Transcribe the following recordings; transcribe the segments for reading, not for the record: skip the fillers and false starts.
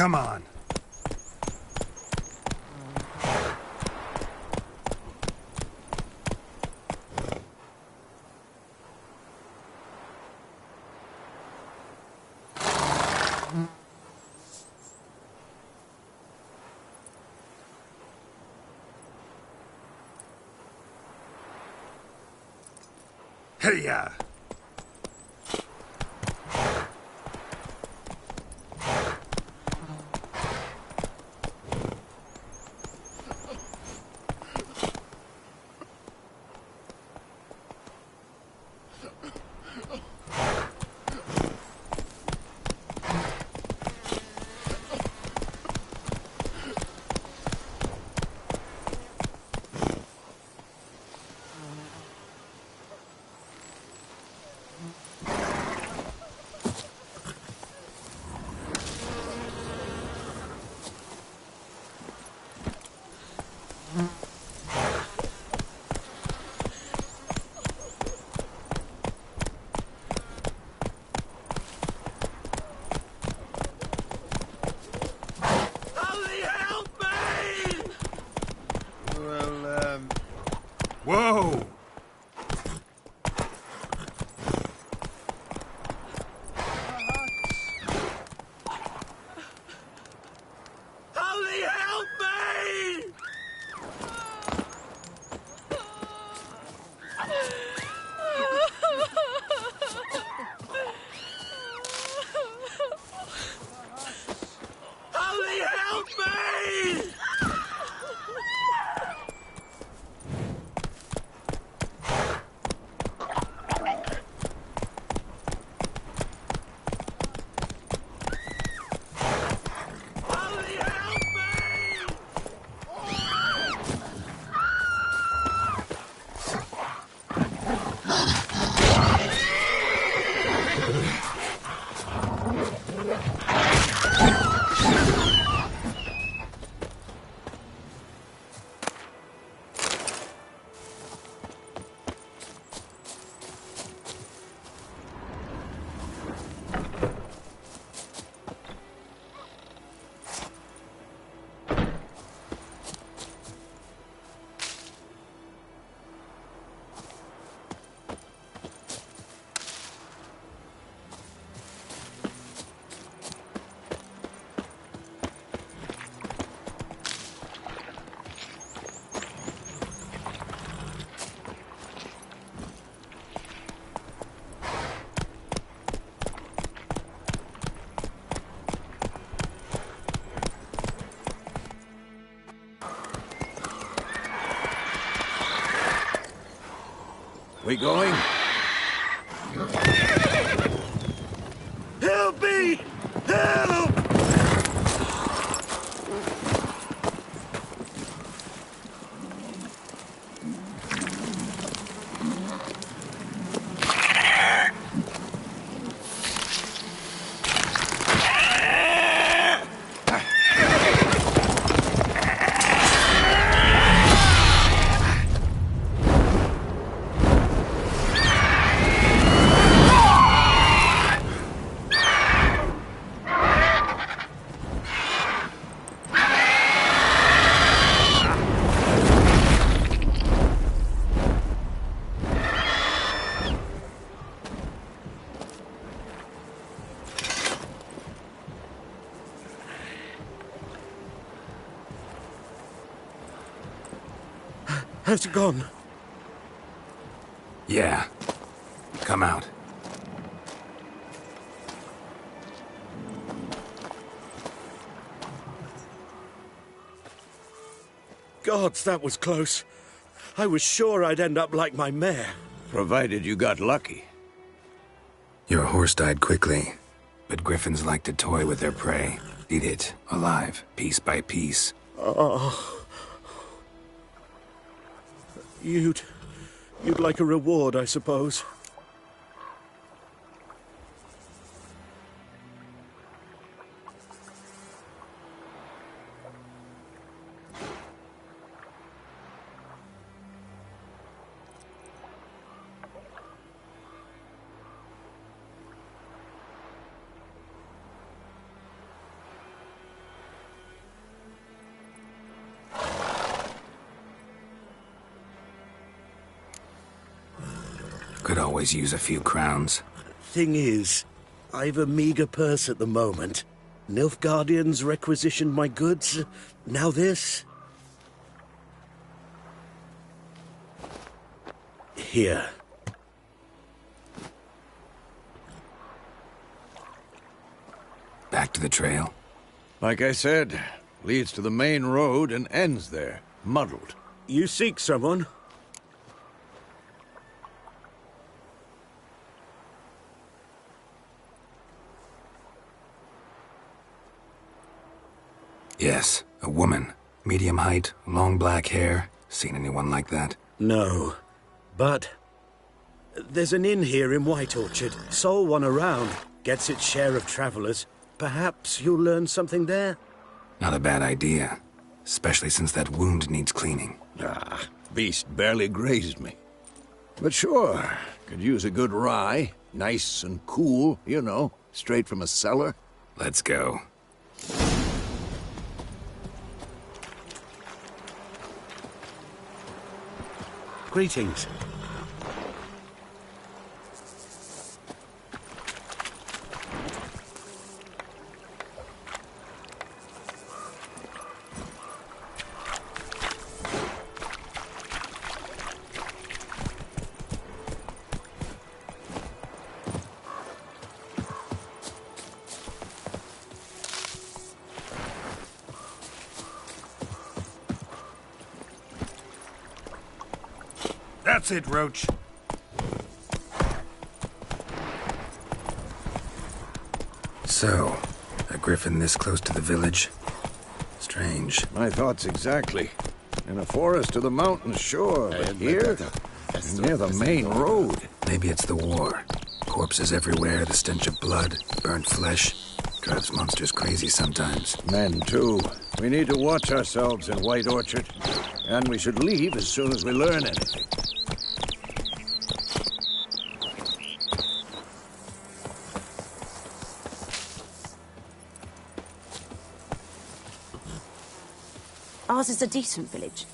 Come on. Hey-ya! Whoa! Holy help me! Holy help me! Holy help me! We going? Help me! Help! Has it gone? Yeah. Come out. Gods, that was close. I was sure I'd end up like my mare. Provided you got lucky. Your horse died quickly, but griffins like to toy with their prey. Eat it, alive, piece by piece. Oh. You'd like a reward, I suppose. Could always use a few crowns. Thing is, I've a meager purse at the moment. Nilfgaardians requisitioned my goods. Now this. Here. Back to the trail. Like I said, leads to the main road and ends there, muddled. You seek someone? Yes, a woman. Medium height, long black hair. Seen anyone like that? No. But there's an inn here in White Orchard. Sole one around. Gets its share of travelers. Perhaps you'll learn something there? Not a bad idea. Especially since that wound needs cleaning. Ah, beast barely grazed me. But sure, could use a good rye. Nice and cool, you know, straight from a cellar. Let's go. Greetings. That's it, Roach. So, a griffin this close to the village? Strange. My thoughts exactly. In a forest to the mountains, sure, but here, near the main road. Maybe it's the war. Corpses everywhere, the stench of blood, burnt flesh. Drives monsters crazy sometimes. Men, too. We need to watch ourselves in White Orchard. And we should leave as soon as we learn anything. Ours is a decent village.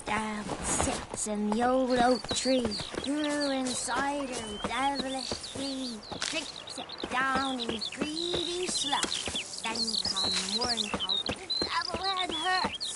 Down sits in the old oak tree, grew inside her with devilish glee, drinks it down in greedy slush, then come warn how the devil head hurts.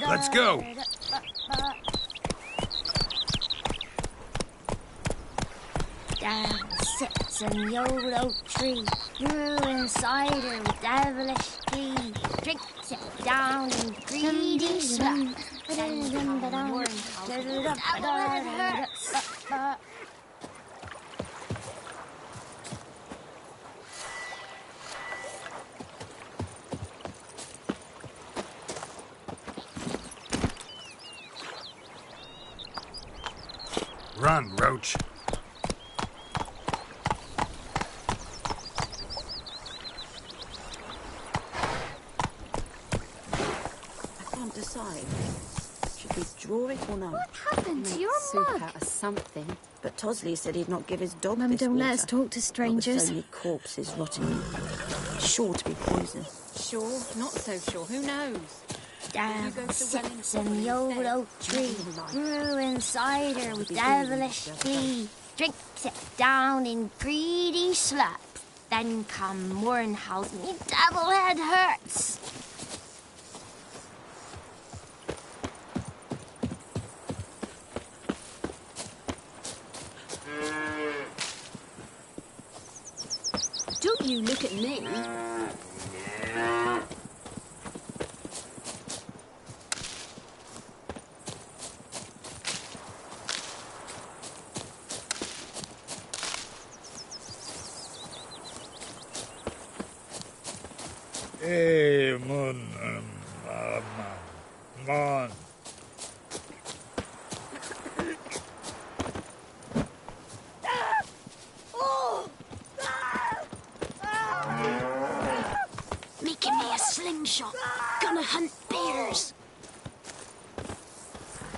Let's go. Down sits in the old oak tree, grew inside her with devilish glee, drinks it down in greedy slush, then come warn how the devil head hurts. Run, Roach. I can't decide. Should we draw it or not? What happened to your soup mug? out of something. But Tosley said he'd not give his dog Mum, this don't let water. us talk to strangers. Not with so many corpses rotting. Sure to be poison. Sure, not so sure. Who knows? Down You go to sits Welling in the old instead. oak tree, grew inside her with Be devilish doing glee, drinks it down in greedy slush, then come warn how me devil head hurts. Mon. Making me a slingshot. Gonna hunt bears.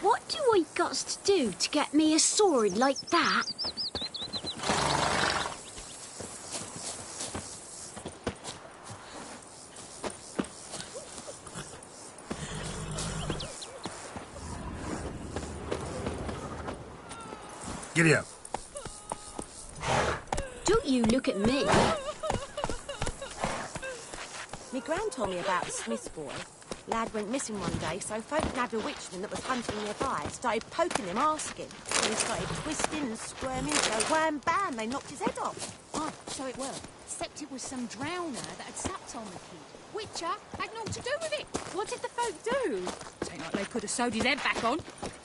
What do I got to do to get me a sword like that? Giddy up. Don't you look at me. Me gran told me about the Smith's boy. Lad went missing one day, so folk nabbed a witchman that was hunting nearby, started poking him, asking. And he started twisting and squirming, so wham bam, they knocked his head off. Oh, so it were. Except it was some drowner that had slapped on the kid. Witcher had naught to do with it. What did the folk do? Ain't like they could have sewed his head back on.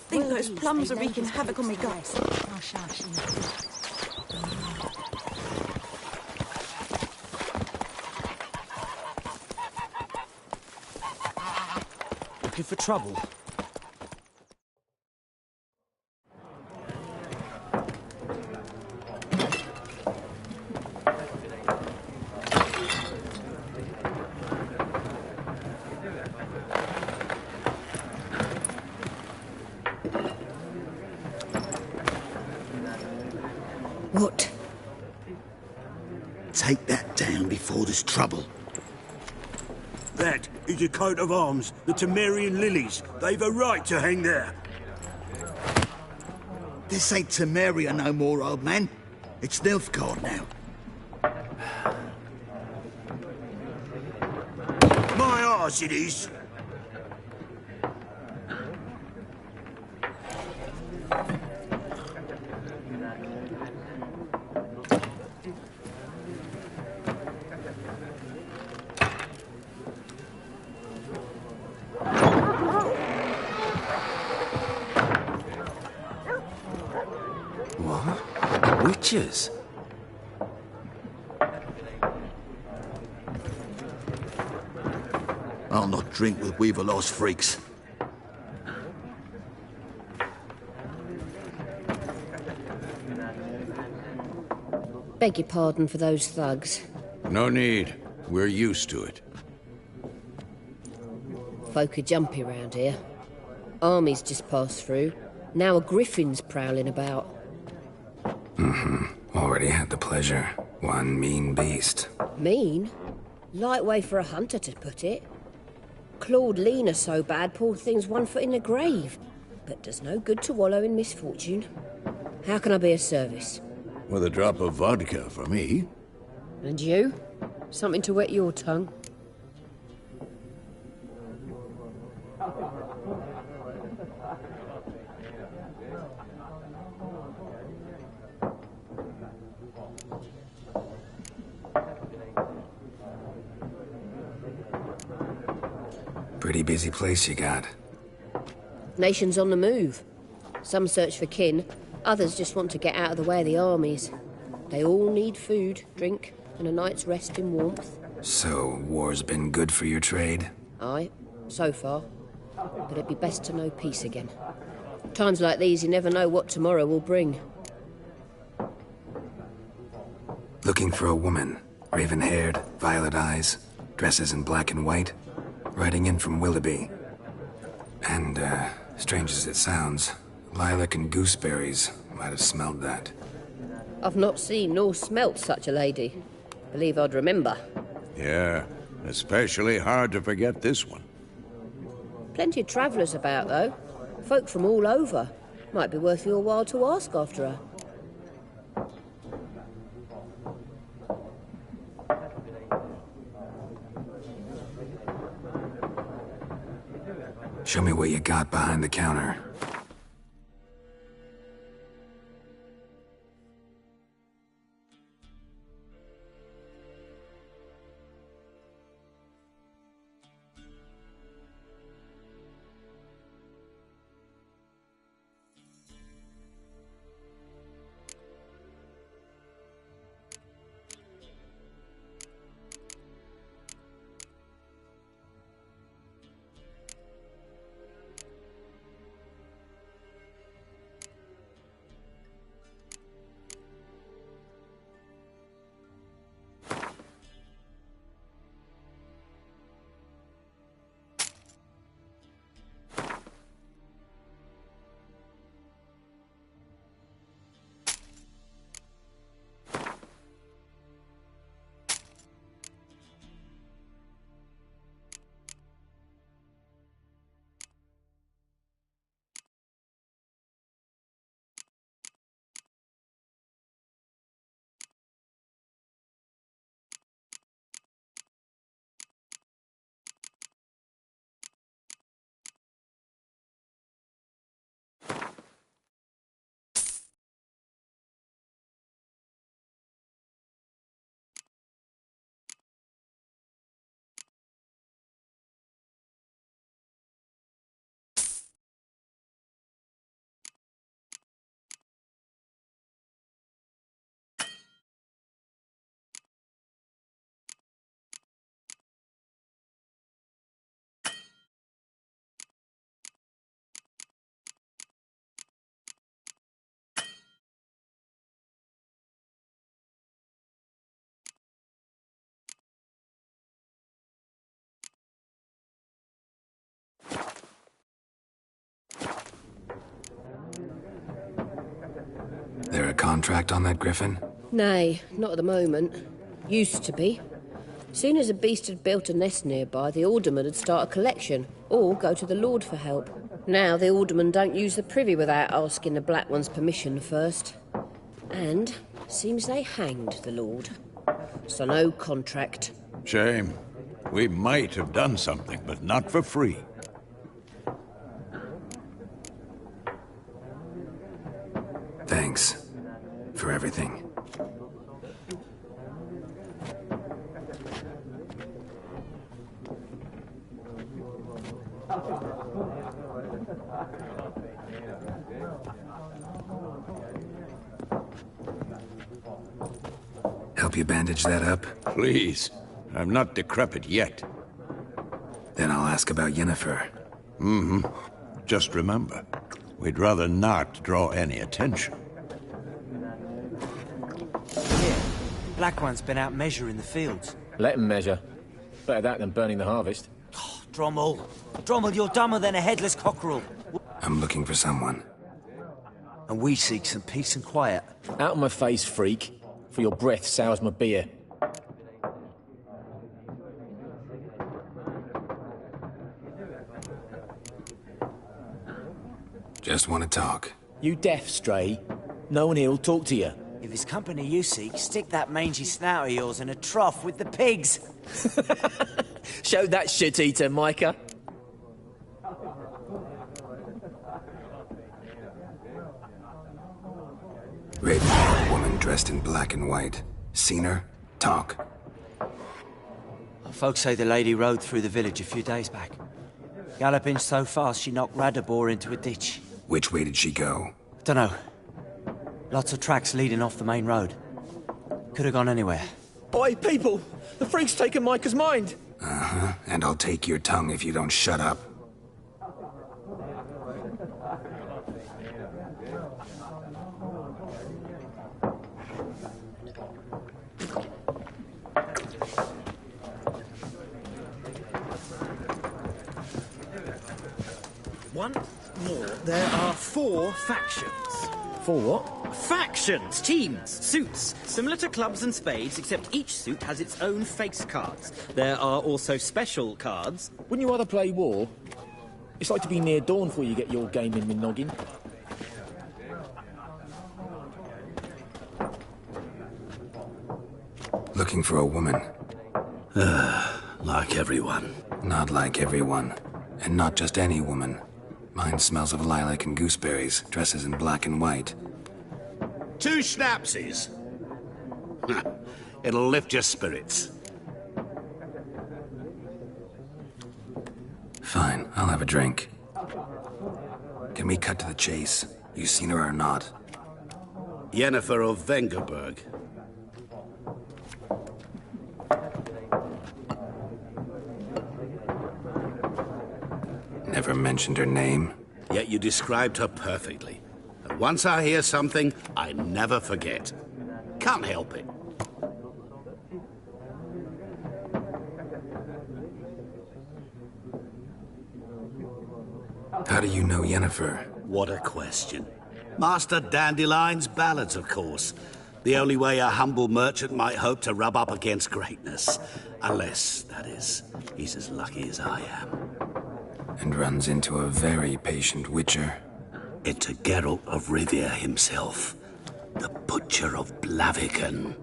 Think those plums are wreaking havoc on me guts. Hush, hush, Looking for trouble? What? Take that down before there's trouble. That is a coat of arms, the Temerian lilies. They've a right to hang there. This ain't Temeria no more, old man. It's Nilfgaard now. My arse it is. What? Witches? I'll not drink with Weaver-lost freaks. Beg your pardon for those thugs. No need. We're used to it. Folk are jumpy round here. Armies just passed through. Now a griffin's prowling about. Already had the pleasure. One mean beast. Mean? Light way for a hunter to put it. Clawed Lena so bad, poor thing's 1 foot in the grave. But does no good to wallow in misfortune. How can I be of service? With a drop of vodka for me. And you? Something to wet your tongue? Pretty busy place you got. Nations on the move. Some search for kin, others just want to get out of the way of the armies. They all need food, drink, and a night's rest in warmth. So, war's been good for your trade? Aye, so far. But it'd be best to know peace again. Times like these, you never know what tomorrow will bring. Looking for a woman. Raven-haired, violet eyes, dresses in black and white. Riding in from Willoughby. And, strange as it sounds, lilac and gooseberries might have smelled that. I've not seen nor smelt such a lady. Believe I'd remember. Yeah, especially hard to forget this one. Plenty of travellers about, though. Folk from all over. Might be worth your while to ask after her. Show me what you got behind the counter. There a contract on that griffin? Nay, not at the moment. Used to be. Soon as a beast had built a nest nearby, the alderman would start a collection, or go to the Lord for help. Now the alderman don't use the privy without asking the Black One's permission first. And seems they hanged the Lord. So no contract. Shame. We might have done something, but not for free. Thanks for everything. Help you bandage that up? Please. I'm not decrepit yet. Then I'll ask about Yennefer. Mm-hmm. Just remember, we'd rather not draw any attention. Here, Black One's been out measuring the fields. Let him measure. Better that than burning the harvest. Oh, Drommel! Drommel, you're dumber than a headless cockerel. I'm looking for someone. And we seek some peace and quiet. Out of my face, freak. For your breath sours my beer. Just want to talk. You deaf, Stray? No one here'll talk to you. If it's company you seek, stick that mangy snout of yours in a trough with the pigs. Show that shit-eater, Micah. Raven, woman dressed in black and white. Seen her? Talk. Folks say the lady rode through the village a few days back. Galloping so fast she knocked Radabor into a ditch. Which way did she go? Dunno. Lots of tracks leading off the main road. Could have gone anywhere. Oi, people! The freak's taken Micah's mind! Uh-huh. And I'll take your tongue if you don't shut up. Once more, there are 4 factions. 4 what? Factions, teams, suits, similar to clubs and spades, except each suit has its own face cards. There are also special cards. Wouldn't you rather play war? It's like to be near dawn before you get your game in with noggin. Looking for a woman. Like everyone. Not like everyone. And not just any woman. Mine smells of lilac and gooseberries, dresses in black and white. 2 schnapsies. It'll lift your spirits. Fine, I'll have a drink. Can we cut to the chase? You seen her or not? Yennefer of Vengerberg. Never mentioned her name. Yet you described her perfectly. And once I hear something, I never forget. Can't help it. How do you know Yennefer? What a question. Master Dandelion's ballads, of course. The only way a humble merchant might hope to rub up against greatness. Unless, that is, he's as lucky as I am. And runs into a very patient witcher. Into Geralt of Rivia himself. The Butcher of Blaviken.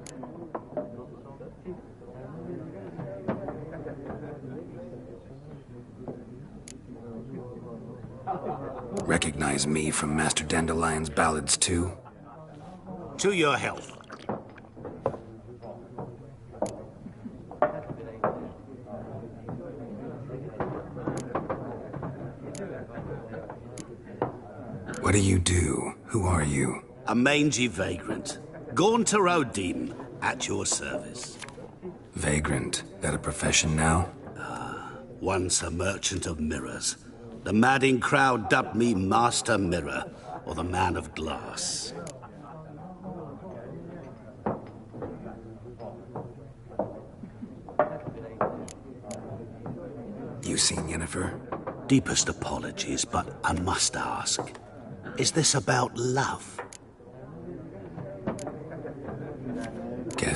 Recognize me from Master Dandelion's ballads, too? To your health. What do you do? Who are you? A mangy vagrant. Gaunter Odim, at your service. Vagrant. That a profession now? Once a merchant of mirrors. The madding crowd dubbed me Master Mirror, or the Man of Glass. You seen Yennefer? Deepest apologies, but I must ask. Is this about love?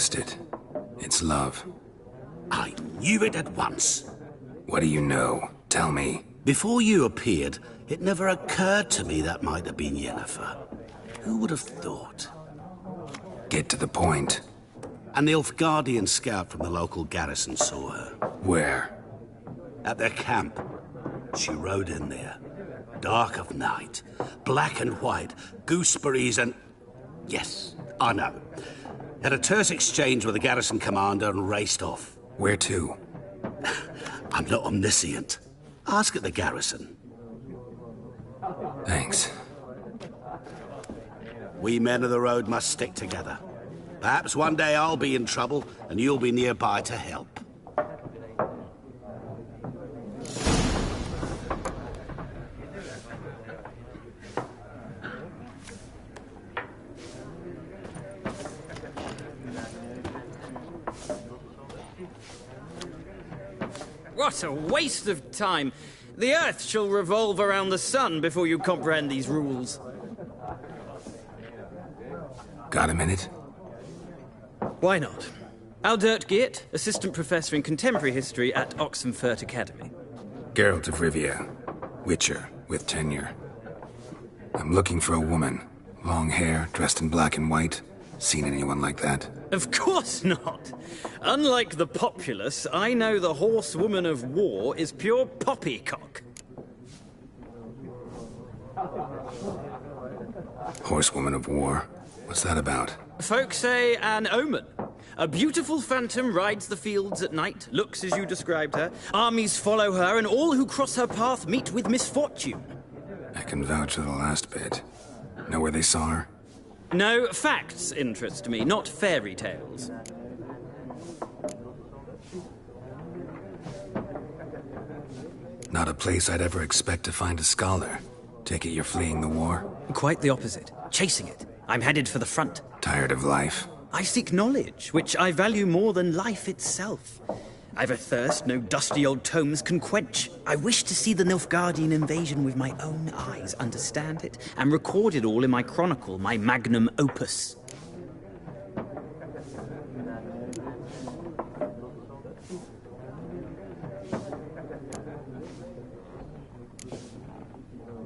guessed it. It's love. I knew it at once. What do you know? Tell me. Before you appeared, it never occurred to me that might have been Yennefer. Who would have thought? Get to the point. An Nilfgaardian scout from the local garrison saw her. Where? At their camp. She rode in there. Dark of night. Black and white. Gooseberries and... Yes, I know. Had a terse exchange with the garrison commander and raced off. Where to? I'm not omniscient. Ask at the garrison. Thanks. We men of the road must stick together. Perhaps one day I'll be in trouble and you'll be nearby to help. What a waste of time! The Earth shall revolve around the sun before you comprehend these rules. Got a minute? Why not? Aldert Geert, Assistant Professor in Contemporary History at Oxenfurt Academy. Geralt of Rivia. Witcher, with tenure. I'm looking for a woman. Long hair, dressed in black and white. Seen anyone like that? Of course not! Unlike the populace, I know the horsewoman of war is pure poppycock. Horsewoman of war? What's that about? Folk say an omen. A beautiful phantom rides the fields at night, looks as you described her. Armies follow her, and all who cross her path meet with misfortune. I can vouch for the last bit. Know where they saw her? No, facts interest me, not fairy tales. Not a place I'd ever expect to find a scholar. Take it you're fleeing the war? Quite the opposite. Chasing it. I'm headed for the front. Tired of life? I seek knowledge, which I value more than life itself. I've a thirst no dusty old tomes can quench. I wish to see the Nilfgaardian invasion with my own eyes, understand it, and record it all in my chronicle, my magnum opus.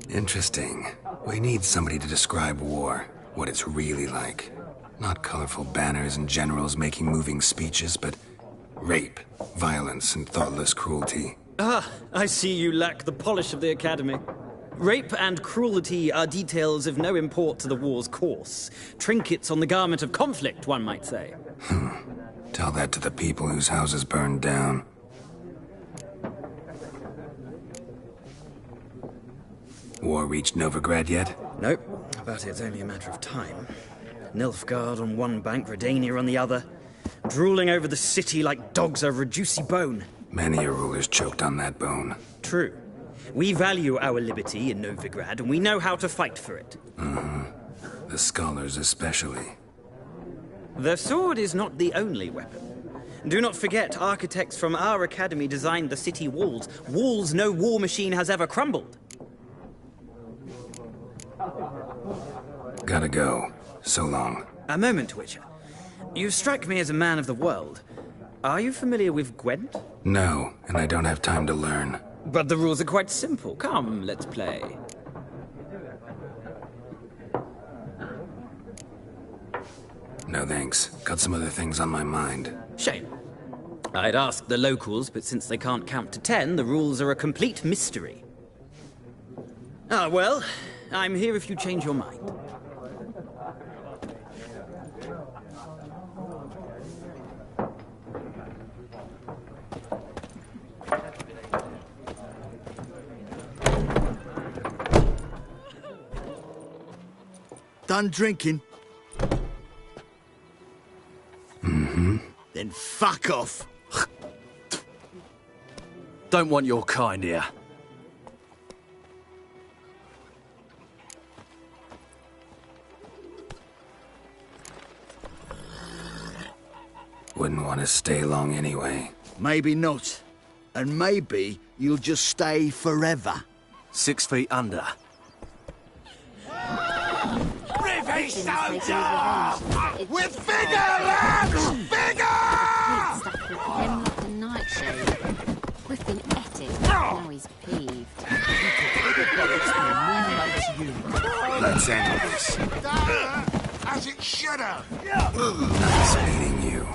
Interesting. We need somebody to describe war, what it's really like. Not colorful banners and generals making moving speeches, but rape, violence, and thoughtless cruelty. Ah, I see you lack the polish of the Academy. Rape and cruelty are details of no import to the war's course. Trinkets on the garment of conflict, one might say. Tell that to the people whose houses burned down. War reached Novigrad yet? Nope, but it's only a matter of time. Nilfgaard on one bank, Redania on the other. Drooling over the city like dogs over a juicy bone. Many a ruler's choked on that bone. True. We value our liberty in Novigrad, and we know how to fight for it. The scholars especially. The sword is not the only weapon. Do not forget, architects from our academy designed the city walls. Walls no war machine has ever crumbled. Gotta go. So long. A moment, Witcher. You strike me as a man of the world. Are you familiar with Gwent? No, and I don't have time to learn. But the rules are quite simple. Come, let's play. No thanks. Got some other things on my mind. Shame. I'd ask the locals, but since they can't count to 10, the rules are a complete mystery. Ah, well, I'm here if you change your mind. Done drinking? Then fuck off. Don't want your kind here. Wouldn't want to stay long anyway. Maybe not. And maybe you'll just stay forever. 6 feet under. Rivia! Captain's taking his revenge. With vigor, lads! Vigor! Stuck with hemlock and nightshade. We've been at it. Now he's peeved. Let's end this. As it should have. Nice meeting you.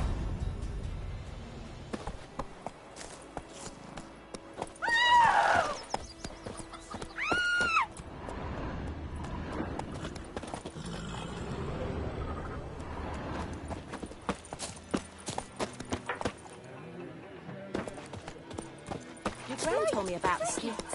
Your gran told me about the Smiths.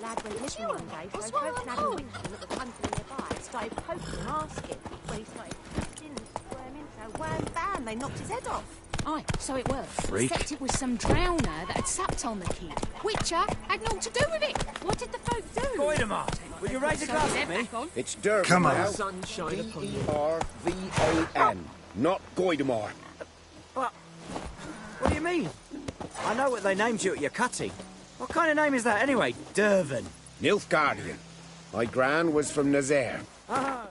Lad went missing one day, so folk nabbed a witchman that was hunting nearby. Started poking him, asking. When he started twisting and squirming, so wham bam, they knocked his head off. Aye, so it was. Freak. Except it was some drowner that had supped on the kid. Witcher had naught to do with it. What did the folk do? Goidemar, will you raise a glass at me? It's Durban Come on. now. Sunshine upon you. D-E-R-V-A-N, not Goidemar. What do you mean? I know what they named you at your cutting. What kind of name is that anyway? Durban. Nilfgaardian. My gran was from Nazaire. Ah,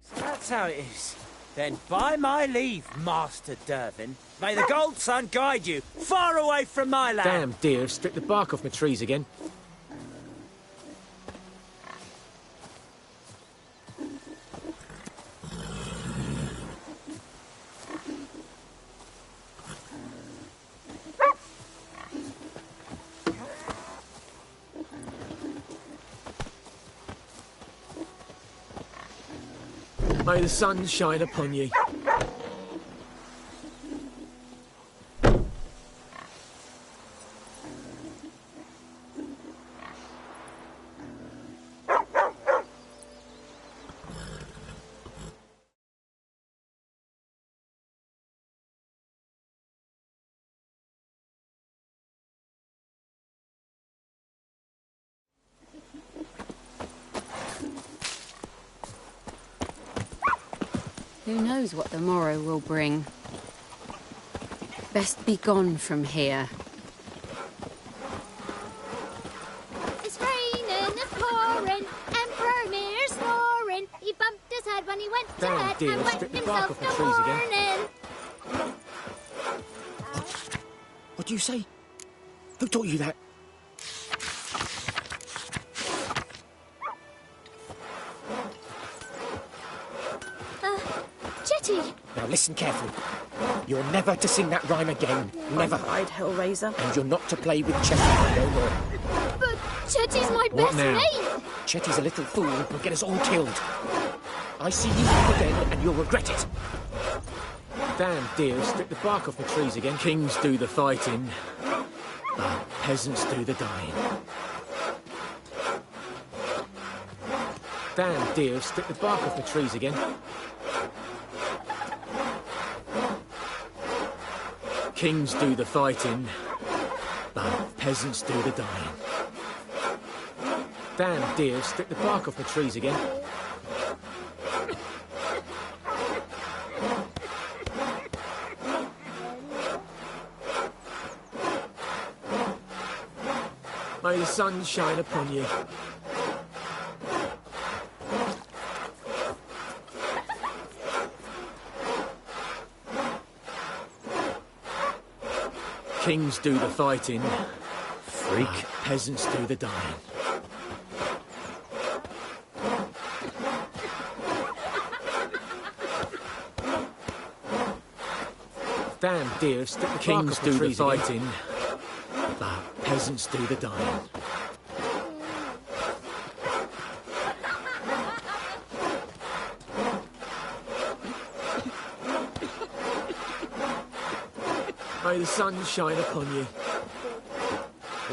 so that's how it is. Then by my leave, Master Durban, may the Gold Sun guide you far away from my land. Damn deer, stripped the bark off my trees again. May the sun shine upon ye. Who knows what the morrow will bring? Best be gone from here. It's raining and pouring, and Vermeer's snoring. He bumped his head when he went to Damn bed deer, and wet strip the bark himself off the no trees again. morning. What do you say? Who taught you that? Chetty! Now listen carefully. You're never to sing that rhyme again. Never. I'd Hellraiser. And you're not to play with Chetty no more. But Chetty's my What best now? mate! Chetty's a little fool who'll get us all killed. I see you again and you'll regret it. Damn deer, strip the bark off the trees again. Kings do the fighting, but peasants do the dying. Damn deer, strip the bark off the trees again. Kings do the fighting, but peasants do the dying. Damn deer, strip the bark off the trees again. May the sun shine upon you. Kings do the fighting, Freak. peasants do the dying. Damn deer, stick the kings do the fighting, but peasants do the dying. May the sun shine upon you.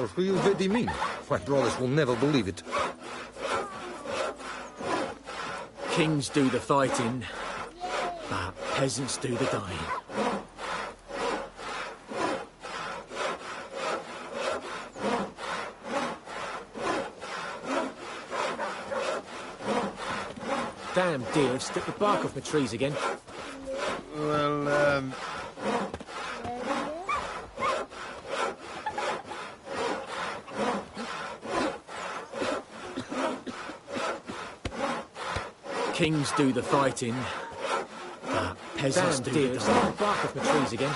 What do you really mean? My brothers will never believe it. Kings do the fighting, but peasants do the dying. Damn deer, stick the bark off my trees again. Well, Kings do the fighting, but peasants Damn do deer, the start the bark off the trees again.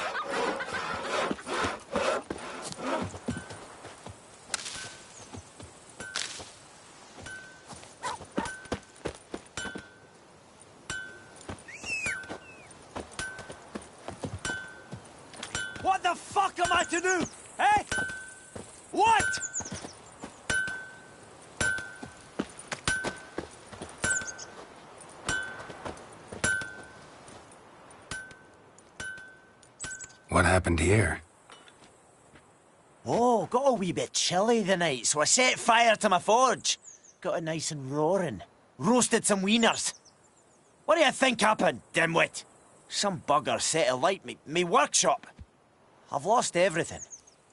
What the fuck am I to do? Eh? What? What happened here? Oh, got a wee bit chilly the night, so I set fire to my forge. Got it nice and roaring. Roasted some wieners. What do you think happened, dimwit? Some bugger set alight me workshop. I've lost everything.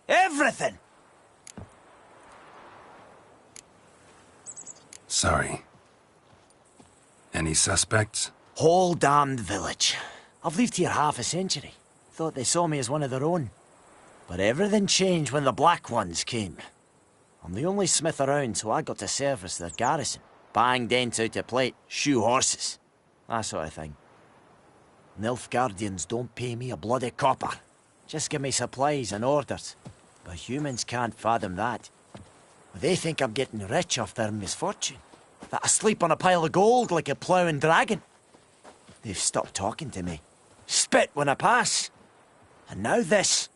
Everything! Sorry. Any suspects? Whole damned village. I've lived here half a century. Thought they saw me as one of their own. But everything changed when the Black Ones came. I'm the only smith around, so I got to service their garrison. Bang dents out of plate, shoe horses. That sort of thing. Nilfgaardians don't pay me a bloody copper. Just give me supplies and orders. But humans can't fathom that. They think I'm getting rich off their misfortune. That I sleep on a pile of gold like a ploughing dragon. They've stopped talking to me. Spit when I pass. And now this.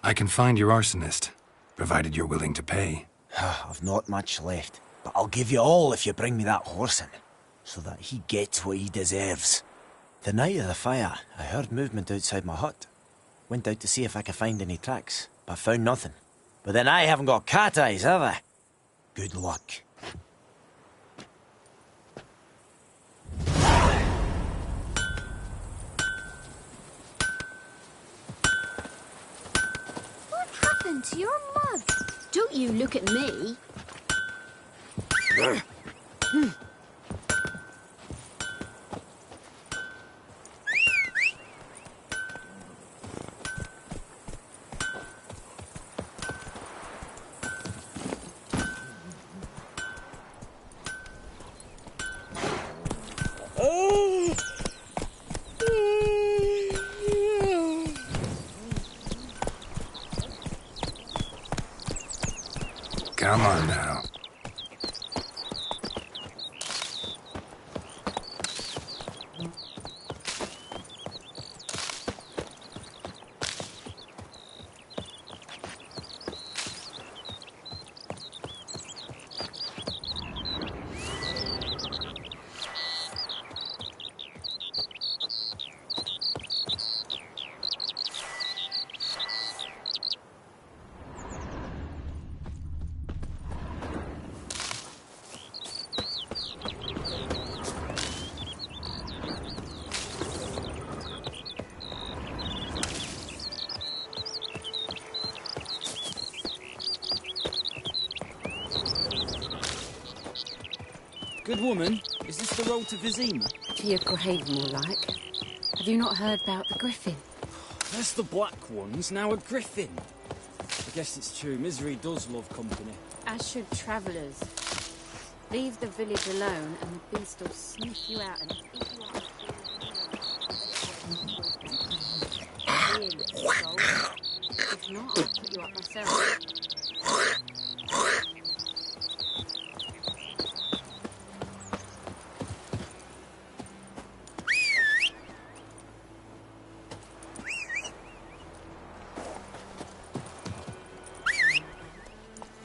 I can find your arsonist, provided you're willing to pay. I've not much left, but I'll give you all if you bring me that horse in, so that he gets what he deserves. The night of the fire, I heard movement outside my hut. Went out to see if I could find any tracks, but found nothing. But then I haven't got cat eyes, have I? Good luck. What happened to your mug? Don't you look at me. Come on now. Good woman, is this the road to Vizima? To your grave, more like. Have you not heard about the griffin? That's the Black Ones, now a griffin. I guess it's true, misery does love company. As should travellers. Leave the village alone and the beast will sniff you out and eat you up. If not, I'll put you up myself.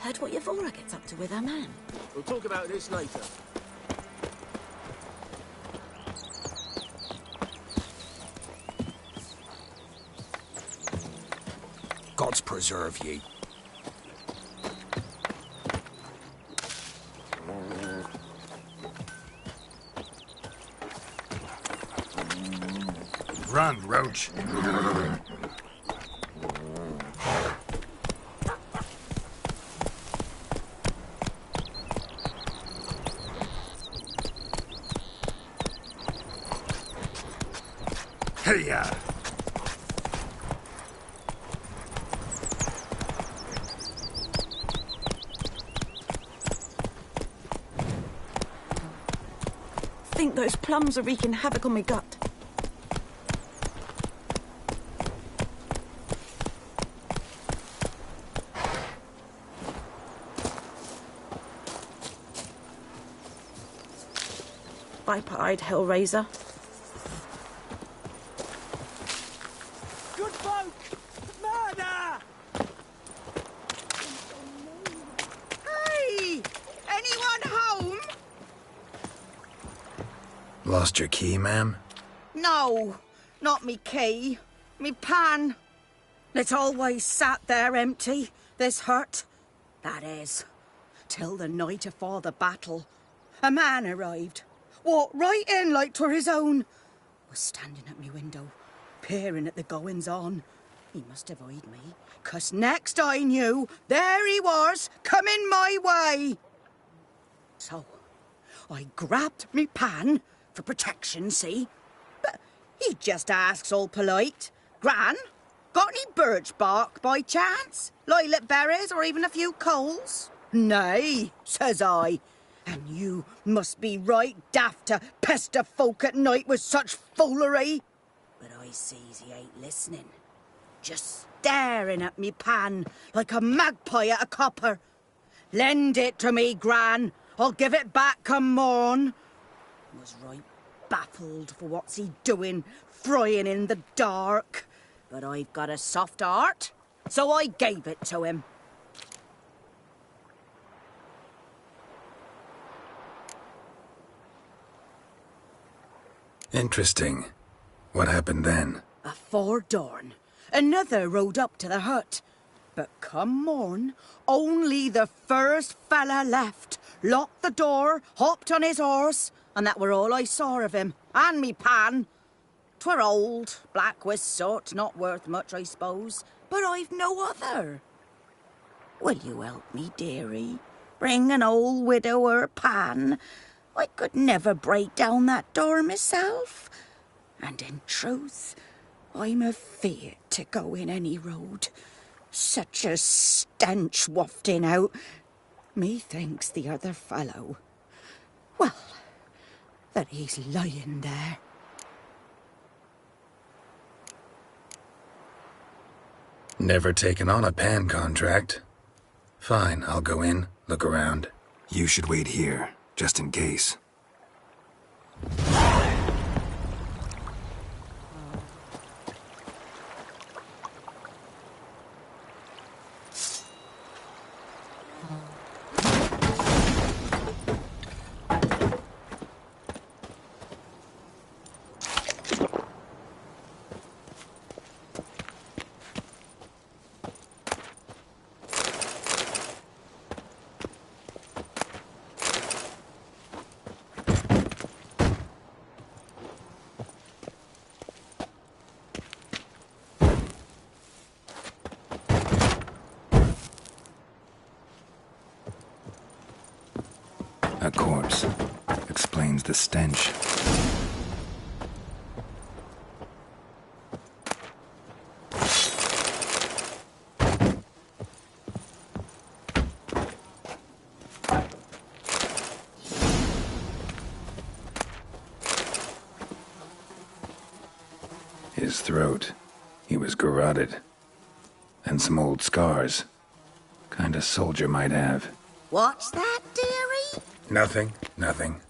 Heard what Yavora gets up to with her man? We'll talk about this later. Gods preserve ye. Run, Roach. Hey-ya! think those plums are wreaking havoc on my gut. Viper-eyed Hellraiser. Good folk! Murder! Hey! Anyone home? Lost your key, ma'am? No, not me key. Me pan. It's always sat there empty, this hut. That is, till the night afore the battle. A man arrived. Walked right in like 'twere his own. Was standing at me window, peering at the goings-on. He must have eyed me, 'cause next I knew, there he was, coming my way. So, I grabbed me pan, for protection, see? But he just asks all polite, Gran, got any birch bark by chance? Lilac berries or even a few coals? Nay, says I. And you must be right daft to pester folk at night with such foolery. But I sees he ain't listening. Just staring at me pan like a magpie at a copper. Lend it to me, Gran. I'll give it back come morn. Was right baffled for what's he doing, frying in the dark. But I've got a soft heart, so I gave it to him. Interesting. What happened then? Afore dawn, another rode up to the hut. But come morn, only the first fella left, locked the door, hopped on his horse, and that were all I saw of him, and me pan. 'Twere old, black with soot, not worth much, I suppose, but I've no other. Will you help me, dearie? Bring an old widower pan. I could never break down that door myself. And in truth, I'm afeard to go in any road. Such a stench wafting out. Methinks the other fellow, well, that he's lying there. Never taken on a pan contract. Fine, I'll go in, look around. You should wait here, just in case. A corpse. Explains the stench. His throat. He was garroted. And some old scars. Kind of soldier might have. What's that, dearie? Nothing, nothing.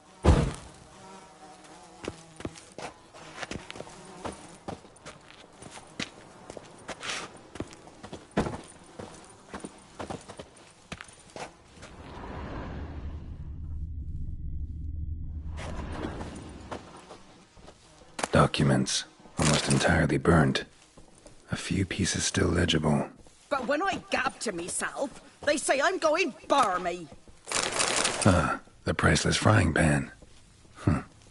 Documents, almost entirely burnt. A few pieces still legible. But when I gab to myself, they say I'm going barmy. Ah, the priceless frying pan.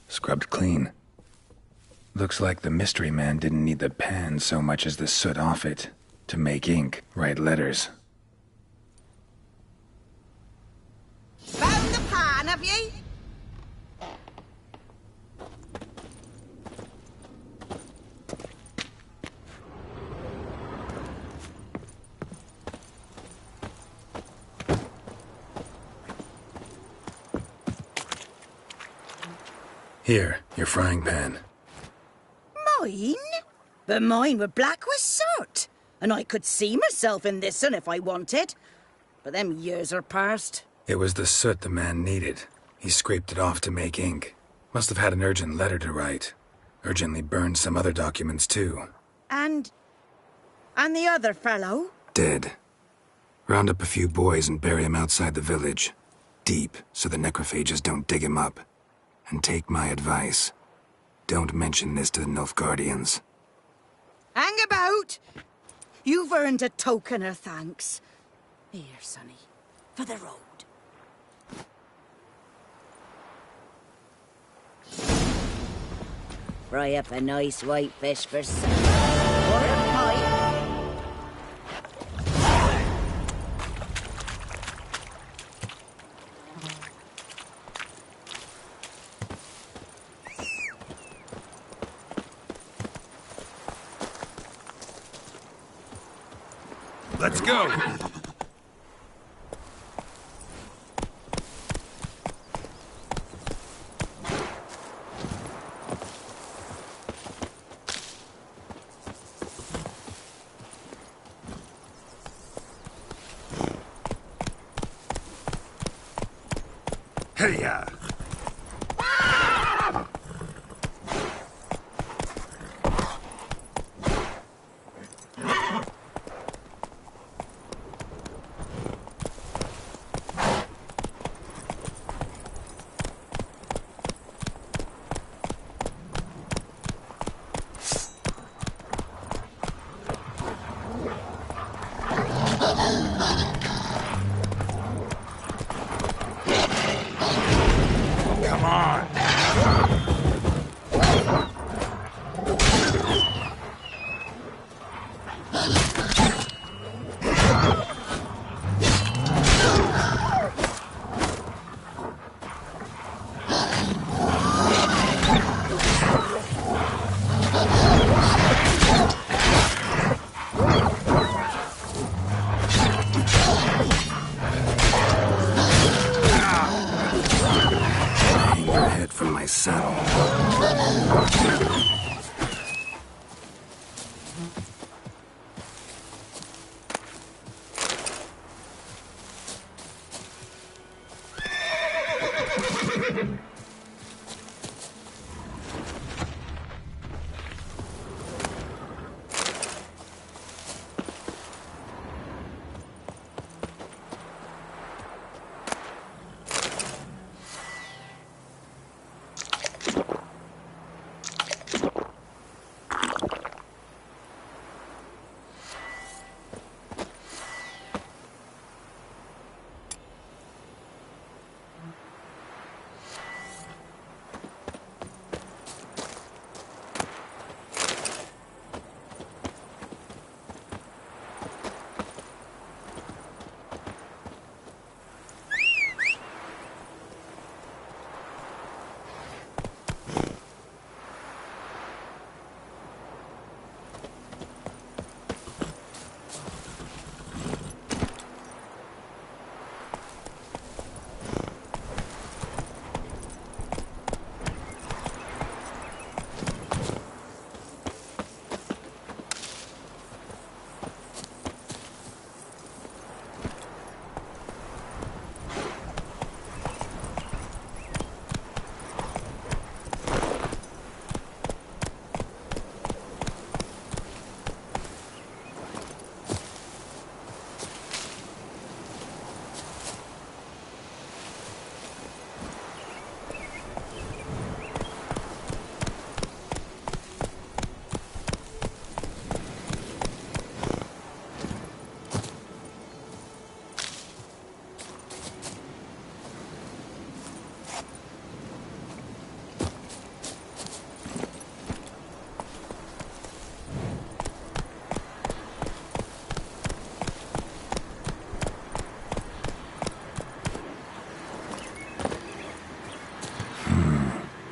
Scrubbed clean. Looks like the mystery man didn't need the pan so much as the soot off it to make ink, write letters. Found the pan, have ye? Here, your frying pan. Mine? But mine were black with soot. And I could see myself in this one if I wanted. But them years are past. It was the soot the man needed. He scraped it off to make ink. Must have had an urgent letter to write. Urgently burned some other documents, too. And the other fellow? Dead. Round up a few boys and bury him outside the village. Deep, so the necrophages don't dig him up. And take my advice. Don't mention this to the Nilfgaardians. Hang about! You've earned a token of thanks. Here, sonny, for the road. Fry up a nice white fish for supper. Or a pie. Let's go! Hey-ya! Come on! From my saddle.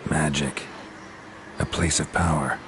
Magic. A place of power.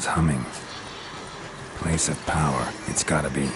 phone's humming. Place of power, it's gotta be.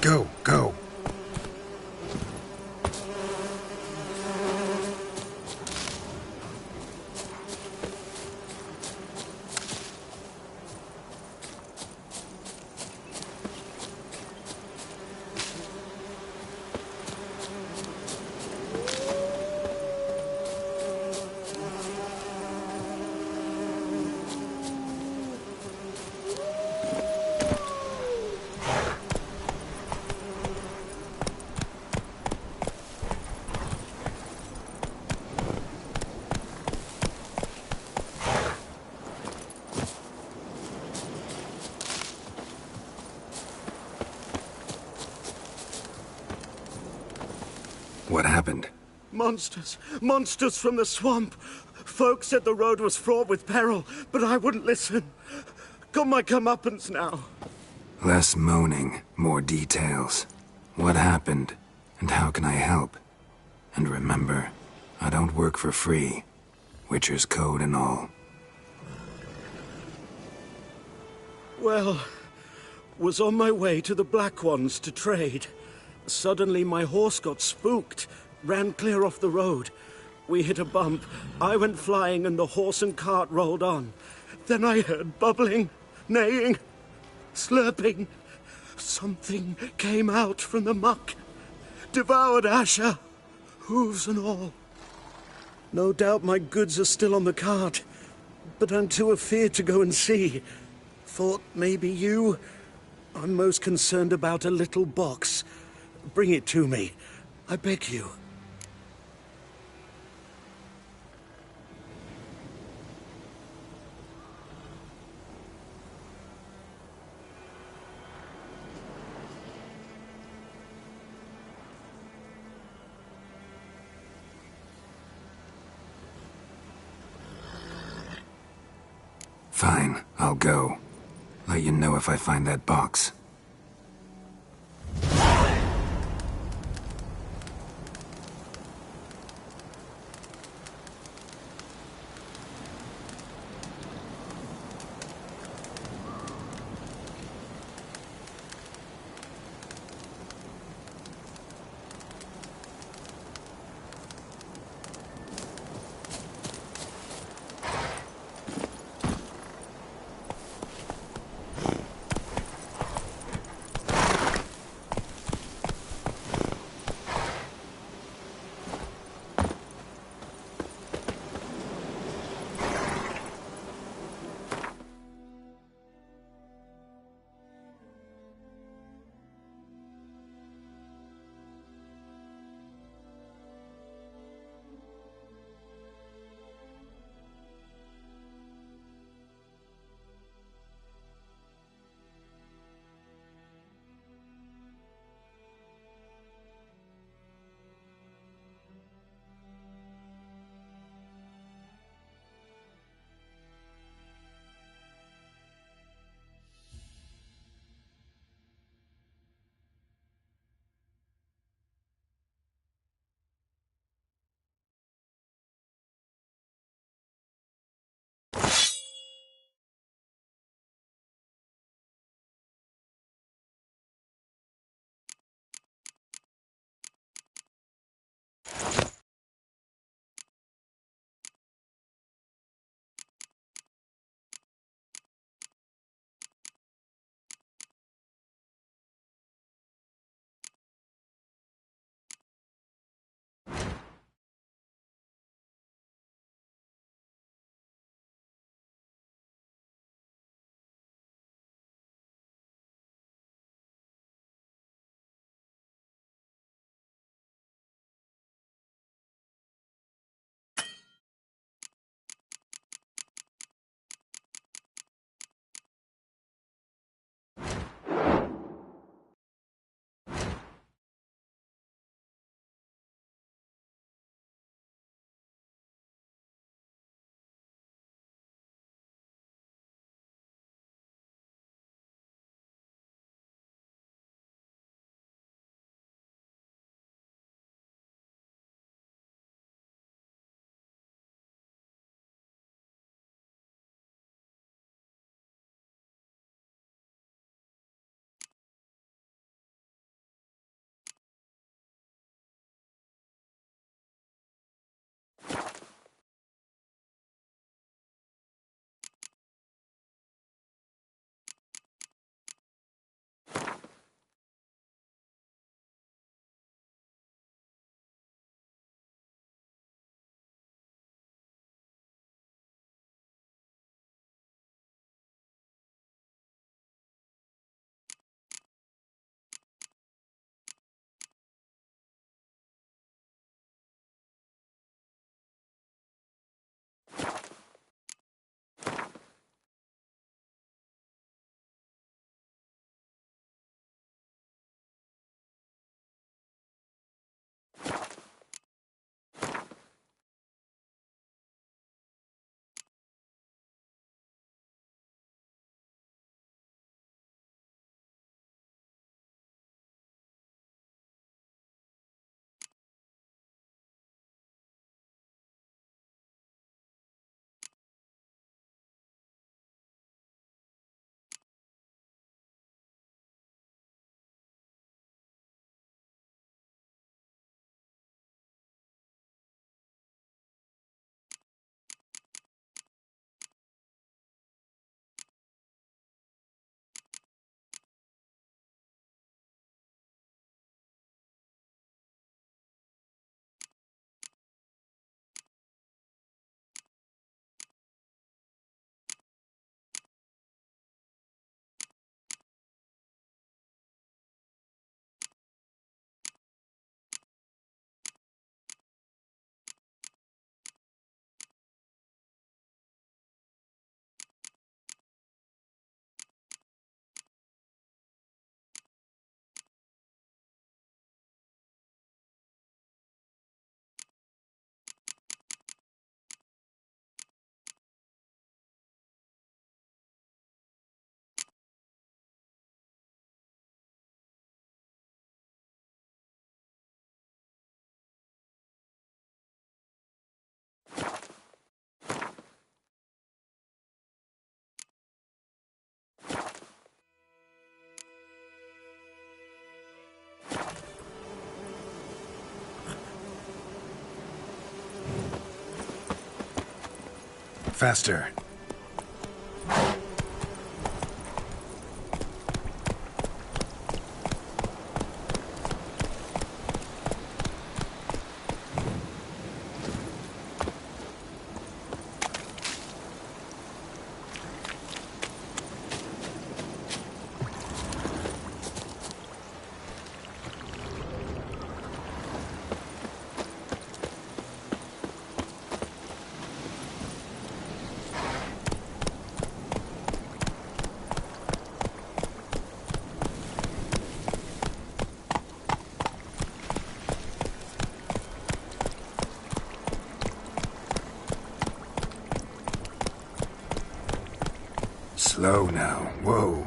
Go, go. What happened? Monsters! Monsters from the swamp! Folk said the road was fraught with peril, but I wouldn't listen. Got my comeuppance now. Less moaning, more details. What happened, and how can I help? And remember, I don't work for free. Witcher's code and all. Well, was on my way to the Black Ones to trade. Suddenly my horse got spooked, ran clear off the road. We hit a bump, I went flying and the horse and cart rolled on. Then I heard bubbling, neighing, slurping. Something came out from the muck, devoured Asher, hooves and all. No doubt my goods are still on the cart, but I'm too afeard to go and see. Thought maybe you... I'm most concerned about a little box. Bring it to me. I beg you. Fine, I'll go. Let you know if I find that box. Faster. Slow now. Whoa.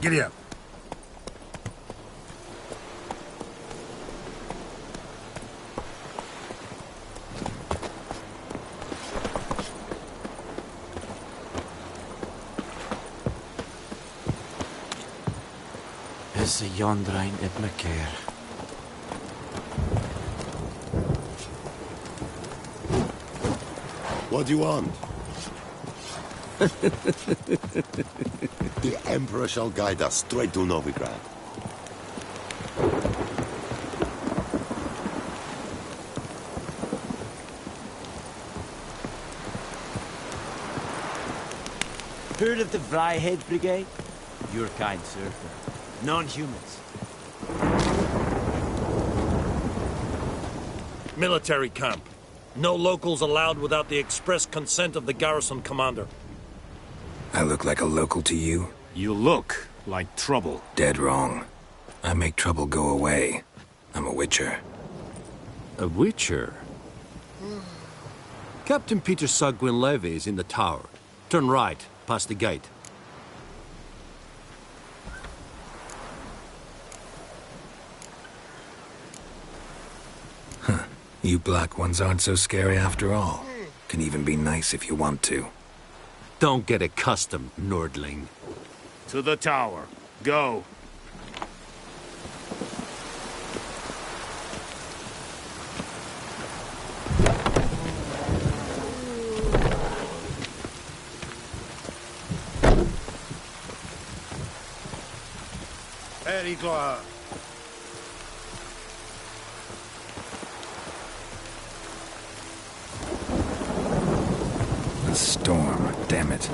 Giddy up. Is the yondrain at my care? What do you want? The Emperor shall guide us straight to Novigrad. Heard of the Vryhead Brigade? Your kind, sir. Non-humans. Military camp. No locals allowed without the express consent of the garrison commander. I look like a local to you? You look like trouble. Dead wrong. I make trouble go away. I'm a witcher. A witcher? Captain Peter Sagwin Levy is in the tower. Turn right, past the gate. Huh. You black ones aren't so scary after all. Can even be nice if you want to. Don't get accustomed, Nordling. To the tower. Go. Very good. A storm, damn it.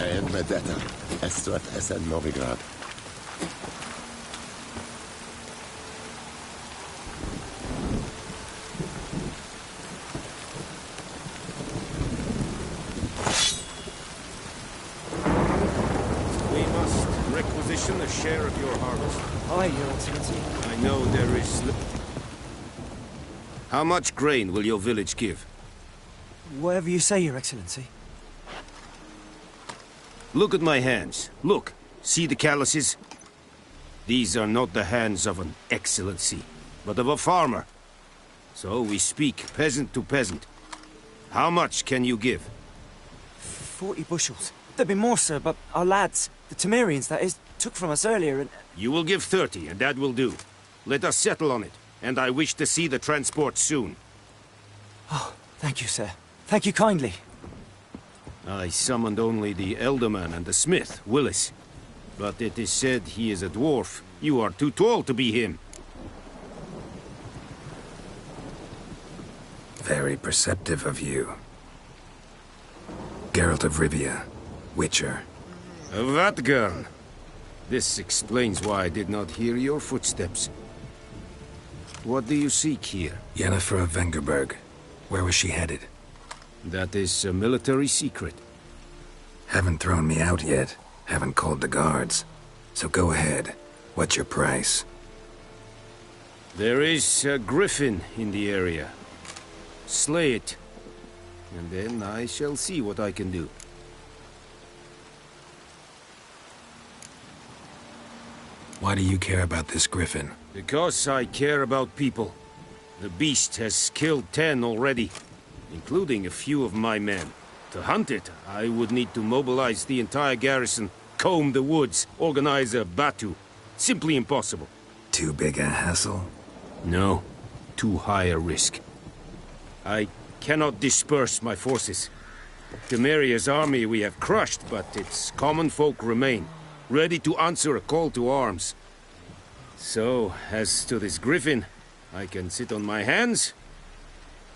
And Medetta, Estrat Essen Novigrad. We must requisition a share of your harvest. Aye, Your Excellency. I know there is... How much grain will your village give? Whatever you say, Your Excellency. Look at my hands. Look. See the calluses? These are not the hands of an excellency, but of a farmer. So we speak peasant to peasant. How much can you give? 40 bushels. There'd be more, sir, but our lads, the Temerians, that is, took from us earlier and... You will give 30, and that will do. Let us settle on it, and I wish to see the transport soon. Oh, thank you, sir. Thank you kindly. I summoned only the Elderman and the smith, Willis. But it is said he is a dwarf. You are too tall to be him. Very perceptive of you. Geralt of Rivia, Witcher. A Vatgern. This explains why I did not hear your footsteps. What do you seek here? Yennefer of Vengerberg. Where was she headed? That is a military secret. Haven't thrown me out yet. Haven't called the guards. So go ahead. What's your price? There is a griffin in the area. Slay it. And then I shall see what I can do. Why do you care about this griffin? Because I care about people. The beast has killed 10 already, including a few of my men. To hunt it, I would need to mobilize the entire garrison, comb the woods, organize a batu. Simply impossible. Too big a hassle? No, too high a risk. I cannot disperse my forces. Temeria's army we have crushed, but its common folk remain, ready to answer a call to arms. So, as to this griffin, I can sit on my hands,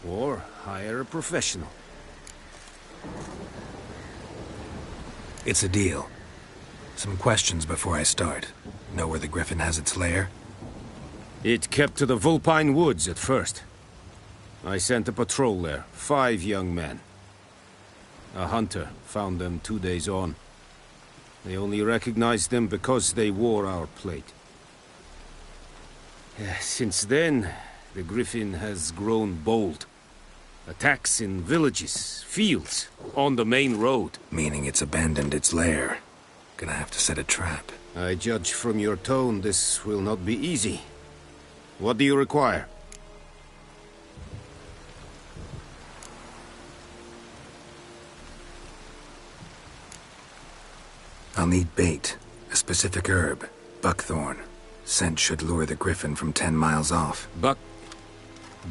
or hire a professional. It's a deal. Some questions before I start. Know where the griffin has its lair? It kept to the Vulpine Woods at first. I sent a patrol there, 5 young men. A hunter found them 2 days on. They only recognized them because they wore our plate. Since then, the griffin has grown bold. Attacks in villages, fields, on the main road. Meaning it's abandoned its lair. Gonna have to set a trap. I judge from your tone this will not be easy. What do you require? I'll need bait. A specific herb. Buckthorn. Scent should lure the griffin from 10 miles off.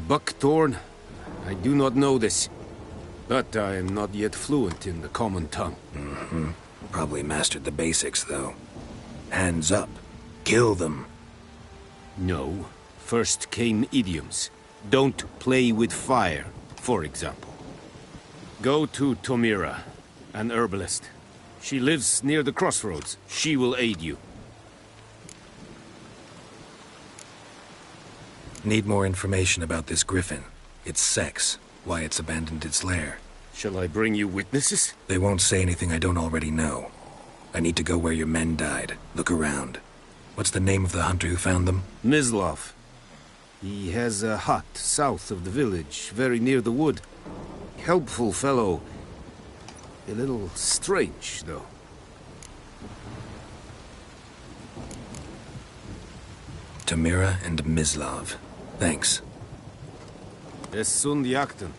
Buckthorn? I do not know this. But I am not yet fluent in the common tongue. Mm-hmm. Probably mastered the basics, though. Hands up. Kill them. No. First came idioms. Don't play with fire, for example. Go to Tomira, an herbalist. She lives near the crossroads. She will aid you. Need more information about this griffin. Its sex. Why it's abandoned its lair. Shall I bring you witnesses? They won't say anything I don't already know. I need to go where your men died. Look around. What's the name of the hunter who found them? Mislav. He has a hut south of the village, very near the wood. Helpful fellow. A little strange, though. Tamira and Mislav. Thanks. Es sunt jakten.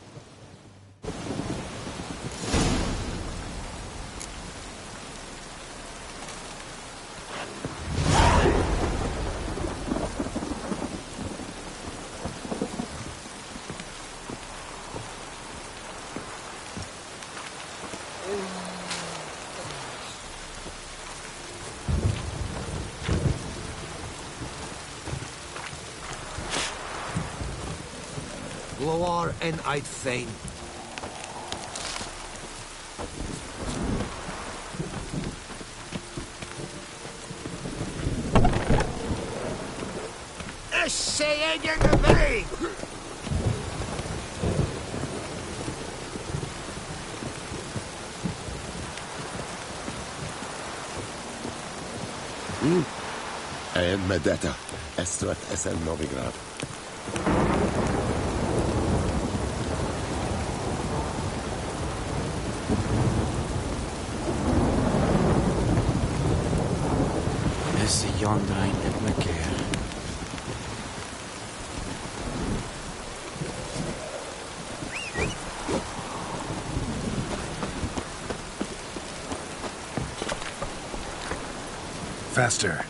Loar en uitfijn. Is ze in mee? En Medetta, Estrat Esen Novigrad. Is the yonder ain't it me care? Faster.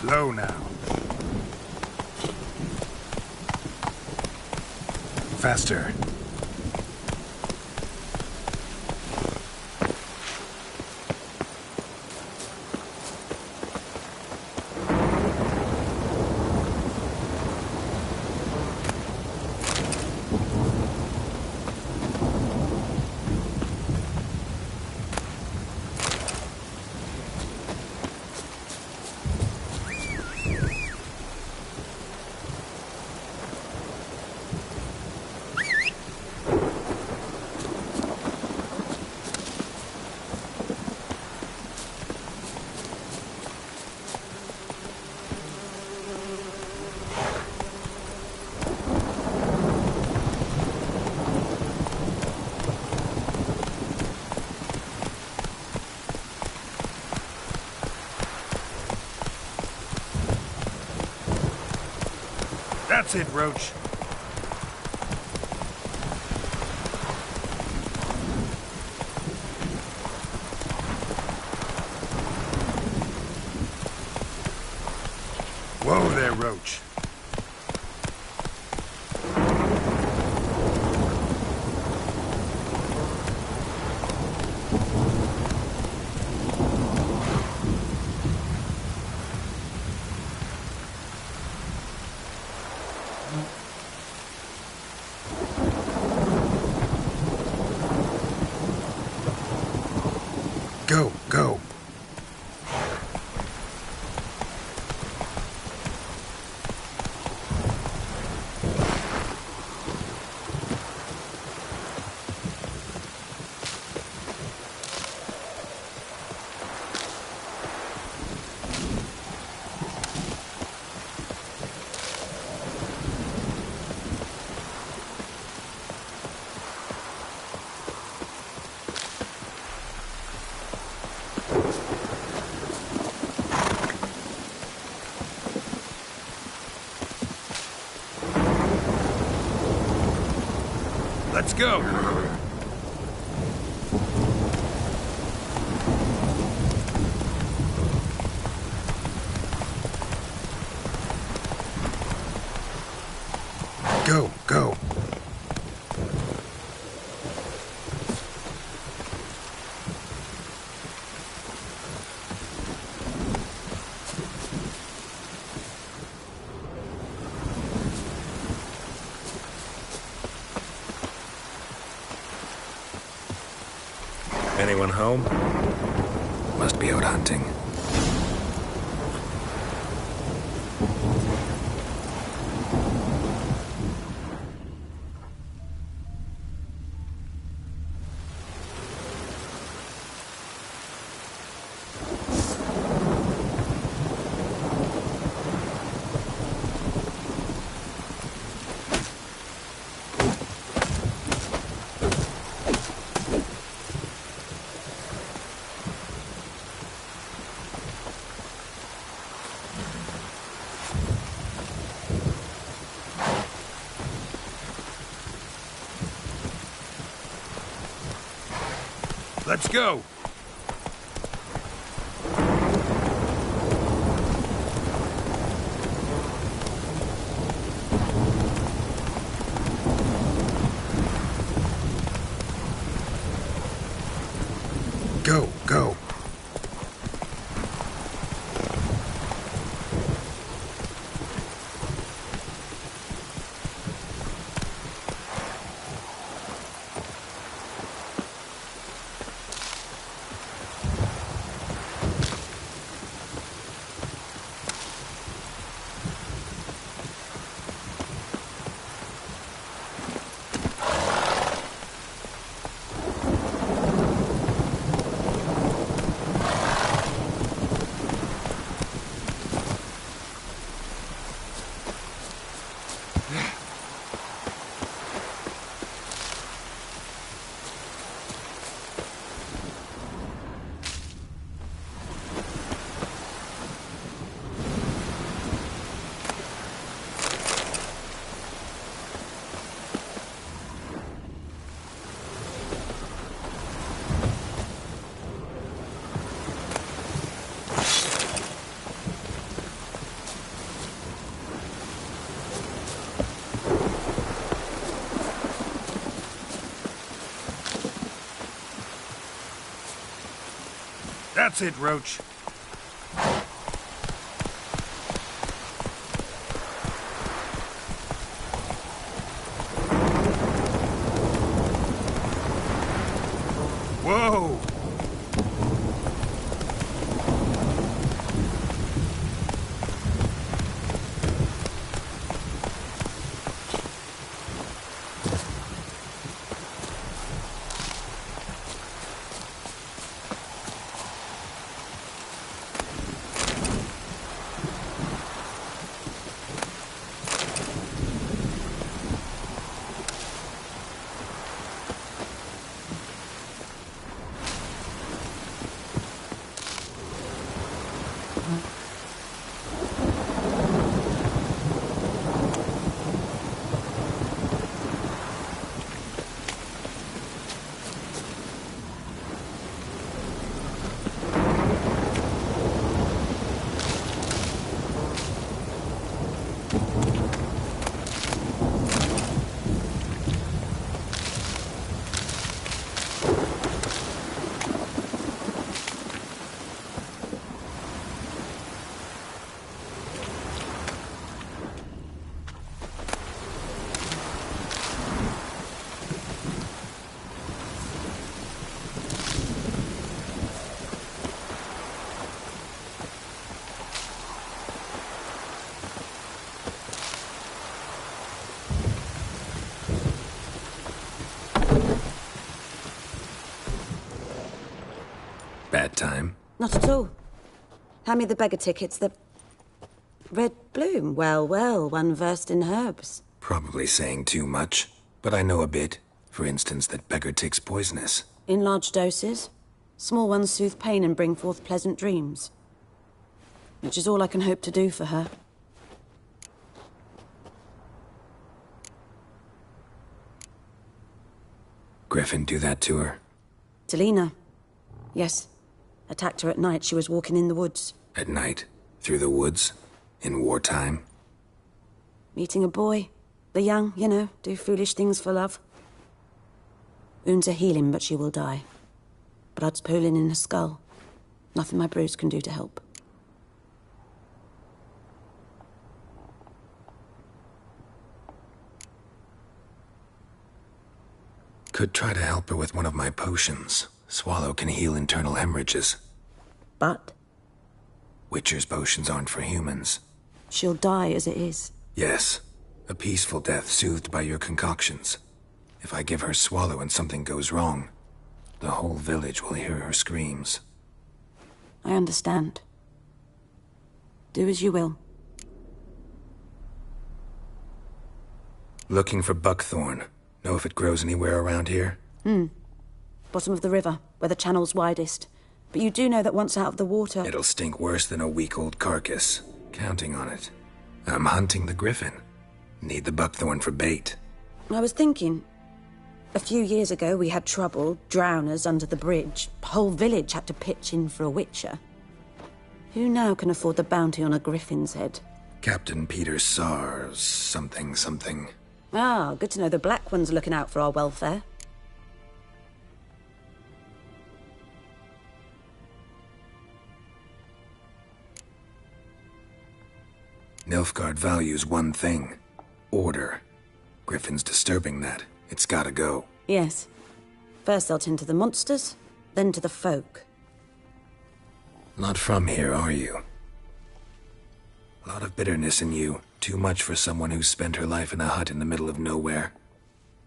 Slow now. Faster. That's it, Roach. Whoa there, Roach. Go, go. Let's go. Go, go. Anyone home? Must be out hunting. Let's go! Go, go. That's it, Roach. Whoa! Bad time? Not at all. Hand me the beggar tickets, the... Red bloom. Well, well, one versed in herbs. Probably saying too much, but I know a bit. For instance, that beggar tick's poisonous. In large doses. Small ones soothe pain and bring forth pleasant dreams. Which is all I can hope to do for her. Griffin do that to her? To Lena. Yes. Attacked her at night. She was walking in the woods. At night? Through the woods? In wartime? Meeting a boy. The young, you know, do foolish things for love. Wounds are healing, but she will die. Blood's pooling in her skull. Nothing my bruise can do to help. Could try to help her with one of my potions. Swallow can heal internal hemorrhages. But? Witcher's potions aren't for humans. She'll die as it is. Yes. A peaceful death soothed by your concoctions. If I give her Swallow and something goes wrong, the whole village will hear her screams. I understand. Do as you will. Looking for buckthorn. Know if it grows anywhere around here? Bottom of the river, where the channel's widest. But you do know that once out of the water... It'll stink worse than a week-old carcass. Counting on it. I'm hunting the griffin. Need the buckthorn for bait. I was thinking... A few years ago, we had trouble, drowners under the bridge. Whole village had to pitch in for a witcher. Who now can afford the bounty on a griffin's head? Captain Peter Sars, something. Ah, good to know the Black One's looking out for our welfare. Nilfgaard values one thing. Order. Griffin's disturbing that. It's gotta go. Yes. First they'll tend to the monsters, then to the folk. Not from here, are you? A lot of bitterness in you. Too much for someone who spent her life in a hut in the middle of nowhere.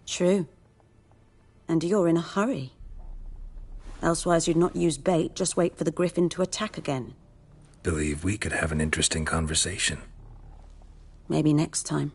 True. And you're in a hurry. Elsewise you'd not use bait, just wait for the griffin to attack again. Believe we could have an interesting conversation. Maybe next time.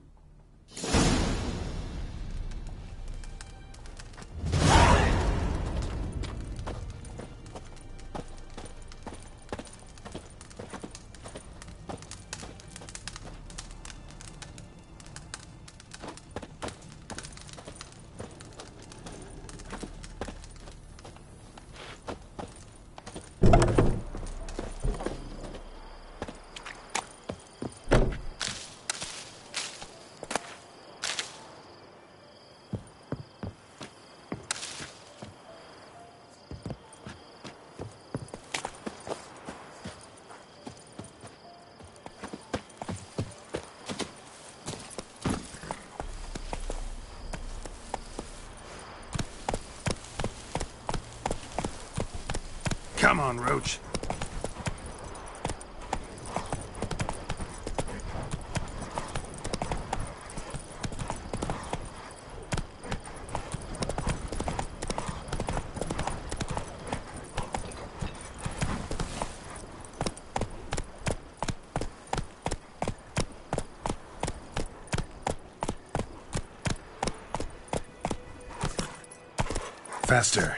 Come on, Roach. Faster.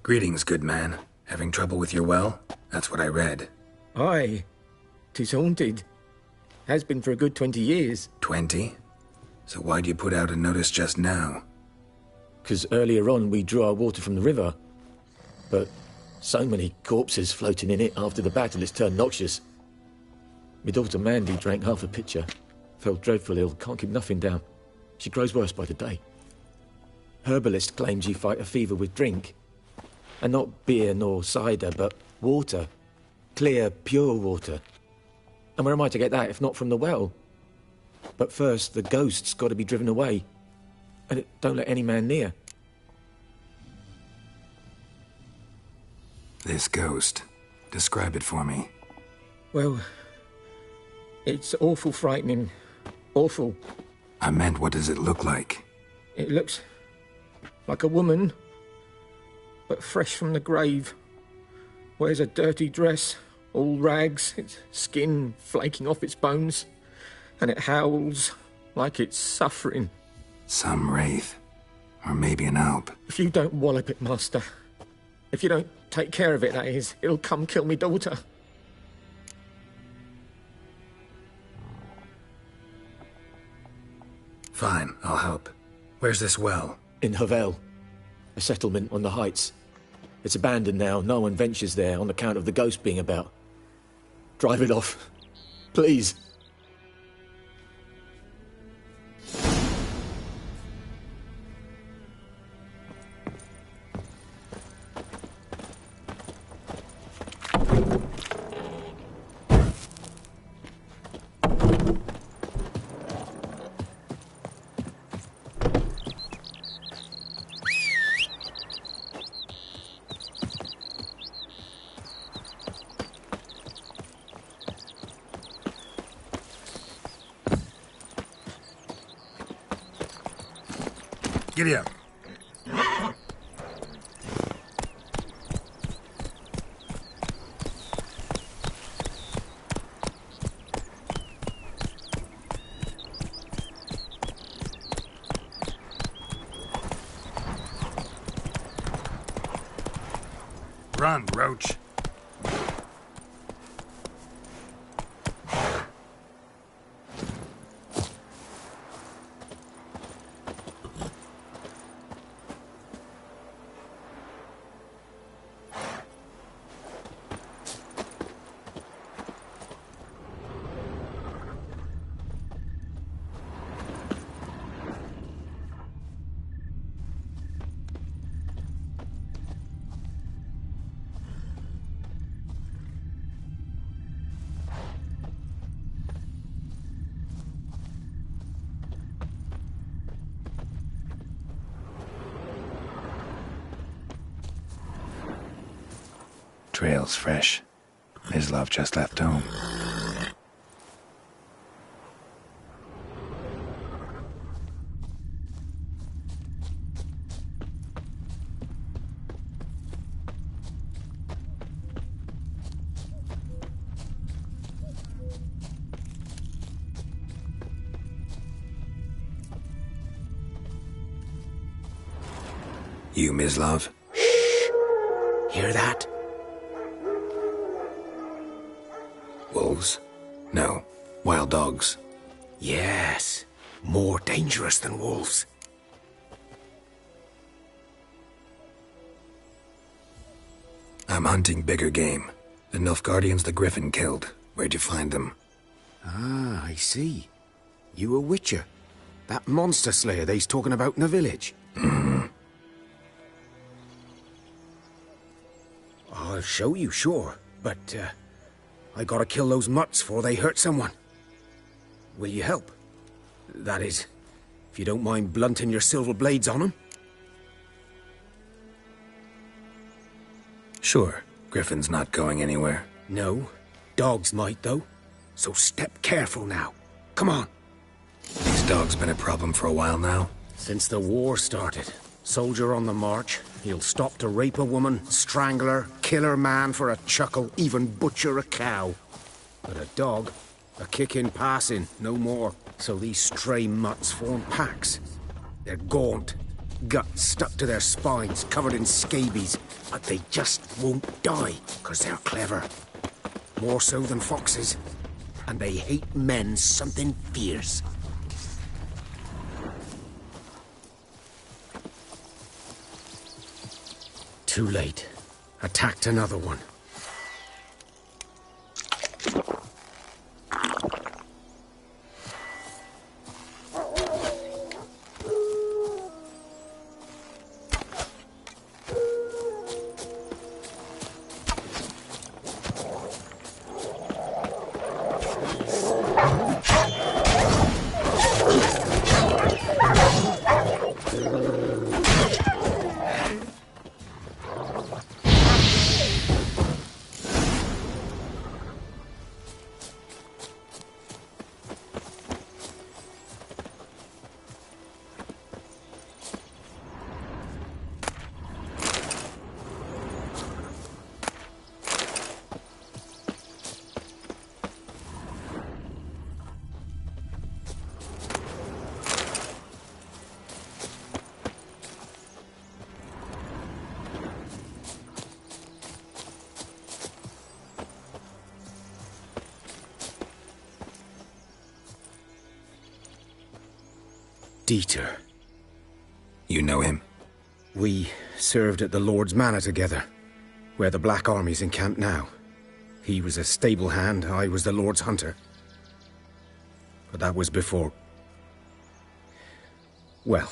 Greetings, good man. Having trouble with your well? That's what I read. Aye. 'Tis haunted. Has been for a good 20 years. 20? So why'd you put out a notice just now? 'Cause earlier on we drew our water from the river. But so many corpses floating in it after the battle it's turned noxious. My daughter Mandy drank half a pitcher. Fell dreadful ill, can't keep nothing down. She grows worse by the day. Herbalist claims you fight a fever with drink. And not beer nor cider, but water. Clear, pure water. And where am I to get that if not from the well? But first, the ghost's got to be driven away. And it don't let any man near. This ghost. Describe it for me. Well, it's awful frightening. Awful. I meant, what does it look like? It looks like a woman, but fresh from the grave. Wears a dirty dress, all rags, its skin flaking off its bones, and it howls like it's suffering. Some wraith. Or maybe an alp. If you don't wallop it, Master, if you don't take care of it, that is, it'll come kill me daughter. Fine, I'll help. Where's this well? In Havel, a settlement on the heights. It's abandoned now. No one ventures there on account of the ghost being about. Drive it off, please. Giddy up. Run, Roach. trail's fresh. Mislav just left home. You, Mislav? Hear that? Wolves? No. Wild dogs. Yes. More dangerous than wolves. I'm hunting bigger game. The Nilfgaardians the Griffin killed. Where'd you find them? Ah, I see. You a witcher. That monster slayer they's talking about in the village. I'll show you, sure. But, I gotta kill those mutts before they hurt someone. Will you help? That is, if you don't mind blunting your silver blades on them. Sure. Griffin's not going anywhere. No. Dogs might, though. So step careful now. Come on. These dogs been a problem for a while now? Since the war started. Soldier on the march. He'll stop to rape a woman, strangle her, kill her man for a chuckle, even butcher a cow. But a dog, a kick in passing, no more. So these stray mutts form packs. They're gaunt, guts stuck to their spines, covered in scabies. But they just won't die, 'cause they're clever. More so than foxes. And they hate men something fierce. Too late. Attacked another one. Dieter. You know him? We served at the Lord's Manor together, where the Black Army's encamped now. He was a stable hand, I was the Lord's hunter. But that was before... well,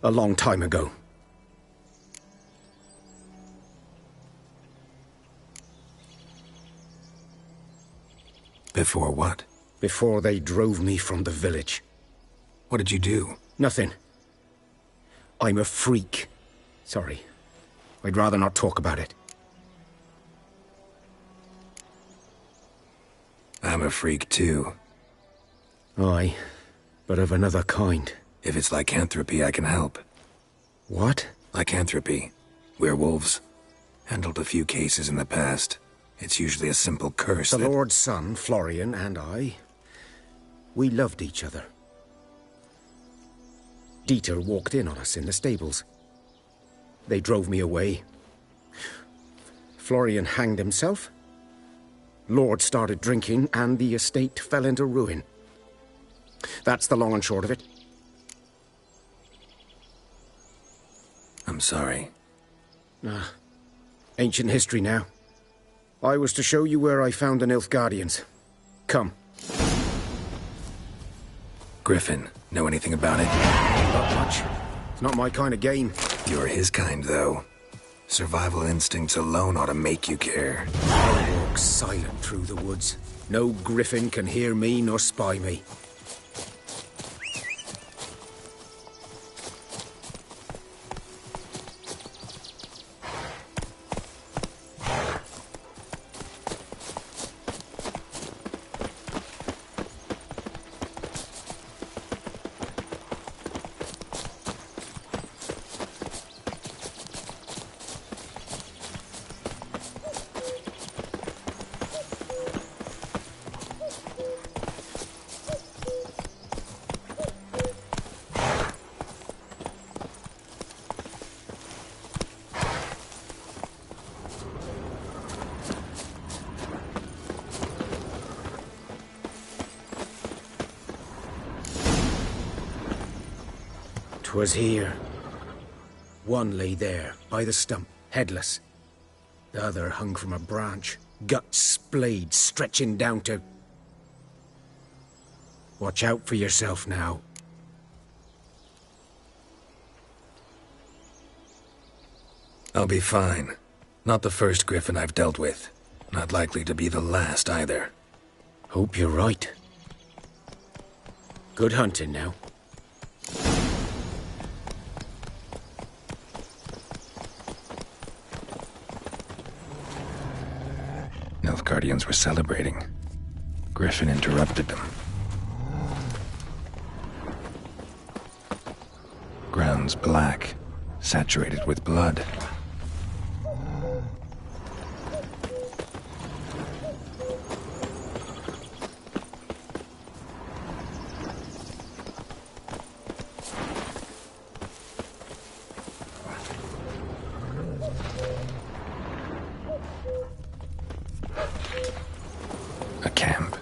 a long time ago. Before what? Before they drove me from the village. What did you do? Nothing. I'm a freak. Sorry. I'd rather not talk about it. I'm a freak too. Aye, but of another kind. If it's lycanthropy, I can help. What? Lycanthropy. Werewolves. Handled a few cases in the past. It's usually a simple curse The that... Lord's son, Florian, and I... we loved each other. Dieter walked in on us in the stables. They drove me away. Florian hanged himself. Lord started drinking, and the estate fell into ruin. That's the long and short of it. I'm sorry. Ancient history now. I was to show you where I found the Nilfgaardians. Come. Griffin, know anything about it? Not much. It's not my kind of game. You're his kind, though. Survival instincts alone ought to make you care. I walk silent through the woods. No griffin can hear me nor spy me. 'Twas here. One lay there, by the stump, headless. The other hung from a branch, guts splayed, stretching down to... Watch out for yourself now. I'll be fine. Not the first griffin I've dealt with. Not likely to be the last either. Hope you're right. Good hunting now. Nilfgaardians were celebrating. Griffin interrupted them. Ground's black, saturated with blood. A camp.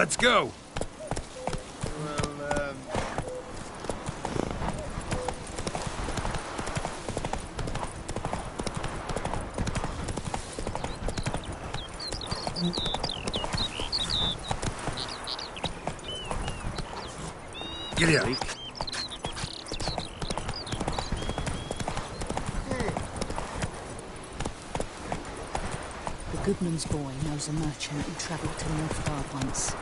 Let's go. Giddy up. The Goodman's boy knows a merchant who travelled to Nilfgaard once.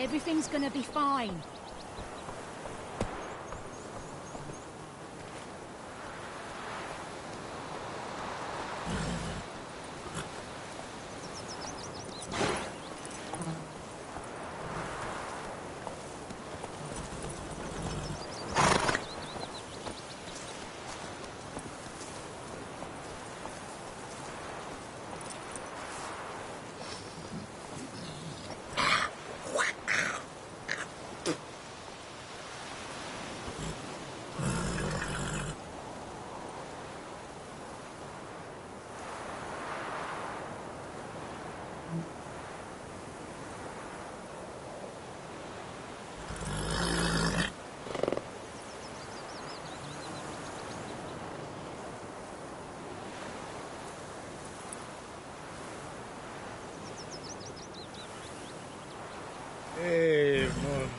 Everything's gonna be fine. Hey, Mon.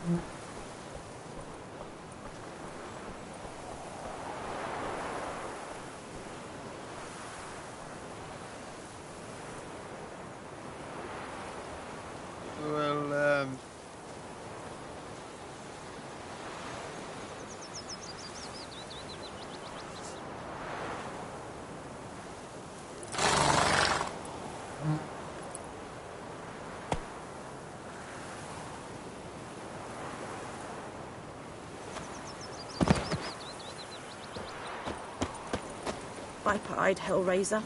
Well, Viper-eyed Hellraiser.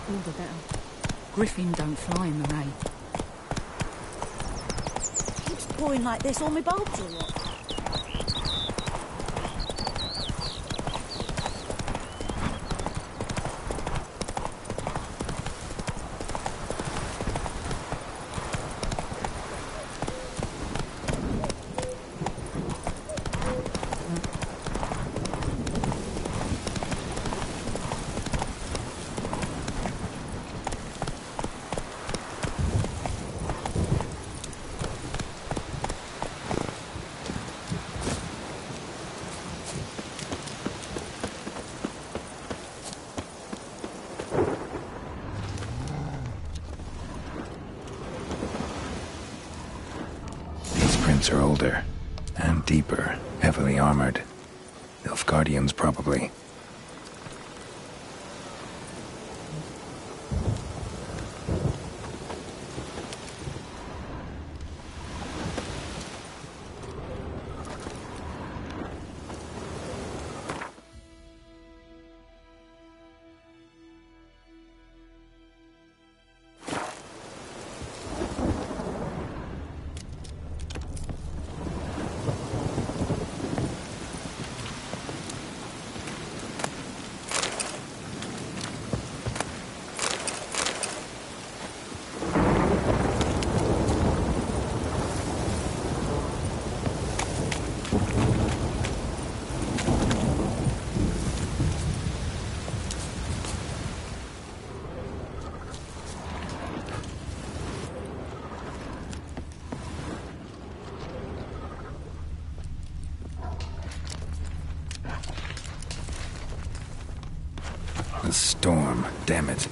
All the better. Griffin don't fly in the rain. Keeps pouring like this, all my bulbs are what? Are older and deeper, heavily armored. Nilfgaardians, probably. The storm, damn it.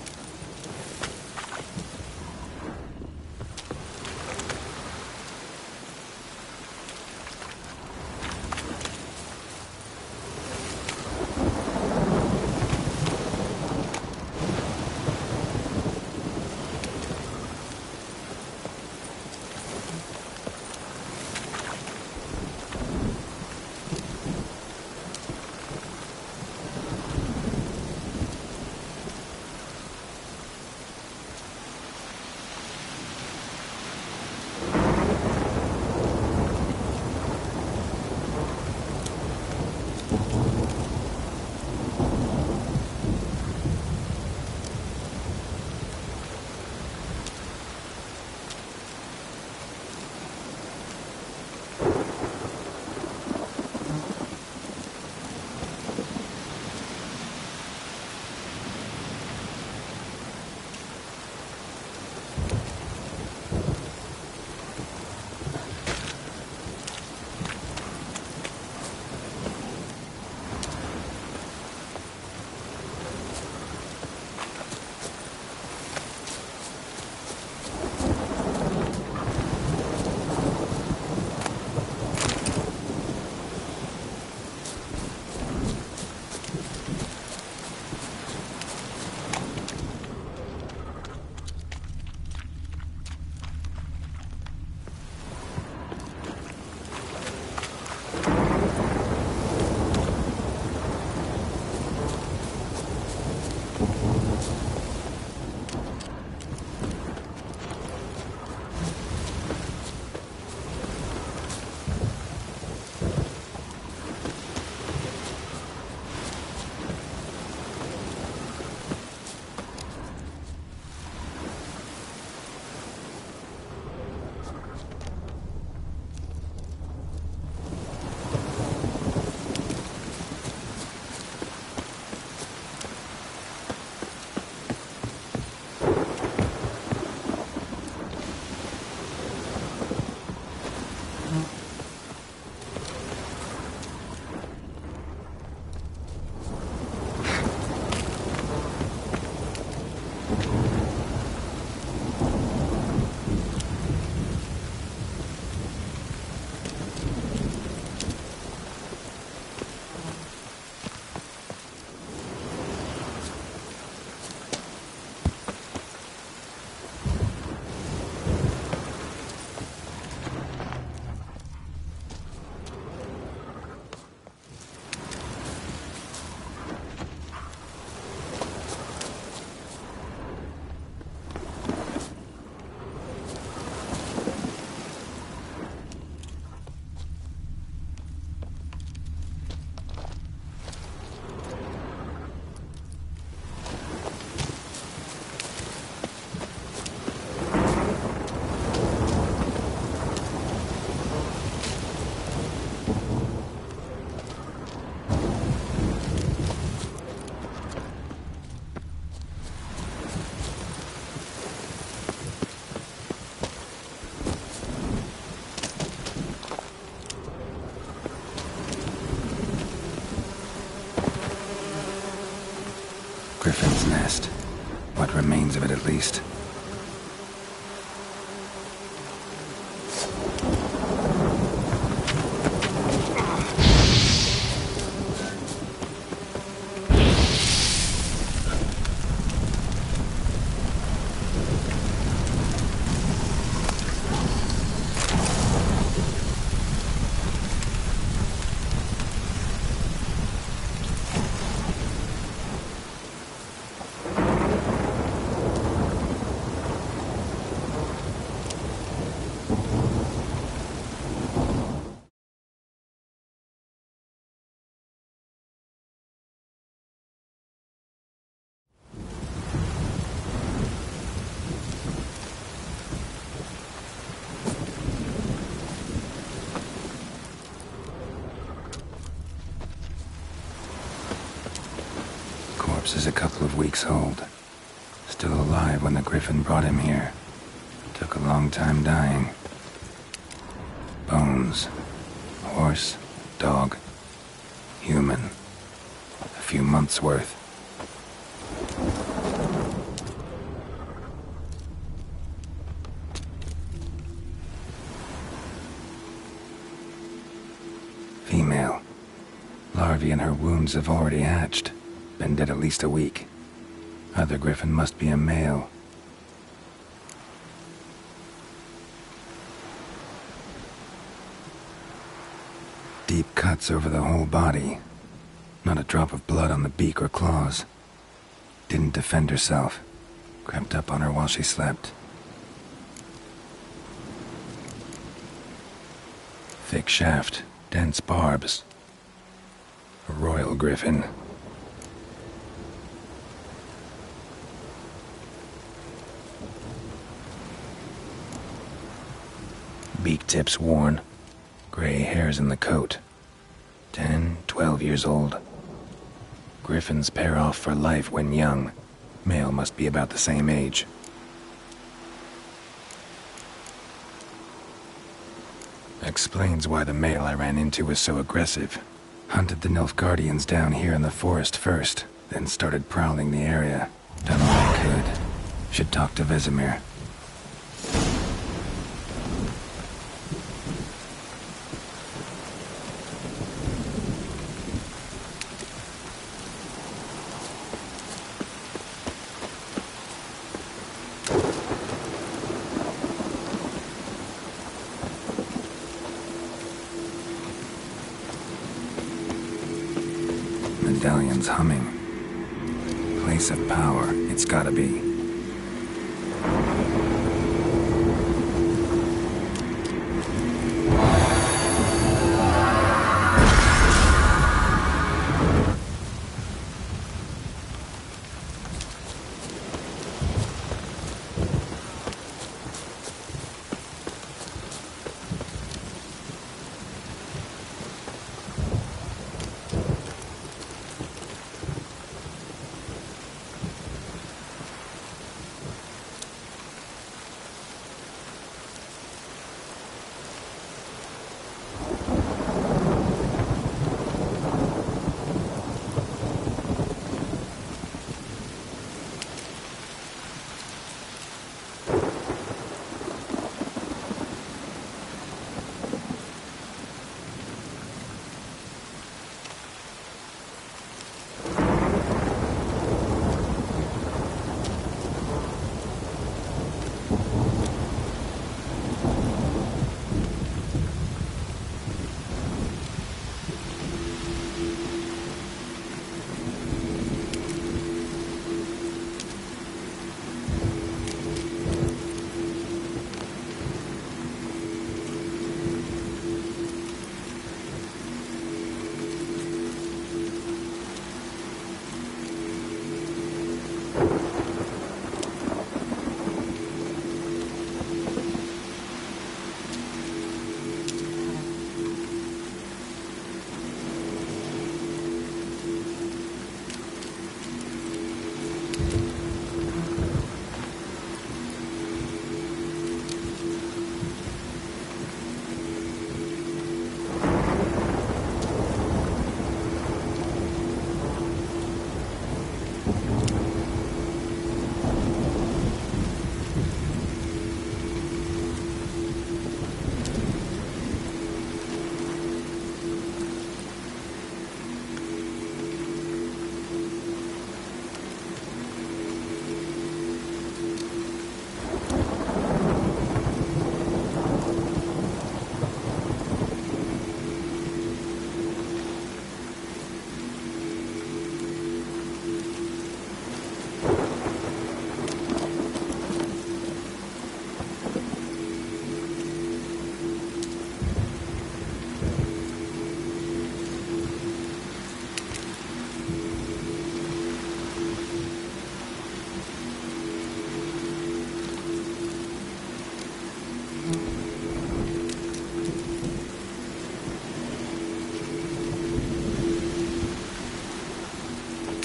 Griffin's nest. What remains of it, at least. Corpse is a couple of weeks old. Still alive when the Griffin brought him here. Took a long time dying. Bones. Horse, dog, human. A few months' worth. Female. Larvae in her wounds have already hatched. Been dead at least a week. Other Griffin must be a male. Deep cuts over the whole body. Not a drop of blood on the beak or claws. Didn't defend herself. Crept up on her while she slept. Thick shaft, dense barbs. A royal Griffin. Beak tips worn. Gray hairs in the coat. 10, 12 years old. Griffins pair off for life when young. Male must be about the same age. Explains why the male I ran into was so aggressive. Hunted the Nilfgaardians down here in the forest first, then started prowling the area. Done all I could. Should talk to Vesemir. Medallion's humming. Place of power, it's gotta be.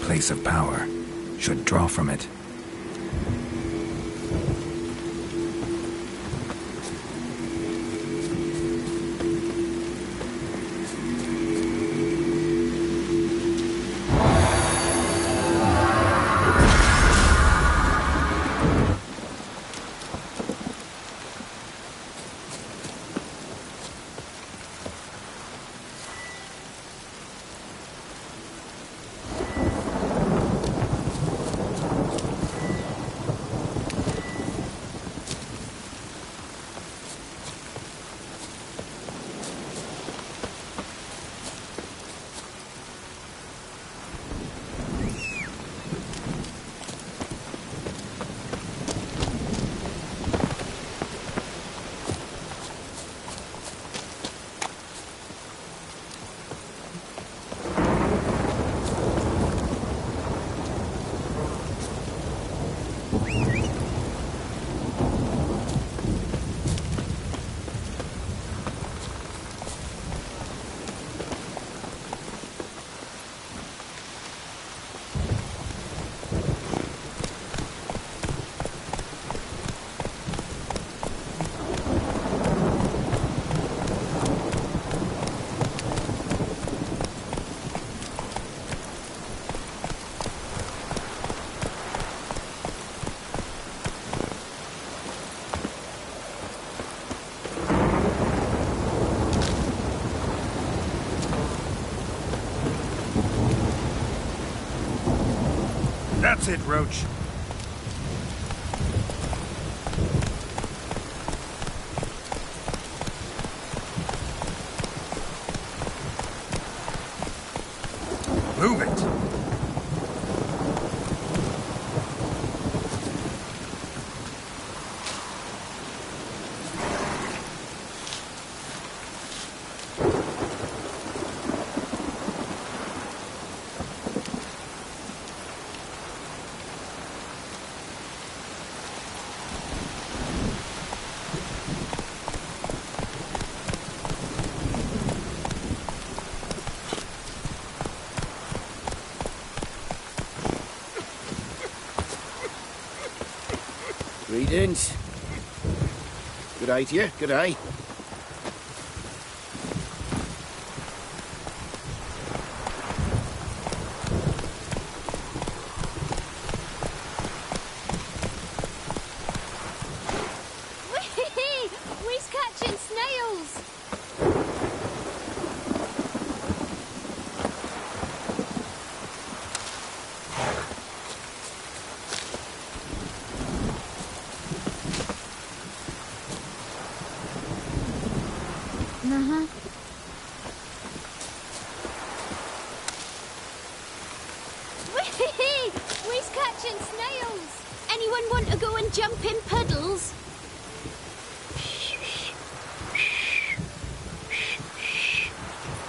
place of power should draw from it. That's it, Roach. Move it. Greetings. Good eye to you, good eye. Whee! We's catching snails! Uh-huh. Whee! We's catching snails! Anyone want to go and jump in puddles?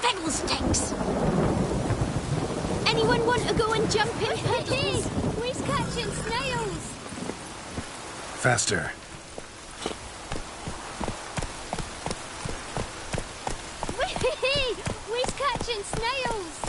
Fiddlesticks! Anyone want to go and jump in puddles? We's catching snails! Faster. Whee! We's catching snails!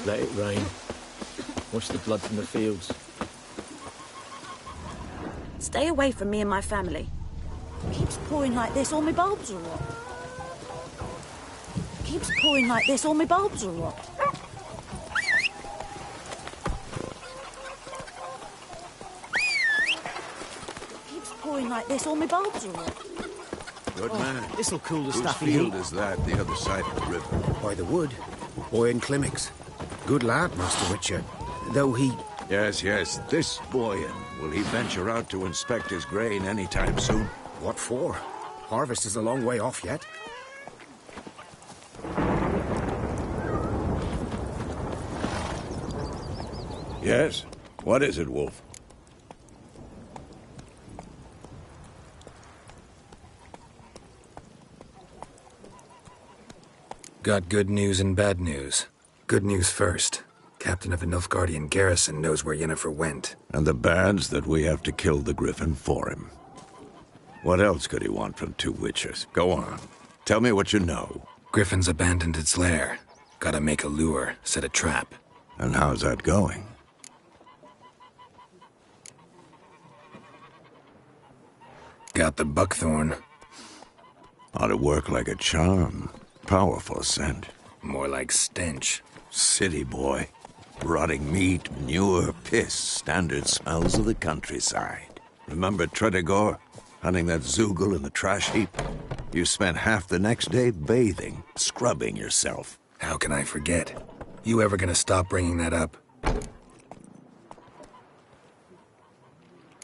Let it rain. Wash the blood from the fields. Stay away from me and my family. Keeps pouring like this, all my bulbs will rot. Keeps pouring like this, all my bulbs will rot. Keeps pouring like this, all my bulbs will rot. Good man. This'll cool the Whose stuffy field heat. is that, the other side of the river? By the wood. Boy in Climmix. Good lad, Master Witcher. Though he... Yes, yes, this boy. Will he venture out to inspect his grain anytime soon? What for? Harvest is a long way off yet. Yes? What is it, Wolf? Got good news and bad news. Good news first. Captain of the Nilfgaardian garrison knows where Yennefer went. And the bad's that we have to kill the Griffin for him. What else could he want from two witchers? Go on. Tell me what you know. Griffin's abandoned its lair. Gotta make a lure, set a trap. And how's that going? Got the buckthorn. Ought to work like a charm. Powerful scent. More like stench. City boy. Rotting meat, manure, piss. Standard smells of the countryside. Remember Tredegor? Hunting that Zoogle in the trash heap? You spent half the next day bathing, scrubbing yourself. How can I forget? You ever gonna stop bringing that up?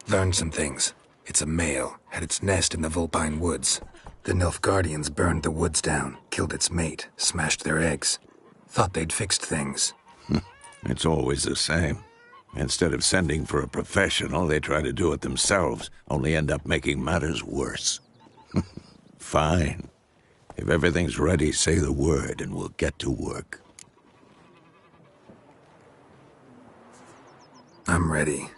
Learned some things. It's a male, had its nest in the Vulpine Woods. The Nilfgaardians burned the woods down, killed its mate, smashed their eggs. Thought they'd fixed things. It's always the same. Instead of sending for a professional, they try to do it themselves, only end up making matters worse. Fine. If everything's ready, say the word and we'll get to work. I'm ready.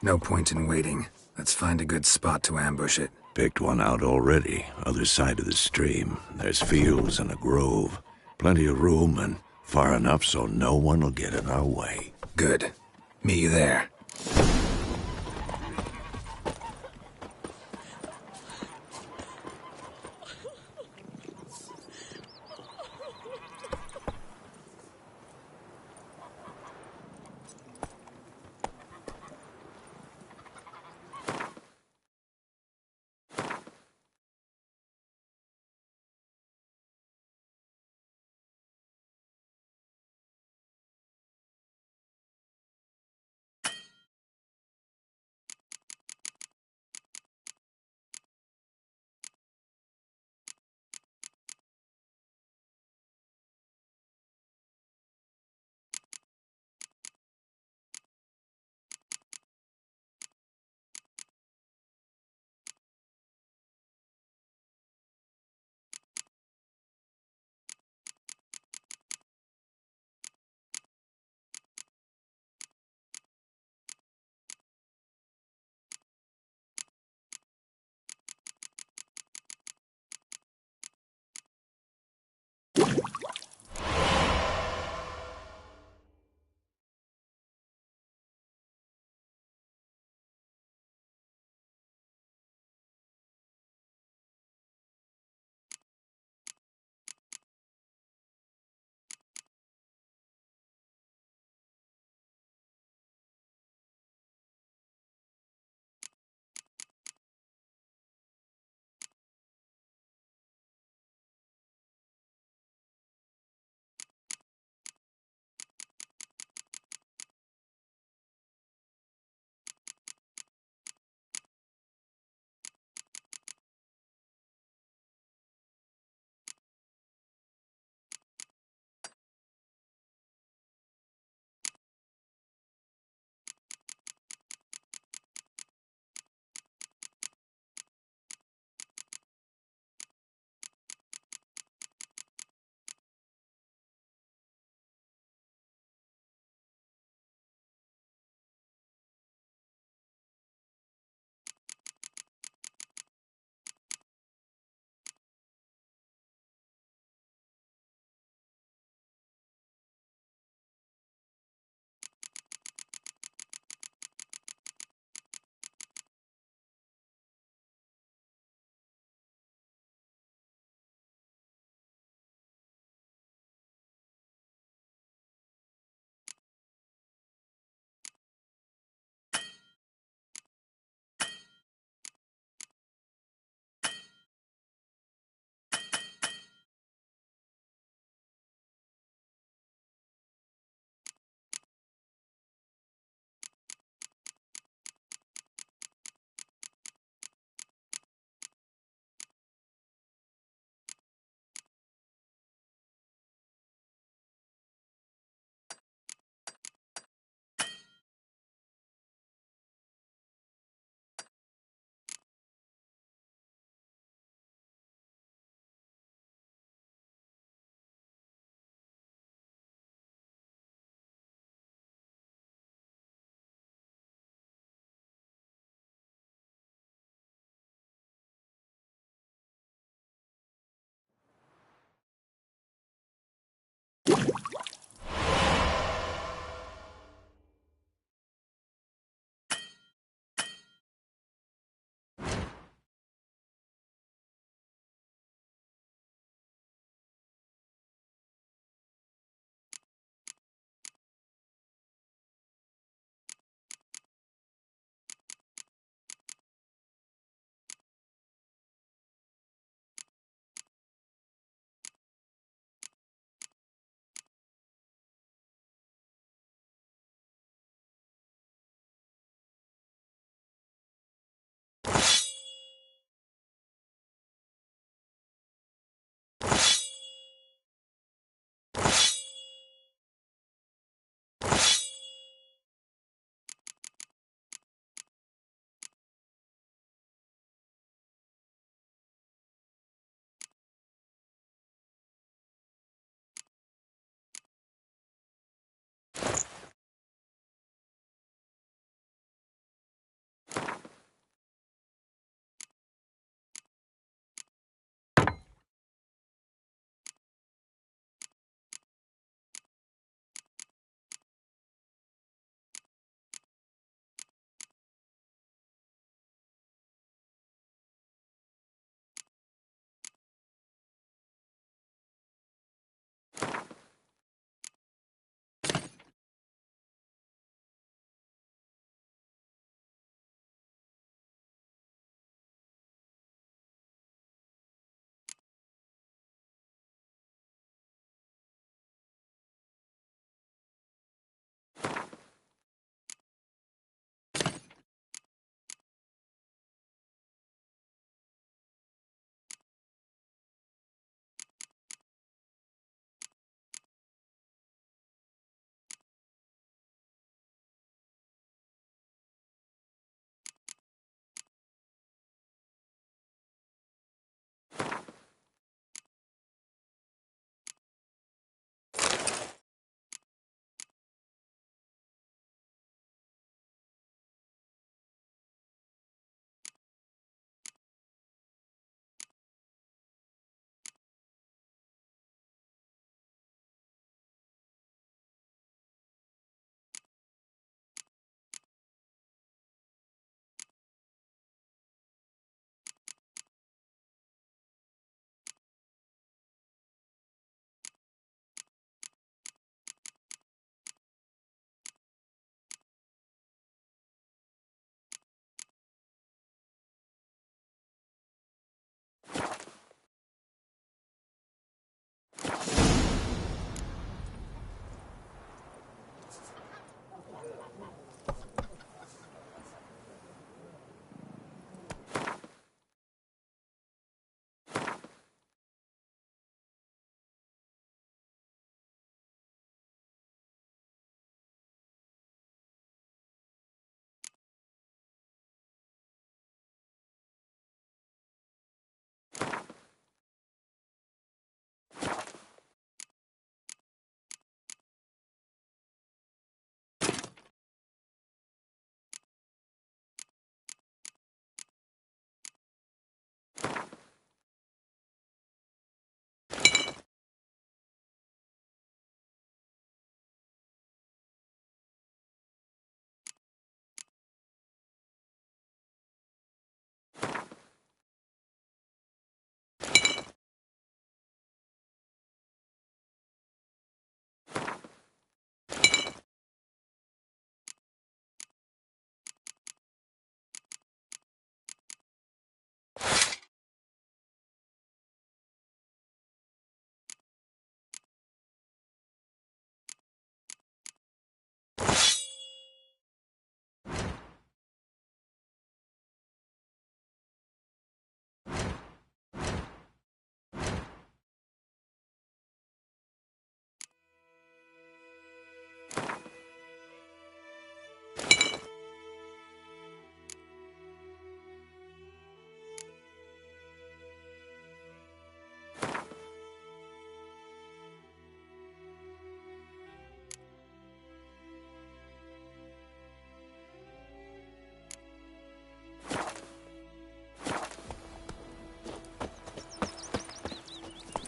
No point in waiting. Let's find a good spot to ambush it. Picked one out already, other side of the stream. There's fields and a grove. Plenty of room and far enough so no one will get in our way. Good. Meet you there.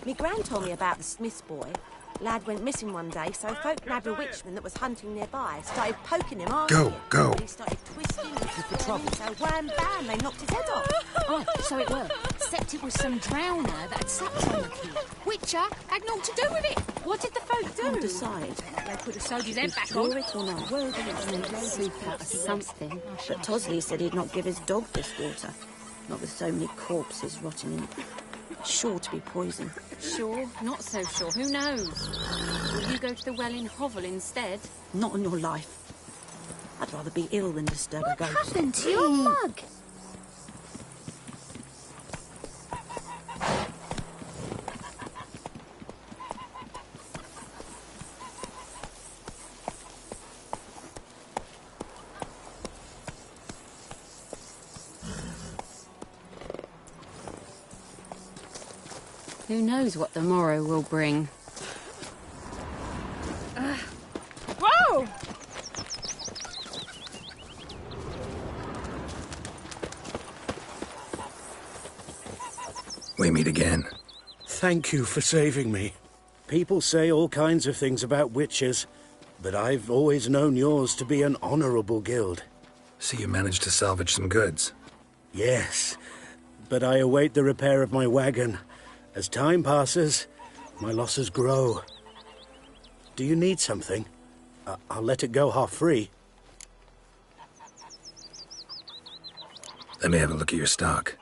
Me gran told me about the Smith's boy. Lad went missing one day, so folk nabbed a witchman that was hunting nearby. Started poking him hard. Go. And he started twisting and squirming, so wham bam, they knocked his head off. Oh, so it were. Except it was some drowner that had sapped on the kid. Witcher had naught to do with it. What did the folk do? Can't decide. They could have sewed his head back Withdraw on. it or not. Well, then it's soup out of something. But Tosley said he'd not give his dog this water. Not with so many corpses rotting in it. Sure to be poison. Sure, not so sure. Who knows? Will you go to the well in Hovel instead? Not on your life. I'd rather be ill than disturb a ghost. What happened to your mug? Who knows what the morrow will bring? Whoa! We meet again. Thank you for saving me. People say all kinds of things about witches, but I've always known yours to be an honorable guild. So you managed to salvage some goods? Yes, but I await the repair of my wagon. As time passes, my losses grow. Do you need something? I'll let it go half-free. Let me have a look at your stock.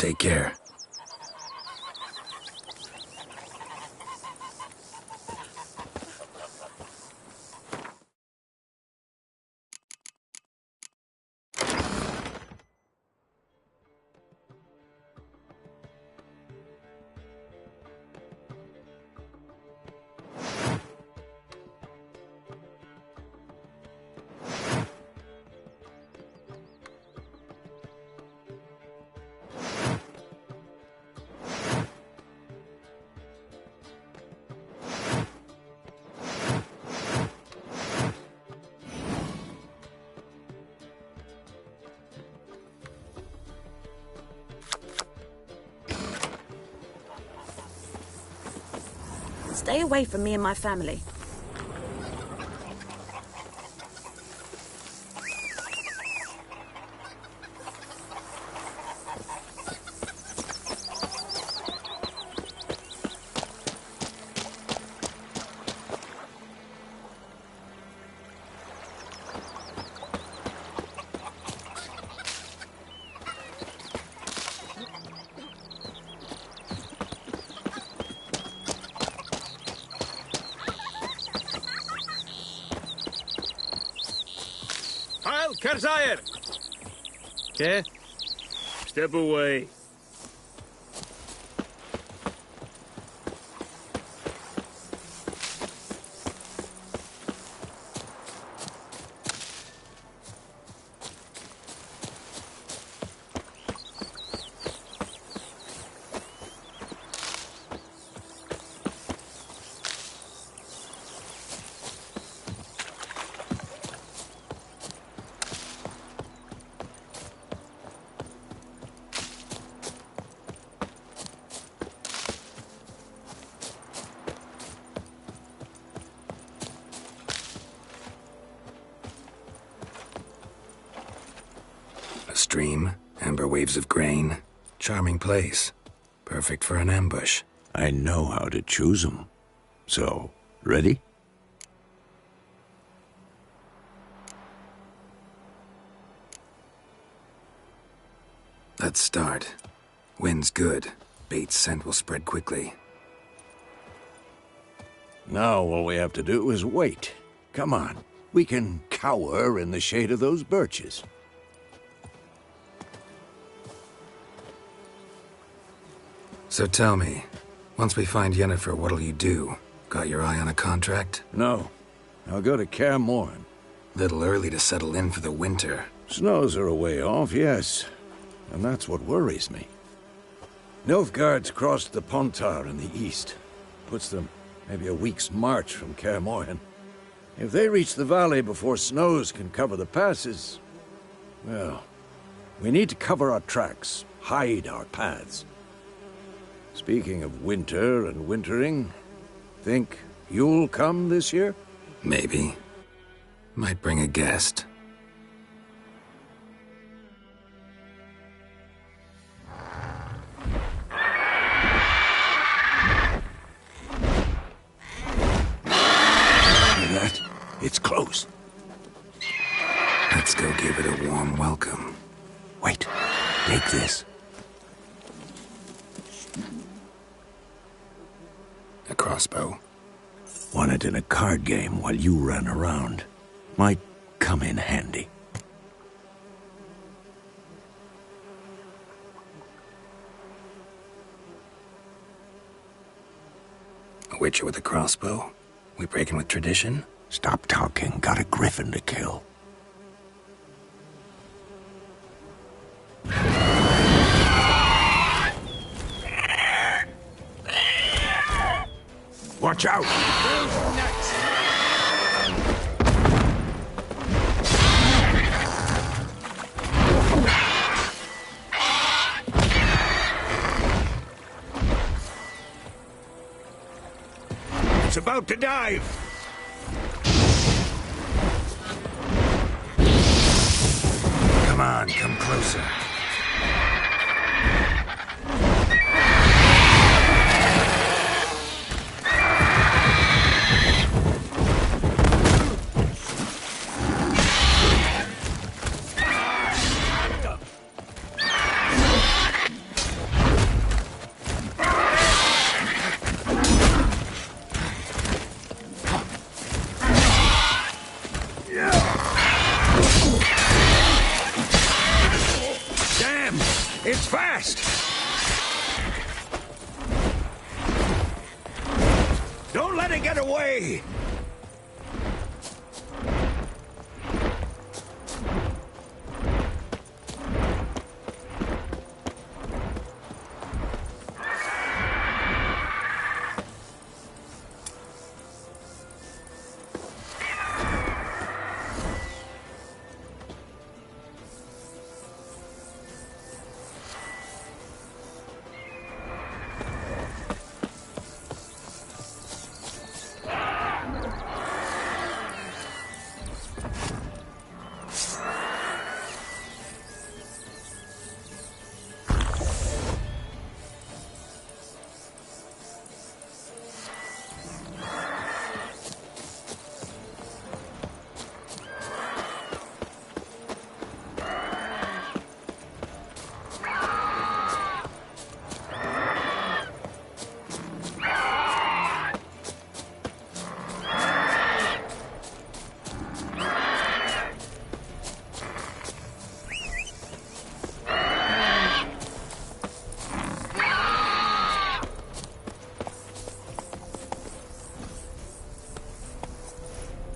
Take care. Stay away from me and my family. Kersire! Okay? Step away. A stream, amber waves of grain. Charming place. Perfect for an ambush. I know how to choose 'em. So, ready? Let's start. Wind's good. Bait's scent will spread quickly. Now all we have to do is wait. Come on. We can cower in the shade of those birches. So tell me, once we find Yennefer, what'll you do? Got your eye on a contract? No. I'll go to Kaer Morhen. Little early to settle in for the winter. Snows are a way off, yes. And that's what worries me. Nilfgaard's crossed the Pontar in the east. Puts them maybe a week's march from Kaer Morhen. If they reach the valley before snows can cover the passes, well, we need to cover our tracks, hide our paths. Speaking of winter and wintering, think you'll come this year? Maybe. Might bring a guest. Hear that? It's close. Let's go give it a warm welcome. Wait, take this. A crossbow. Won it in a card game while you ran around. Might come in handy. A witcher with a crossbow? We breaking with tradition? Stop talking. Got a griffin to kill. Watch out! It's about to dive! Come on, come closer. It's fast! Don't let it get away!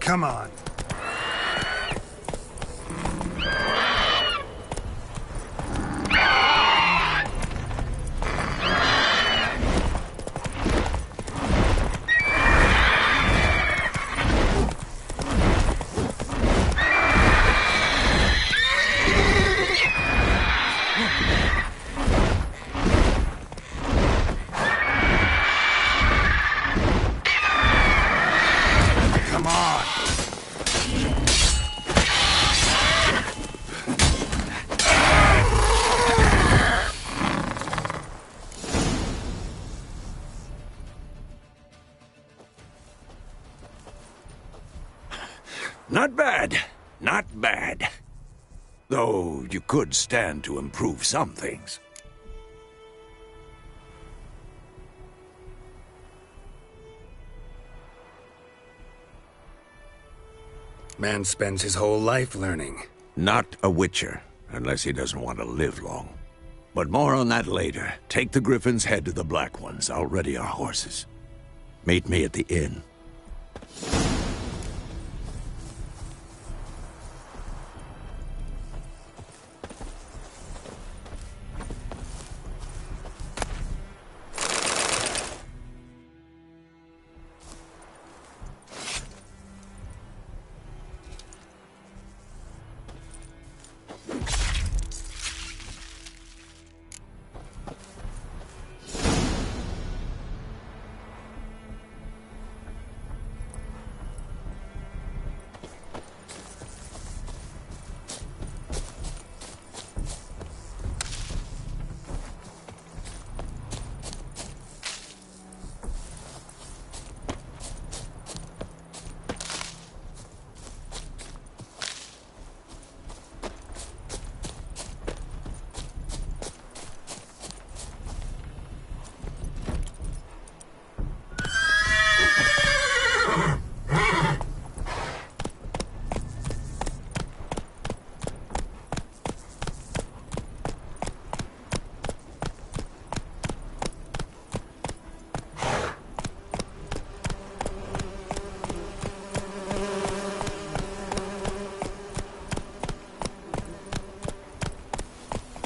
Come on. Come on. Not bad. Not bad. Though you could stand to improve some things. Man spends his whole life learning. Not a witcher, unless he doesn't want to live long. But more on that later. Take the Griffin's head to the Black Ones. I'll ready our horses. Meet me at the inn.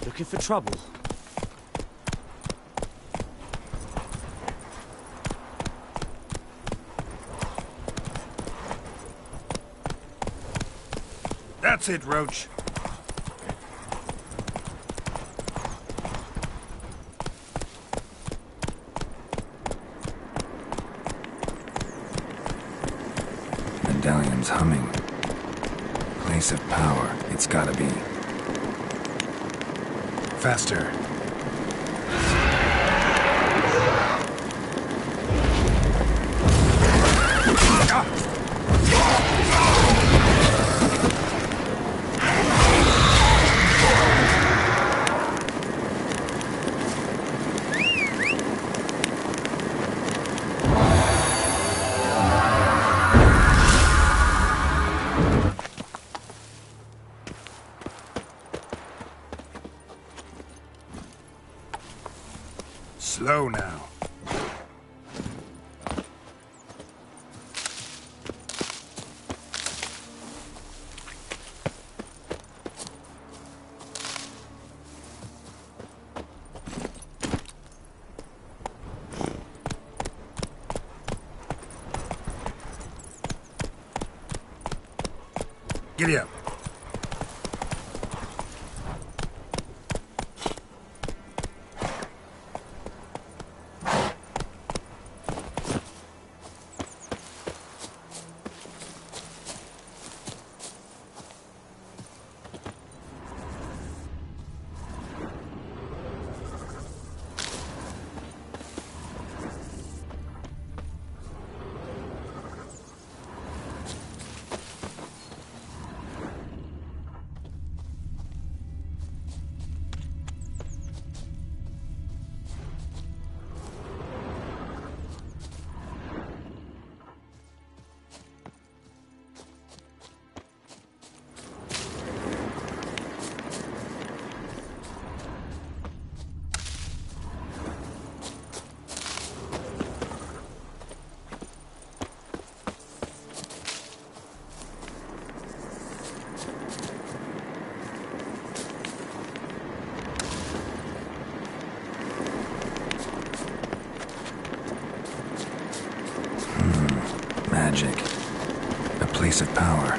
Looking for trouble? That's it, Roach. Medallion's humming. Place of power, it's gotta be. Faster. Slow now. Giddy up. Magic. A place of power.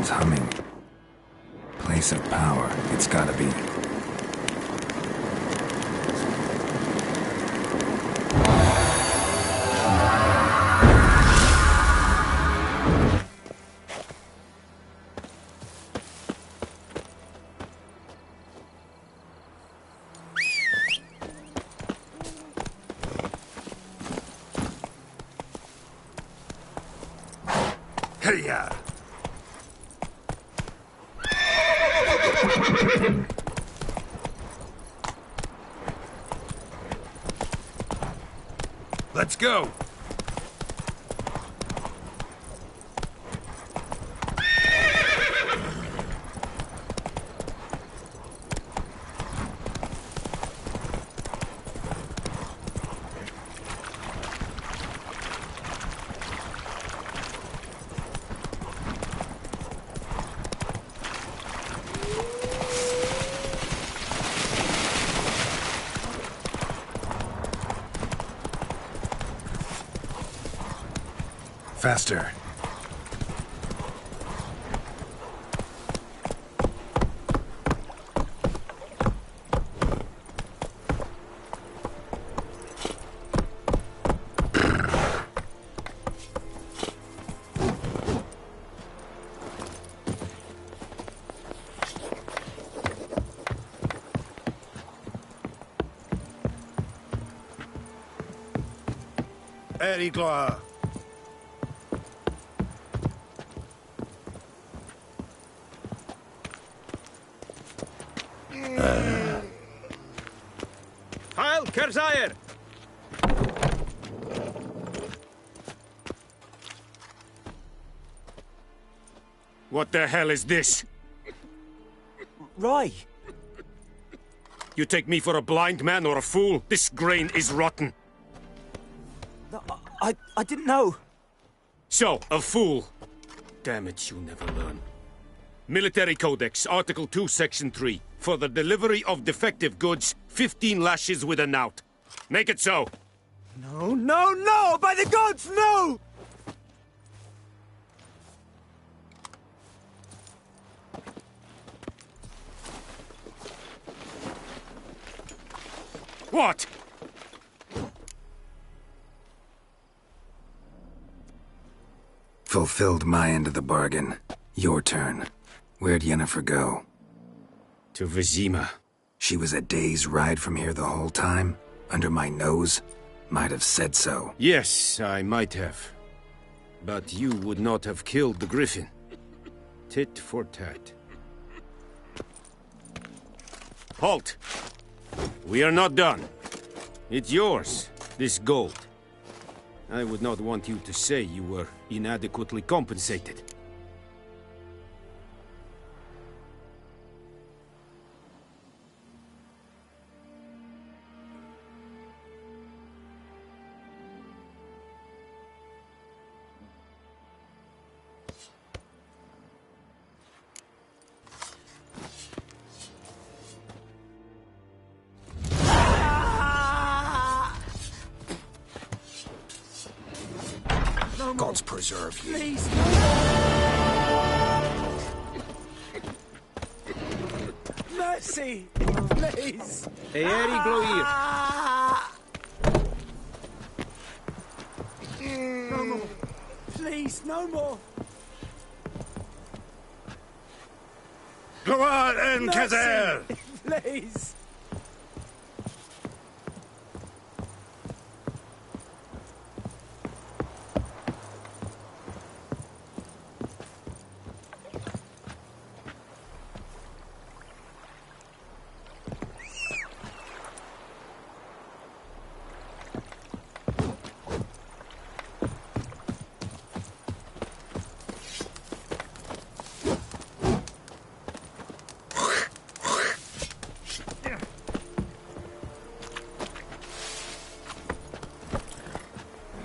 someone's humming. Place of power, it's gotta be. Hey-ya! Let's go! Faster. Very clear. Heil Kerzaier! What the hell is this? Roy! You take me for a blind man or a fool? This grain is rotten. No, I didn't know. So, a fool. Damn it, you'll never learn. Military Codex, Article 2, Section 3. For the delivery of defective goods, 15 lashes with a knout. Make it so. No, no, no! By the gods, no! What? Fulfilled my end of the bargain. Your turn. Where'd Yennefer go? To Vizima. She was a day's ride from here the whole time? Under my nose? Might have said so. Yes, I might have. But you would not have killed the griffin. Tit for tat. Halt! We are not done. It's yours, this gold. I would not want you to say you were inadequately compensated. Gods preserve you. Please. Mercy! Please! Eeri Gloir. No more. Please, no more. Gloir and Kazer! Please.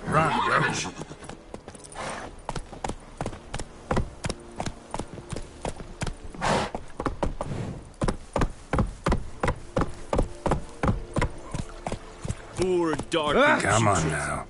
Run, Roach. Poor dark. Come on now.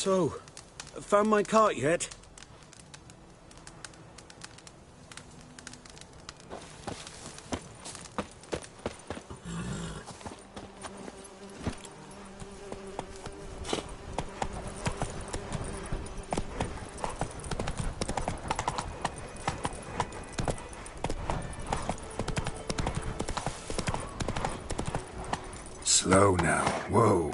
So, found my cart yet? Slow now. Whoa.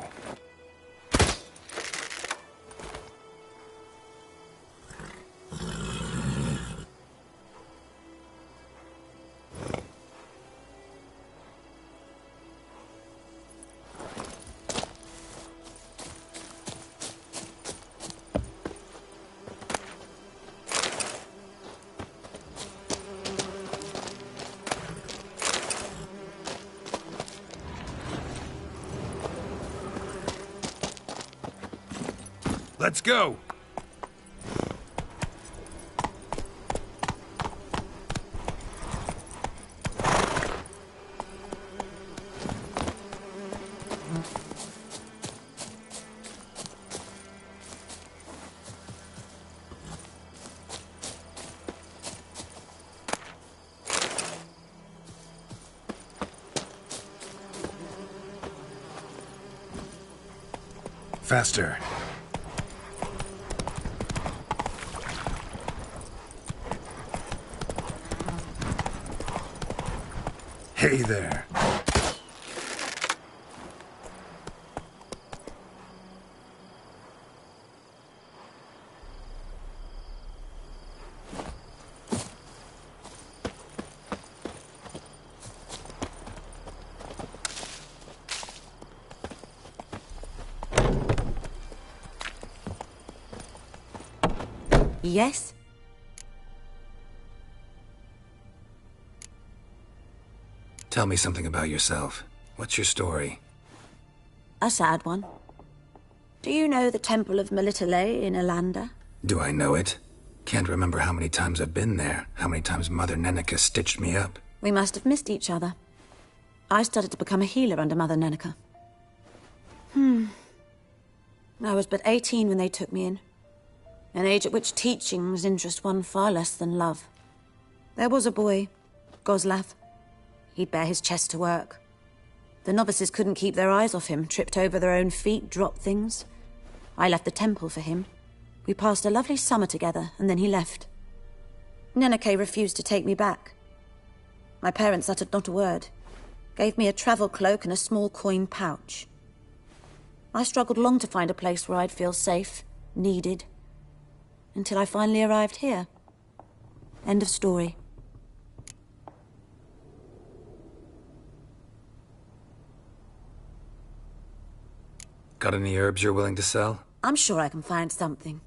Let's go! Faster. Hey there. Yes? Tell me something about yourself. What's your story? A sad one. Do you know the Temple of Melitele in Alanda? Do I know it? Can't remember how many times I've been there, how many times Mother Nenica stitched me up. We must have missed each other. I started to become a healer under Mother Nenica. I was but 18 when they took me in. An age at which teaching was interest one far less than love. There was a boy, Goslav. He'd bare his chest to work. The novices couldn't keep their eyes off him, tripped over their own feet, dropped things. I left the temple for him. We passed a lovely summer together, and then he left. Nenike refused to take me back. My parents uttered not a word, gave me a travel cloak and a small coin pouch. I struggled long to find a place where I'd feel safe, needed, until I finally arrived here. End of story. Got any herbs you're willing to sell? I'm sure I can find something.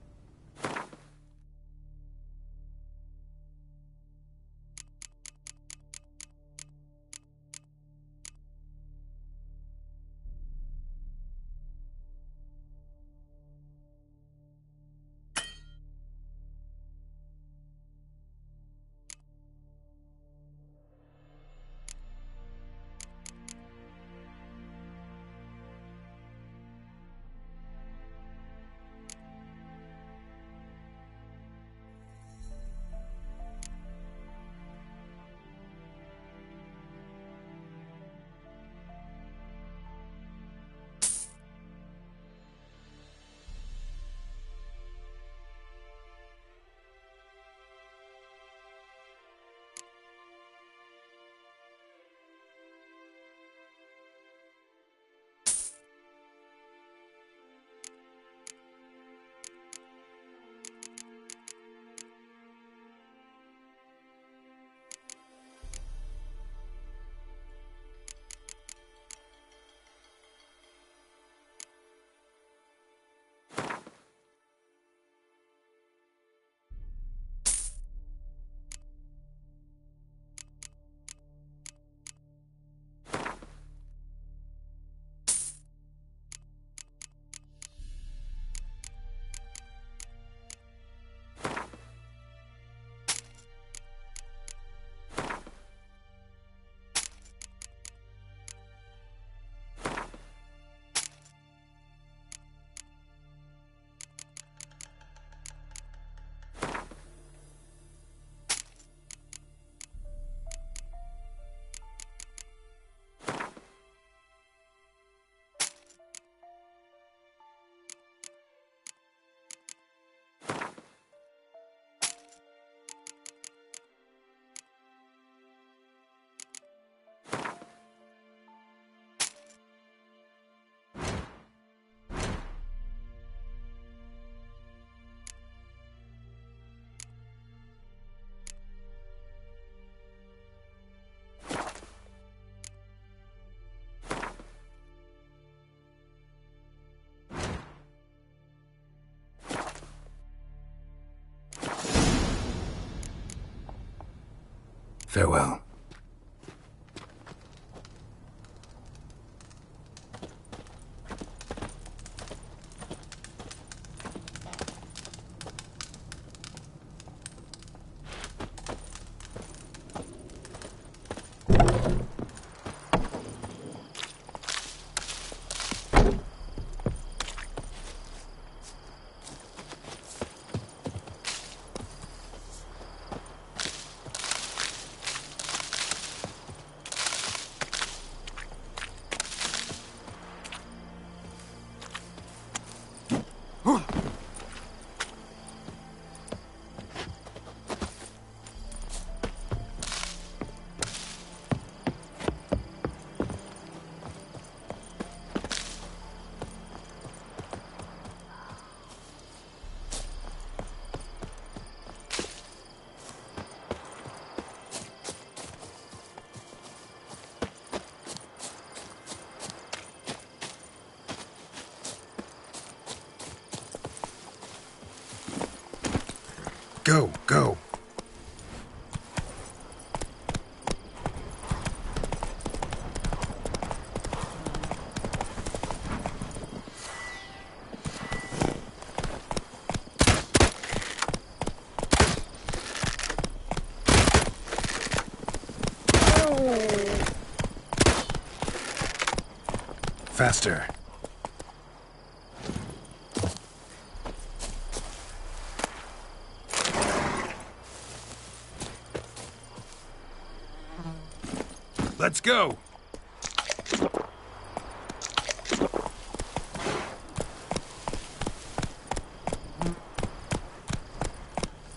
Farewell. Go, go. Faster. Let's go!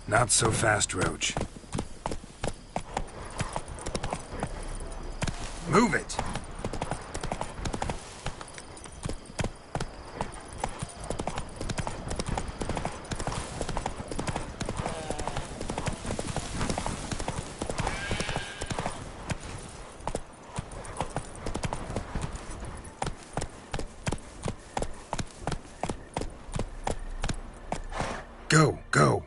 Not so fast, Roach. Move it! Go, go.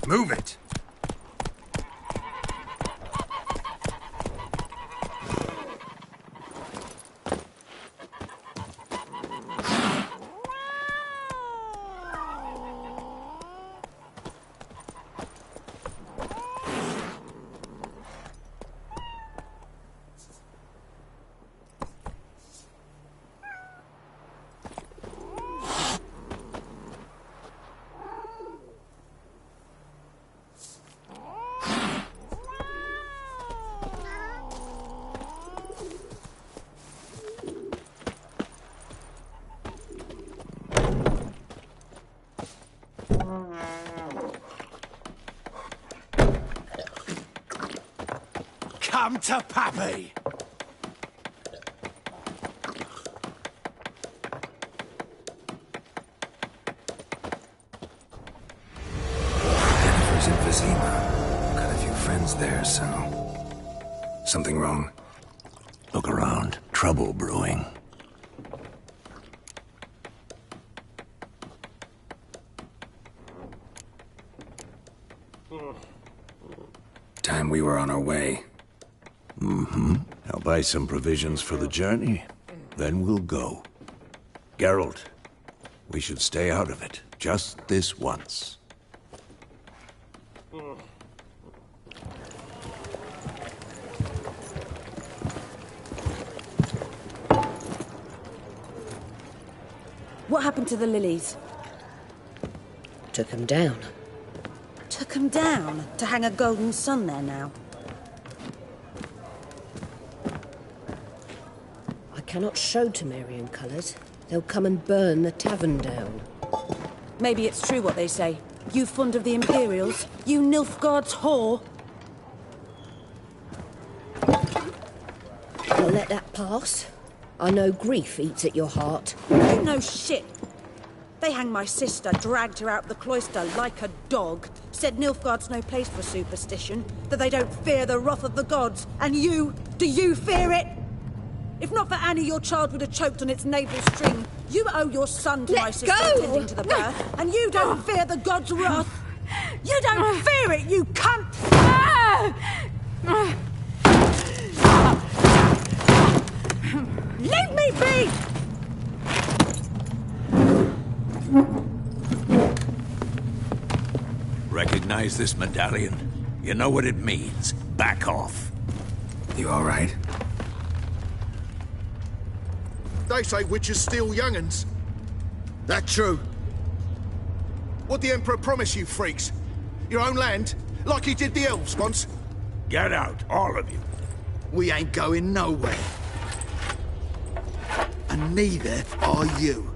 Move it! Come to Pappy! Jennifer's emphysema. Got a few friends there, so... Something wrong? Look around. Trouble brewing. Time we were on our way. Mm-hmm. I'll buy some provisions for the journey. Then we'll go. Geralt, We should stay out of it, just this once. What happened to the lilies? Took 'em down. Took 'em down? To hang a golden sun there now? I cannot show Temerian colours. They'll come and burn the tavern down. Maybe it's true what they say. You fond of the Imperials? You Nilfgaard's whore? I'll let that pass. I know grief eats at your heart. You know shit. They hanged my sister, dragged her out the cloister like a dog. Said Nilfgaard's no place for superstition, that they don't fear the wrath of the gods. And you? Do you fear it? If not for Annie, your child would have choked on its navel string. You owe your son to my sister attending to the birth, and you don't fear the gods' wrath. You don't fear it, you cunt! Leave me be! Recognize this medallion? You know what it means. Back off. You all right? They say witches steal young'uns. That true? What'd the Emperor promise you, freaks? Your own land? Like he did the elves once? Get out, all of you. We ain't going nowhere. And neither are you.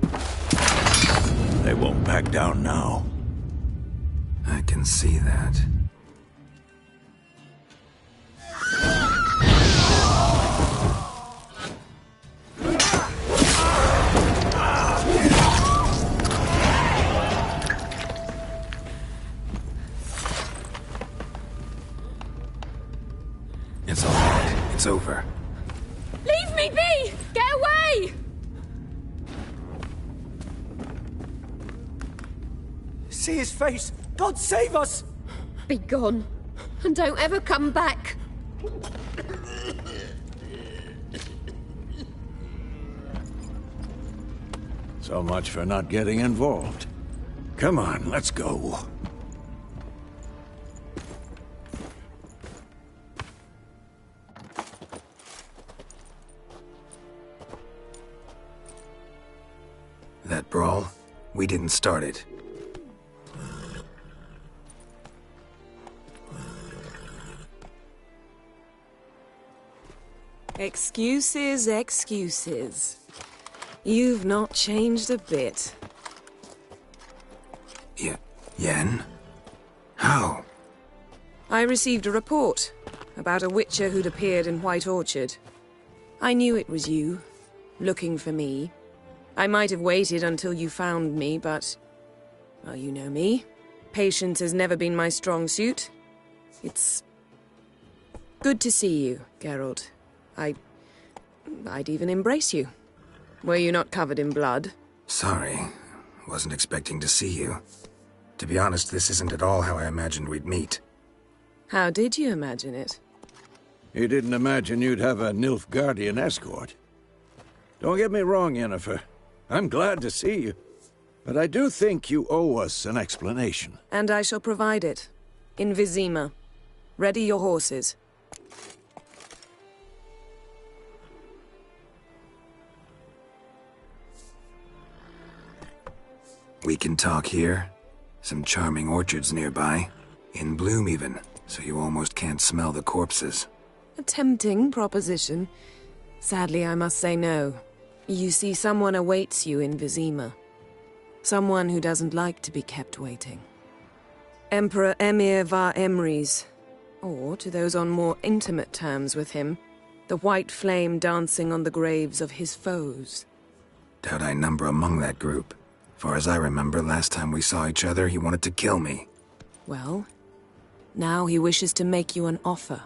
They won't back down now. I can see that. It's all right. It's over. Leave me be! Get away! See his face! God save us! Be gone. And don't ever come back. So much for not getting involved. Come on, let's go. That brawl, we didn't start it. Excuses, excuses. You've not changed a bit. Yen? How? I received a report about a witcher who'd appeared in White Orchard. I knew it was you, looking for me. I might have waited until you found me, but... well, you know me. Patience has never been my strong suit. It's... good to see you, Geralt. I'd even embrace you. Were you not covered in blood? Sorry. Wasn't expecting to see you. To be honest, this isn't at all how I imagined we'd meet. How did you imagine it? You didn't imagine you'd have a Nilfgaardian escort. Don't get me wrong, Yennefer. I'm glad to see you. But I do think you owe us an explanation. And I shall provide it. In Vizima. Ready your horses. We can talk here. Some charming orchards nearby. In bloom even, so you almost can't smell the corpses. A tempting proposition. Sadly, I must say no. You see, someone awaits you in Vizima. Someone who doesn't like to be kept waiting. Emperor Emir var Emrys. Or, to those on more intimate terms with him, the white flame dancing on the graves of his foes. Doubt I number among that group. Far as I remember, last time we saw each other, he wanted to kill me. Well, now he wishes to make you an offer.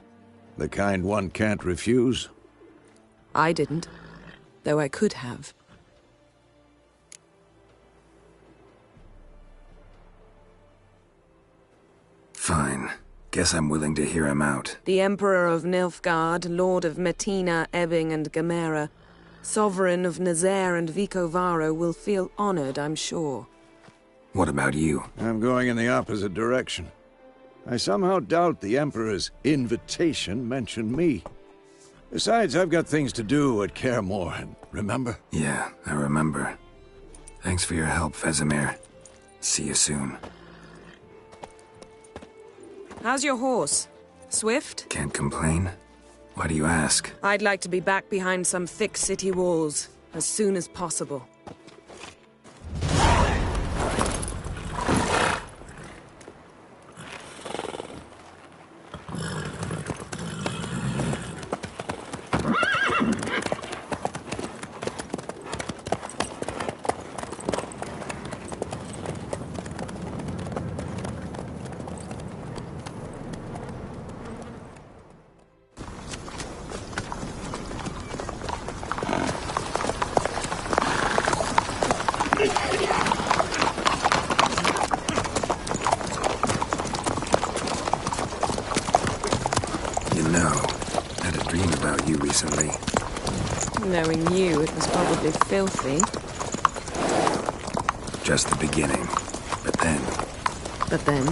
The kind one can't refuse? I didn't, though I could have. Fine. Guess I'm willing to hear him out. The Emperor of Nilfgaard, Lord of Metina, Ebbing, and Gamera, Sovereign of Nazaire and Vicovaro will feel honored, I'm sure. What about you? I'm going in the opposite direction. I somehow doubt the Emperor's invitation mentioned me. Besides, I've got things to do at Kaer Morhen, remember? Yeah, I remember. Thanks for your help, Vesemir. See you soon. How's your horse? Swift? Can't complain. Why do you ask? I'd like to be back behind some thick city walls as soon as possible. Recently. Knowing you, it was probably filthy. Just the beginning. But then... But then?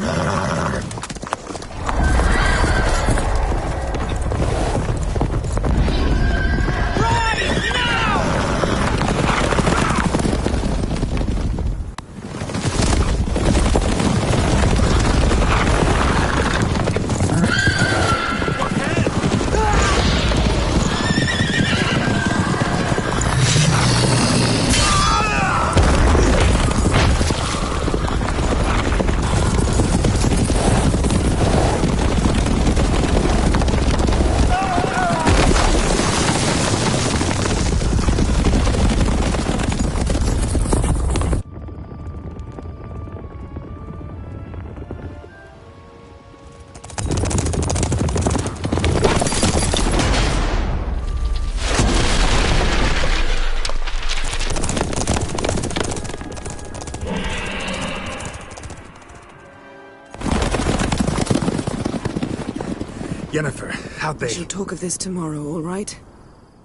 Yennefer, how'd they... We shall talk of this tomorrow, all right?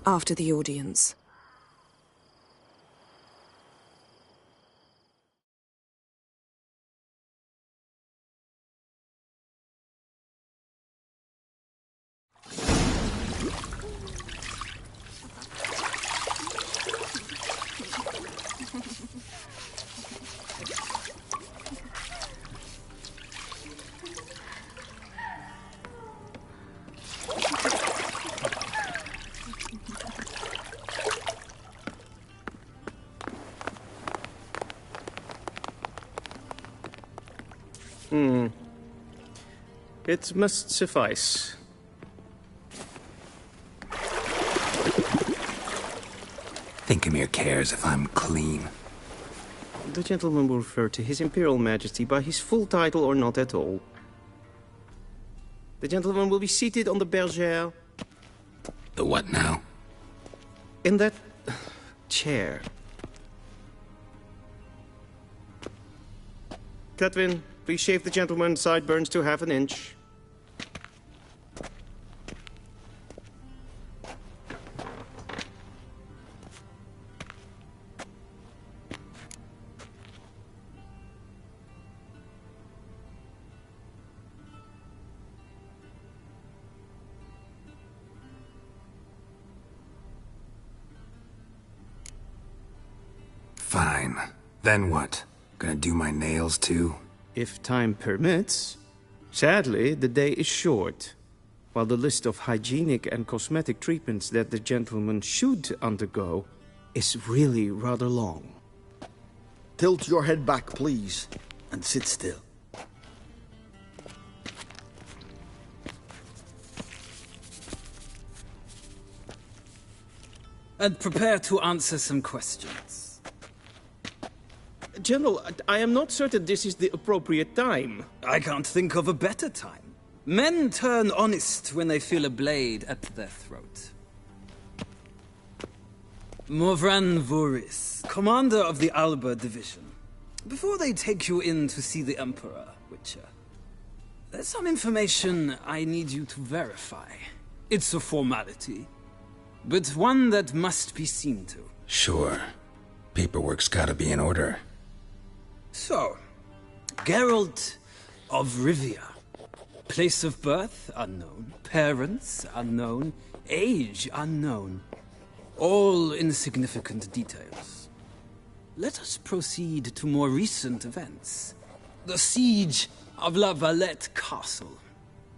After the audience. It must suffice. Thinkamir cares if I'm clean. The gentleman will refer to His Imperial Majesty by his full title or not at all. The gentleman will be seated on the bergère. The what now? In that... chair. Cletwin, please shave the gentleman's sideburns to half an inch. Fine. Then what? Gonna do my nails too? If time permits. Sadly, the day is short, while the list of hygienic and cosmetic treatments that the gentleman should undergo is really rather long. Tilt your head back, please, and sit still. And prepare to answer some questions. General, I am not certain this is the appropriate time. I can't think of a better time. Men turn honest when they feel a blade at their throat. Morvran Voorhis, commander of the Alba Division. Before they take you in to see the Emperor, Witcher, there's some information I need you to verify. It's a formality. but one that must be seen to. Sure. Paperwork's gotta be in order. So, Geralt of Rivia. Place of birth, unknown. Parents, unknown. Age, unknown. All insignificant details. Let us proceed to more recent events. The siege of La Valette Castle.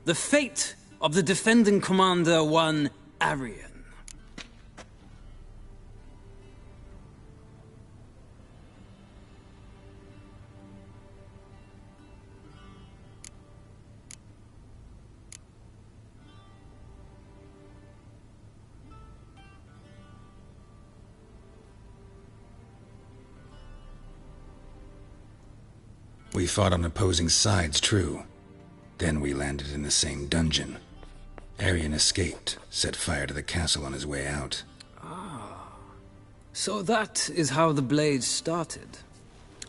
The fate of the defending commander, one Arian. We fought on opposing sides, true. Then we landed in the same dungeon. Arian escaped, set fire to the castle on his way out. So that is how the Blade started.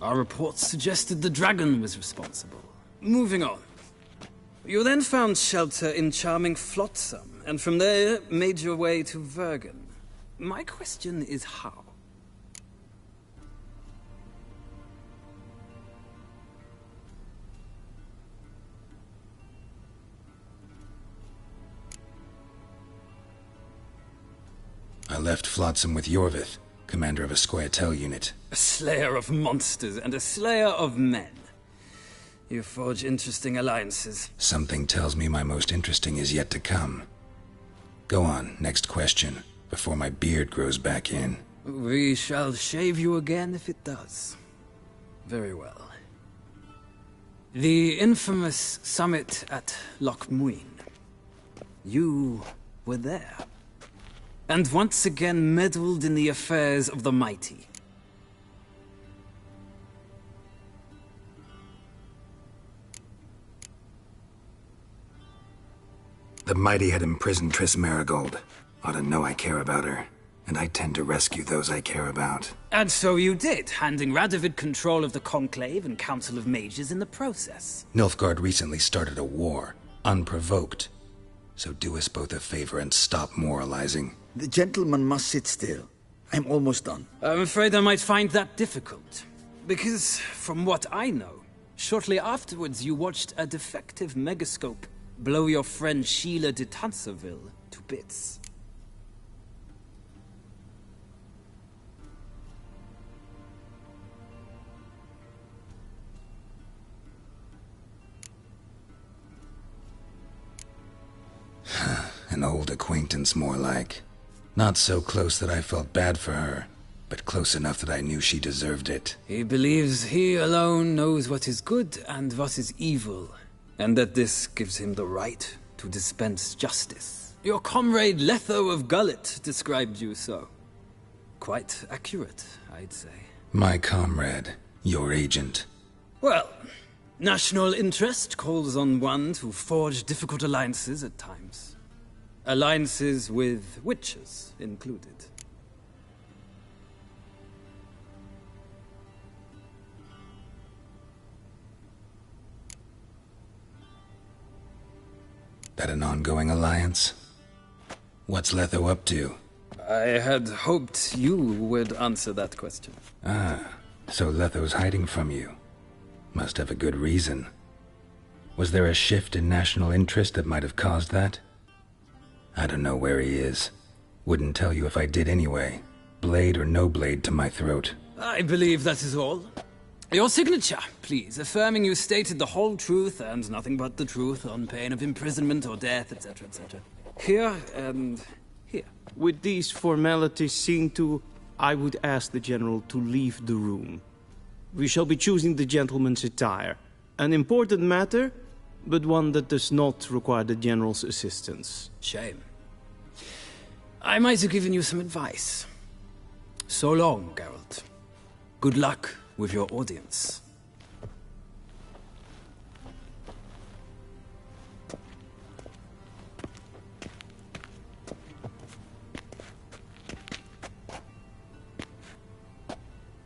Our reports suggested the dragon was responsible. Moving on. You then found shelter in charming Flotsam, and from there made your way to Vergen. My question is how? I left Flotsam with Yorvith, commander of a Squirtel unit. A slayer of monsters and a slayer of men. You forge interesting alliances. Something tells me my most interesting is yet to come. Go on, next question, before my beard grows back in. We shall shave you again if it does. Very well. The infamous summit at Loch Muin. You were there. And once again meddled in the affairs of the mighty. The mighty had imprisoned Triss Marigold. Ought to know I care about her, and I tend to rescue those I care about. And so you did, handing Radovid control of the Conclave and Council of Mages in the process. Nilfgaard recently started a war, unprovoked. So do us both a favor and stop moralizing. The gentleman must sit still. I'm almost done. I'm afraid I might find that difficult. Because, from what I know, shortly afterwards you watched a defective megascope blow your friend Sheila de Tanserville to bits. An old acquaintance, more like. Not so close that I felt bad for her, but close enough that I knew she deserved it. He believes he alone knows what is good and what is evil, and that this gives him the right to dispense justice. Your comrade Letho of Gullet described you so. Quite accurate, I'd say. My comrade, your agent. Well, national interest calls on one to forge difficult alliances at times. Alliances with witches included. That an ongoing alliance? What's Letho up to? I had hoped you would answer that question. Ah, so Letho's hiding from you. Must have a good reason. Was there a shift in national interest that might have caused that? I don't know where he is. Wouldn't tell you if I did anyway. Blade or no blade to my throat. I believe that is all. Your signature, please, affirming you stated the whole truth and nothing but the truth on pain of imprisonment or death, etc., etc. Here and here. With these formalities seen to, I would ask the General to leave the room. We shall be choosing the gentleman's attire. An important matter, but one that does not require the General's assistance. Shame. I might have given you some advice. So long, Geralt. Good luck with your audience.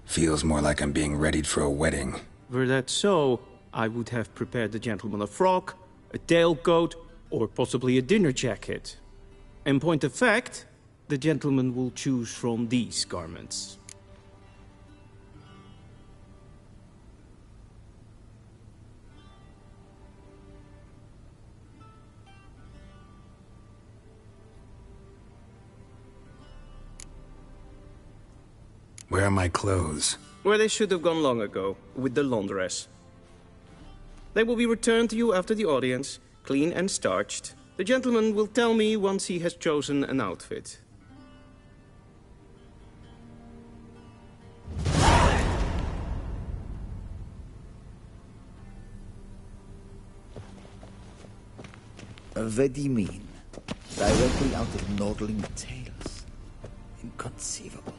Feels more like I'm being readied for a wedding. Were that so, I would have prepared the gentleman a frock, a tailcoat, or possibly a dinner jacket. In point of fact, The gentleman will choose from these garments. Where are my clothes? Where they should have gone long ago, with the laundress. They will be returned to you after the audience, clean and starched. The gentleman will tell me once he has chosen an outfit. Very mean. Directly out of Nordling tales. Inconceivable.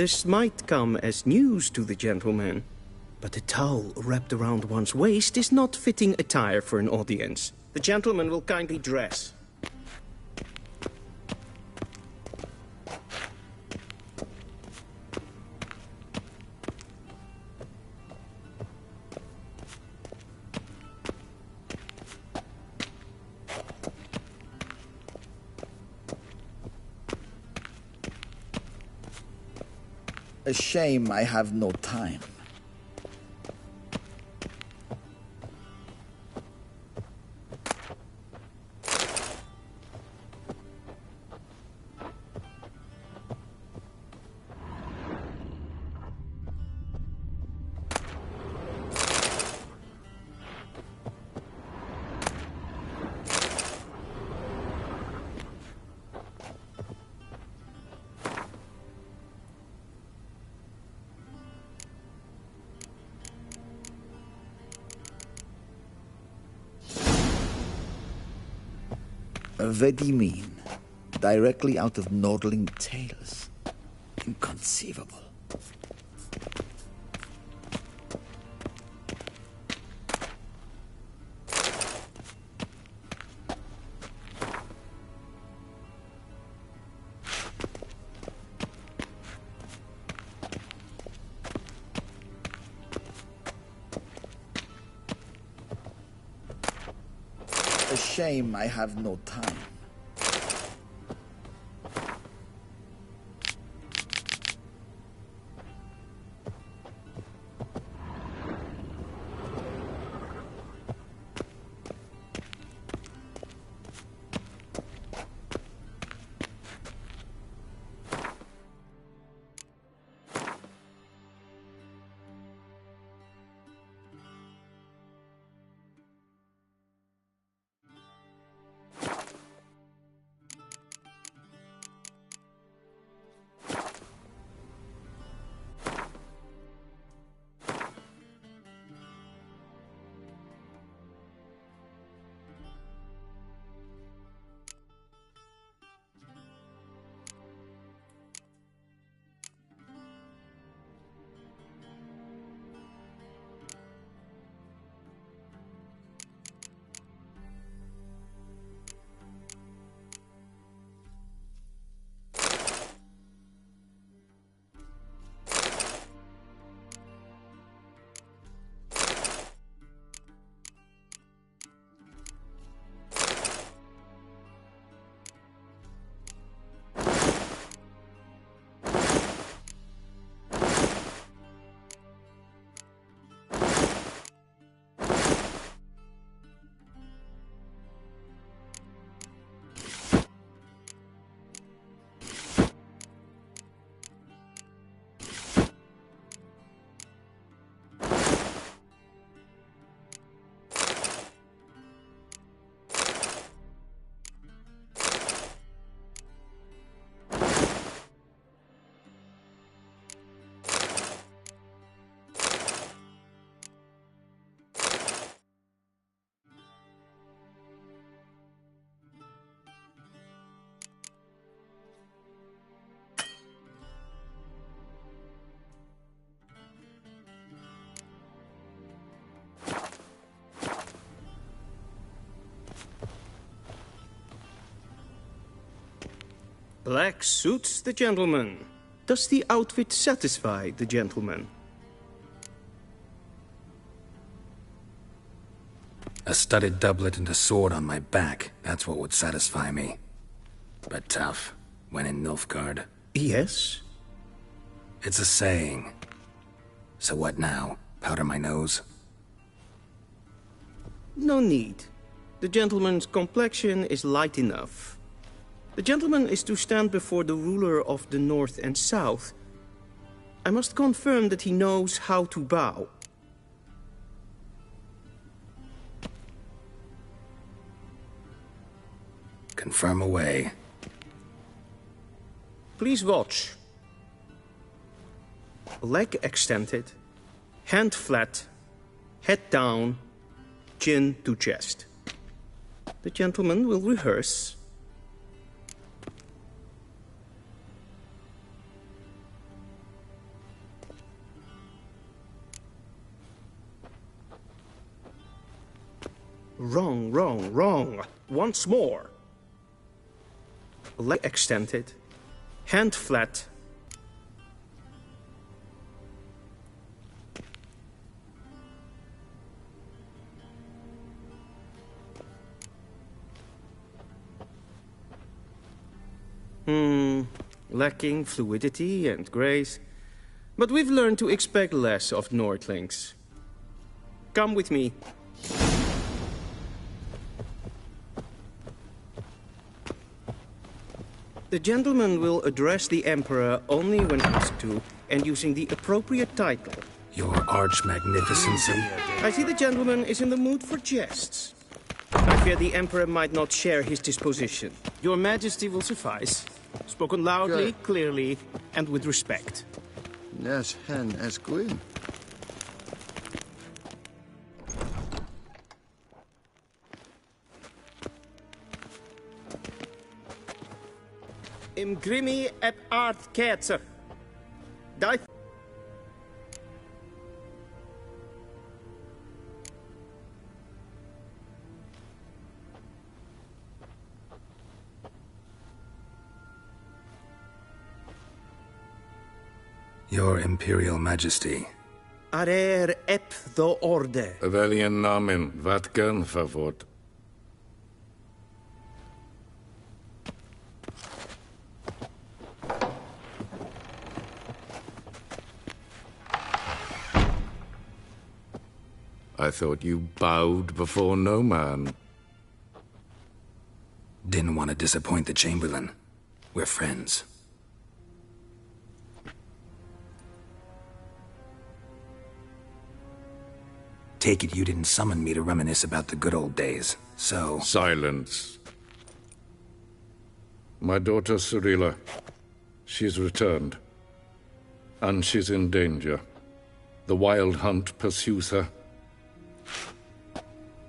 This might come as news to the gentleman, but a towel wrapped around one's waist is not fitting attire for an audience. The gentleman will kindly dress. A shame I have no time. Very mean. Directly out of Nordling tales. Inconceivable. A shame I have no time. Black suits the gentleman. Does the outfit satisfy the gentleman? A studded doublet and a sword on my back, that's what would satisfy me. But tough, when in Nilfgaard. Yes? It's a saying. So what now? Powder my nose? No need. The gentleman's complexion is light enough. The gentleman is to stand before the ruler of the North and South. I must confirm that he knows how to bow. Confirm away. Please watch. Leg extended, hand flat, head down, chin to chest. The gentleman will rehearse. Wrong, wrong, wrong. Once more. Leg extended, hand flat. Lacking fluidity and grace. But we've learned to expect less of Nordlings. Come with me. The gentleman will address the Emperor only when asked to, and using the appropriate title. Your arch-magnificency. I see the gentleman is in the mood for jests. I fear the Emperor might not share his disposition. Your Majesty will suffice. Spoken loudly, clearly, and with respect. Yes, hen as queen. Im grimi et art ketzer. Die. Your Imperial Majesty. Arer ep the orde. Welchen Namen? Wat gern verwort? I thought you bowed before no man. Didn't want to disappoint the Chamberlain. We're friends. Take it you didn't summon me to reminisce about the good old days, so... Silence. My daughter Cyrilla, she's returned. And she's in danger. The Wild Hunt pursues her.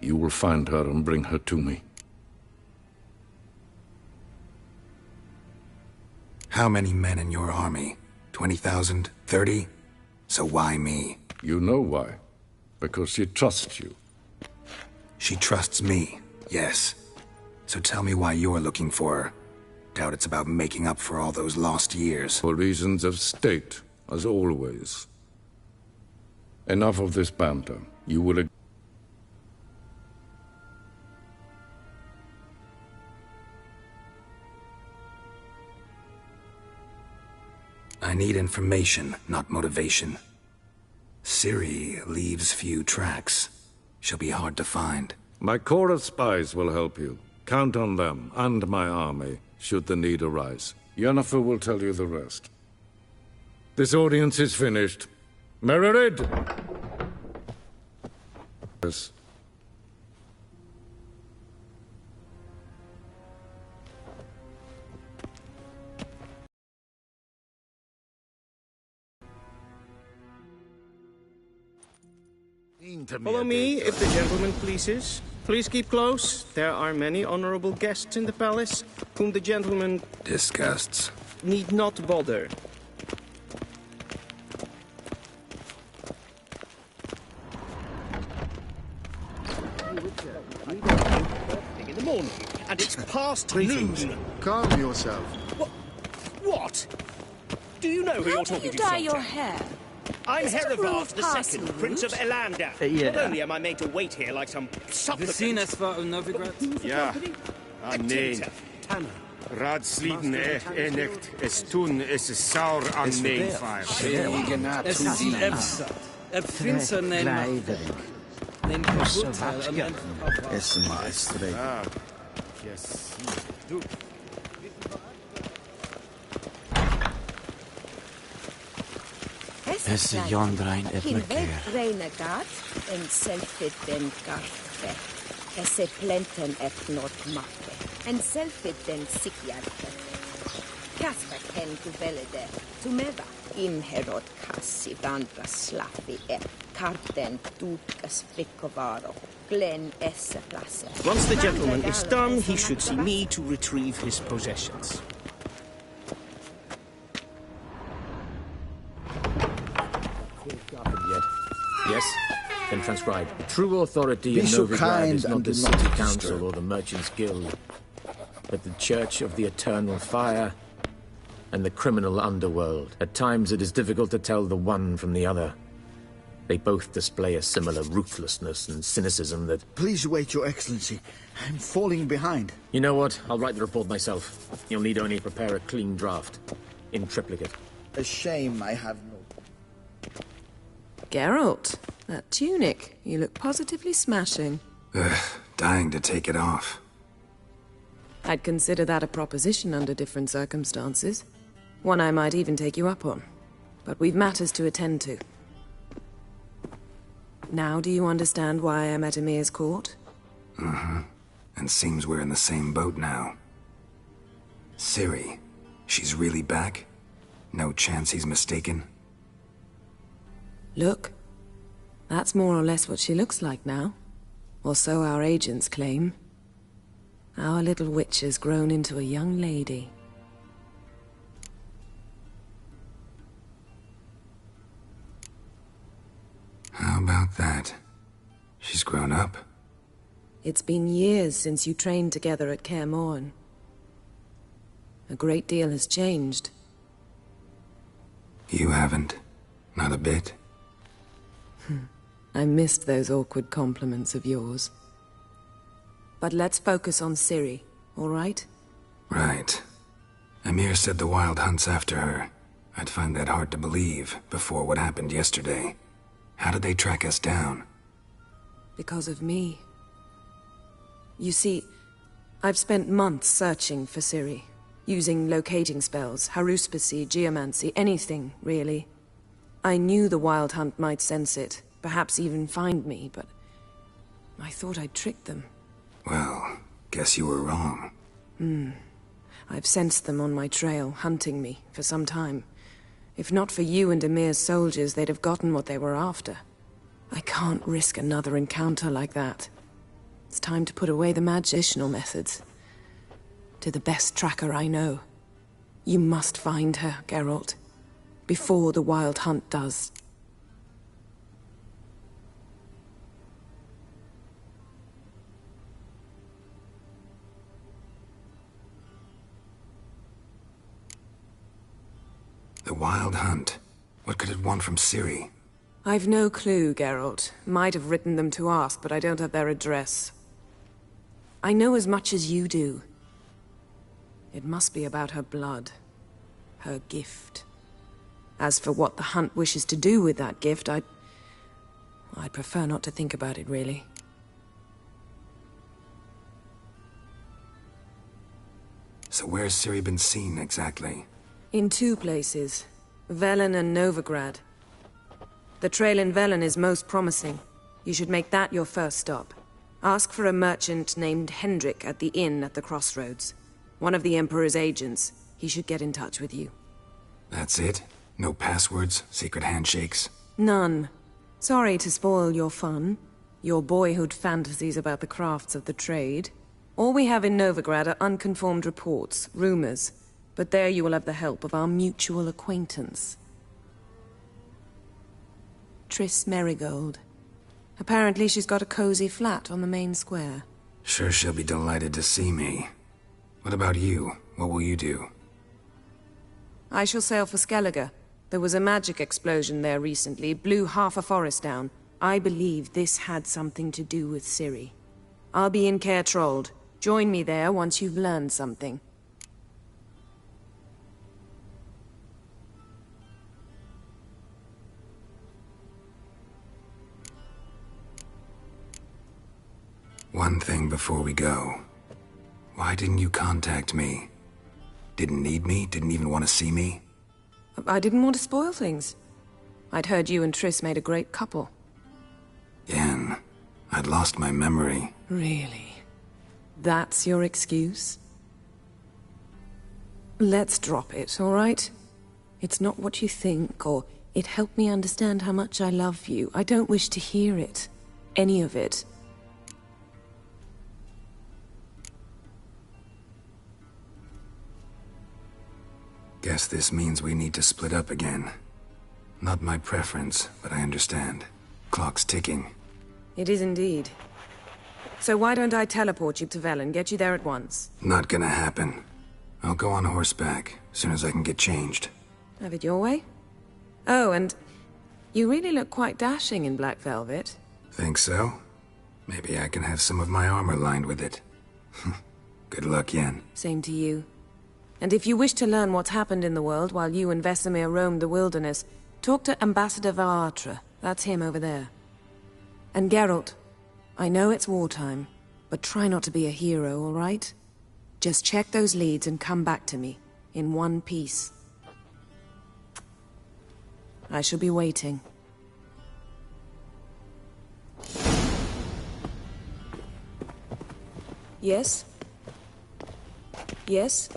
You will find her and bring her to me. How many men in your army? 20,000? 30? So why me? You know why. Because she trusts you. She trusts me, yes. So tell me why you're looking for her. Doubt it's about making up for all those lost years. For reasons of state, as always. Enough of this banter. You will... I need information, not motivation. Ciri leaves few tracks. She'll be hard to find. My corps of spies will help you. Count on them, and my army, should the need arise. Yennefer will tell you the rest. This audience is finished. Mererid! Yes. Follow me, if the gentleman pleases. Please keep close. There are many honorable guests in the palace, whom the gentleman... disgusts. ...need not bother. In the morning, and it's past noon. Calm yourself. What? What? Do you know who you're talking to, dye soldier? your hair? I'm Is it a Herivard rule of II, passing Prince of route? Elander. Yeah. Not only am I made to wait here like some supplicant... Vicines war Novigrad? Ja. Amen. Radsliden enecht, es tun, es is saur an meenfire. Es is die Evsa. Finser neem kaputtel en Ah, yes. Es is Jondrein et Hin Merkeer. renegat en selfit den garfe. Esse plenten et not makke. En selfit den sikjarke. Kasper ken tu velede. Tu meva. Inherot kassi vandra slaffi et karten tutkas frikkovaro. Glen esse plasse. Once the gentleman is done, he should see me to retrieve his possessions. Yes? Then transcribe. True authority Be in so Novigrad kind is not and the do not City disturb. Council or the Merchants' Guild, but the Church of the Eternal Fire and the criminal underworld. At times it is difficult to tell the one from the other. They both display a similar ruthlessness and cynicism that... Please wait, Your Excellency. I'm falling behind. You know what? I'll write the report myself. You'll need only prepare a clean draft. In triplicate. A shame I have no... Geralt, that tunic. You look positively smashing. Ugh, dying to take it off. I'd consider that a proposition under different circumstances. One I might even take you up on. But we've matters to attend to. Now do you understand why I'm at Emir's court? Mm-hmm. And seems we're in the same boat now. Ciri, she's really back? No chance he's mistaken? Look. That's more or less what she looks like now. Or so our agents claim. Our little witch has grown into a young lady. How about that? She's grown up. It's been years since you trained together at Kaer Morhen. A great deal has changed. You haven't. Not a bit. I missed those awkward compliments of yours. But let's focus on Ciri, all right? Right. Emir said the Wild Hunt's after her. I'd find that hard to believe before what happened yesterday. How did they track us down? Because of me. You see, I've spent months searching for Ciri, using locating spells, haruspicy, geomancy, anything, really. I knew the Wild Hunt might sense it, perhaps even find me, but I thought I'd tricked them. Well, guess you were wrong. I've sensed them on my trail, hunting me, for some time. If not for you and Emir's soldiers, they'd have gotten what they were after. I can't risk another encounter like that. It's time to put away the magical methods. To the best tracker I know. You must find her, Geralt. Before the Wild Hunt does. The Wild Hunt. What could it want from Ciri? I've no clue, Geralt. Might have written them to ask, but I don't have their address. I know as much as you do. It must be about her blood. Her gift. As for what the Hunt wishes to do with that gift, I'd prefer not to think about it, really. So where's Ciri been seen, exactly? In two places. Velen and Novigrad. The trail in Velen is most promising. You should make that your first stop. Ask for a merchant named Hendrik at the inn at the crossroads. One of the Emperor's agents. He should get in touch with you. That's it? No passwords, secret handshakes? None. Sorry to spoil your fun. Your boyhood fantasies about the crafts of the trade. All we have in Novigrad are unconformed reports, rumors. But there you will have the help of our mutual acquaintance. Triss Merigold. Apparently she's got a cozy flat on the main square. Sure she'll be delighted to see me. What about you? What will you do? I shall sail for Skellige. There was a magic explosion there recently, blew half a forest down. I believe this had something to do with Ciri. I'll be in Caer Trold. Join me there once you've learned something. One thing before we go. Why didn't you contact me? Didn't need me? Didn't even want to see me? I didn't want to spoil things. I'd heard you and Triss made a great couple. Yen, I'd lost my memory. Really? That's your excuse? Let's drop it, all right? It's not what you think, or it helped me understand how much I love you. I don't wish to hear it. Any of it. Guess this means we need to split up again. Not my preference, but I understand. Clock's ticking. It is indeed. So why don't I teleport you to Velen, get you there at once? Not gonna happen. I'll go on horseback, as soon as I can get changed. Have it your way? Oh, and you really look quite dashing in black velvet. Think so? Maybe I can have some of my armor lined with it. Good luck, Yen. Same to you. And if you wish to learn what's happened in the world while you and Vesemir roamed the wilderness, talk to Ambassador Varatra. That's him over there. And Geralt, I know it's wartime, but try not to be a hero, all right? Just check those leads and come back to me, in one piece. I shall be waiting. Yes? Yes?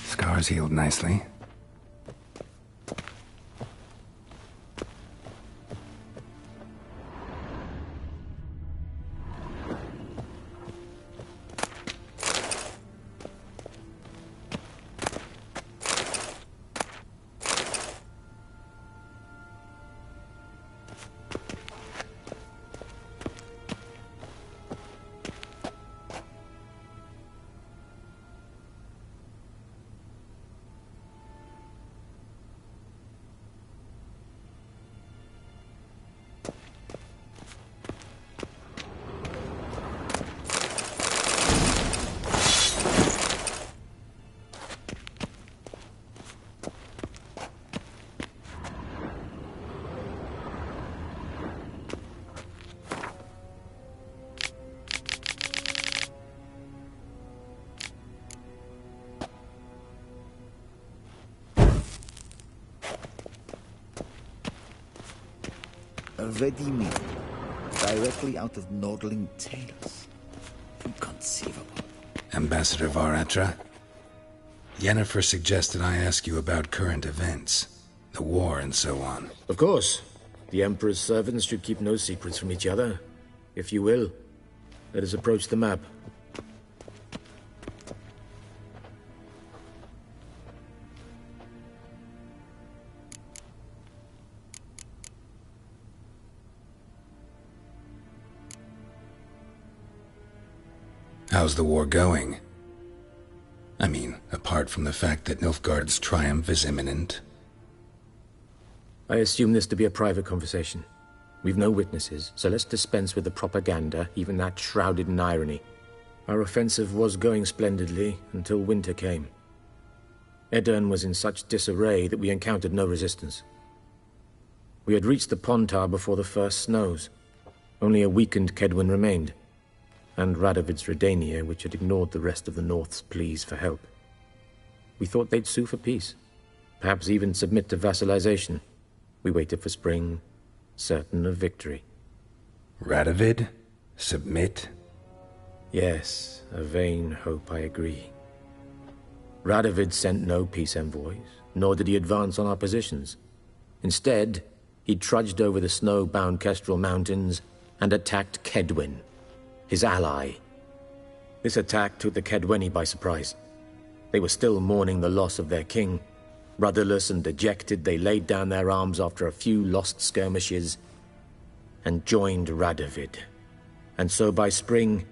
Scars healed nicely. Ready meal. Directly out of Nordling Tales. Inconceivable. Ambassador Varatra, Yennefer suggested I ask you about current events, the war and so on. Of course. The Emperor's servants should keep no secrets from each other. If you will, let us approach the map. How's the war going? I mean, apart from the fact that Nilfgaard's triumph is imminent. I assume this to be a private conversation. We've no witnesses, so let's dispense with the propaganda, even that shrouded in irony. Our offensive was going splendidly until winter came. Edirn was in such disarray that we encountered no resistance. We had reached the Pontar before the first snows. Only a weakened Kedwin remained, and Radovid's Redania, which had ignored the rest of the North's pleas for help. We thought they'd sue for peace, perhaps even submit to vassalization. We waited for spring, certain of victory. Radovid? Submit? Yes, a vain hope, I agree. Radovid sent no peace envoys, nor did he advance on our positions. Instead, he trudged over the snow-bound Kestrel Mountains and attacked Kedwin, his ally. This attack took the Kedweni by surprise. They were still mourning the loss of their king. Rudderless and dejected, they laid down their arms after a few lost skirmishes and joined Radovid. And so by spring,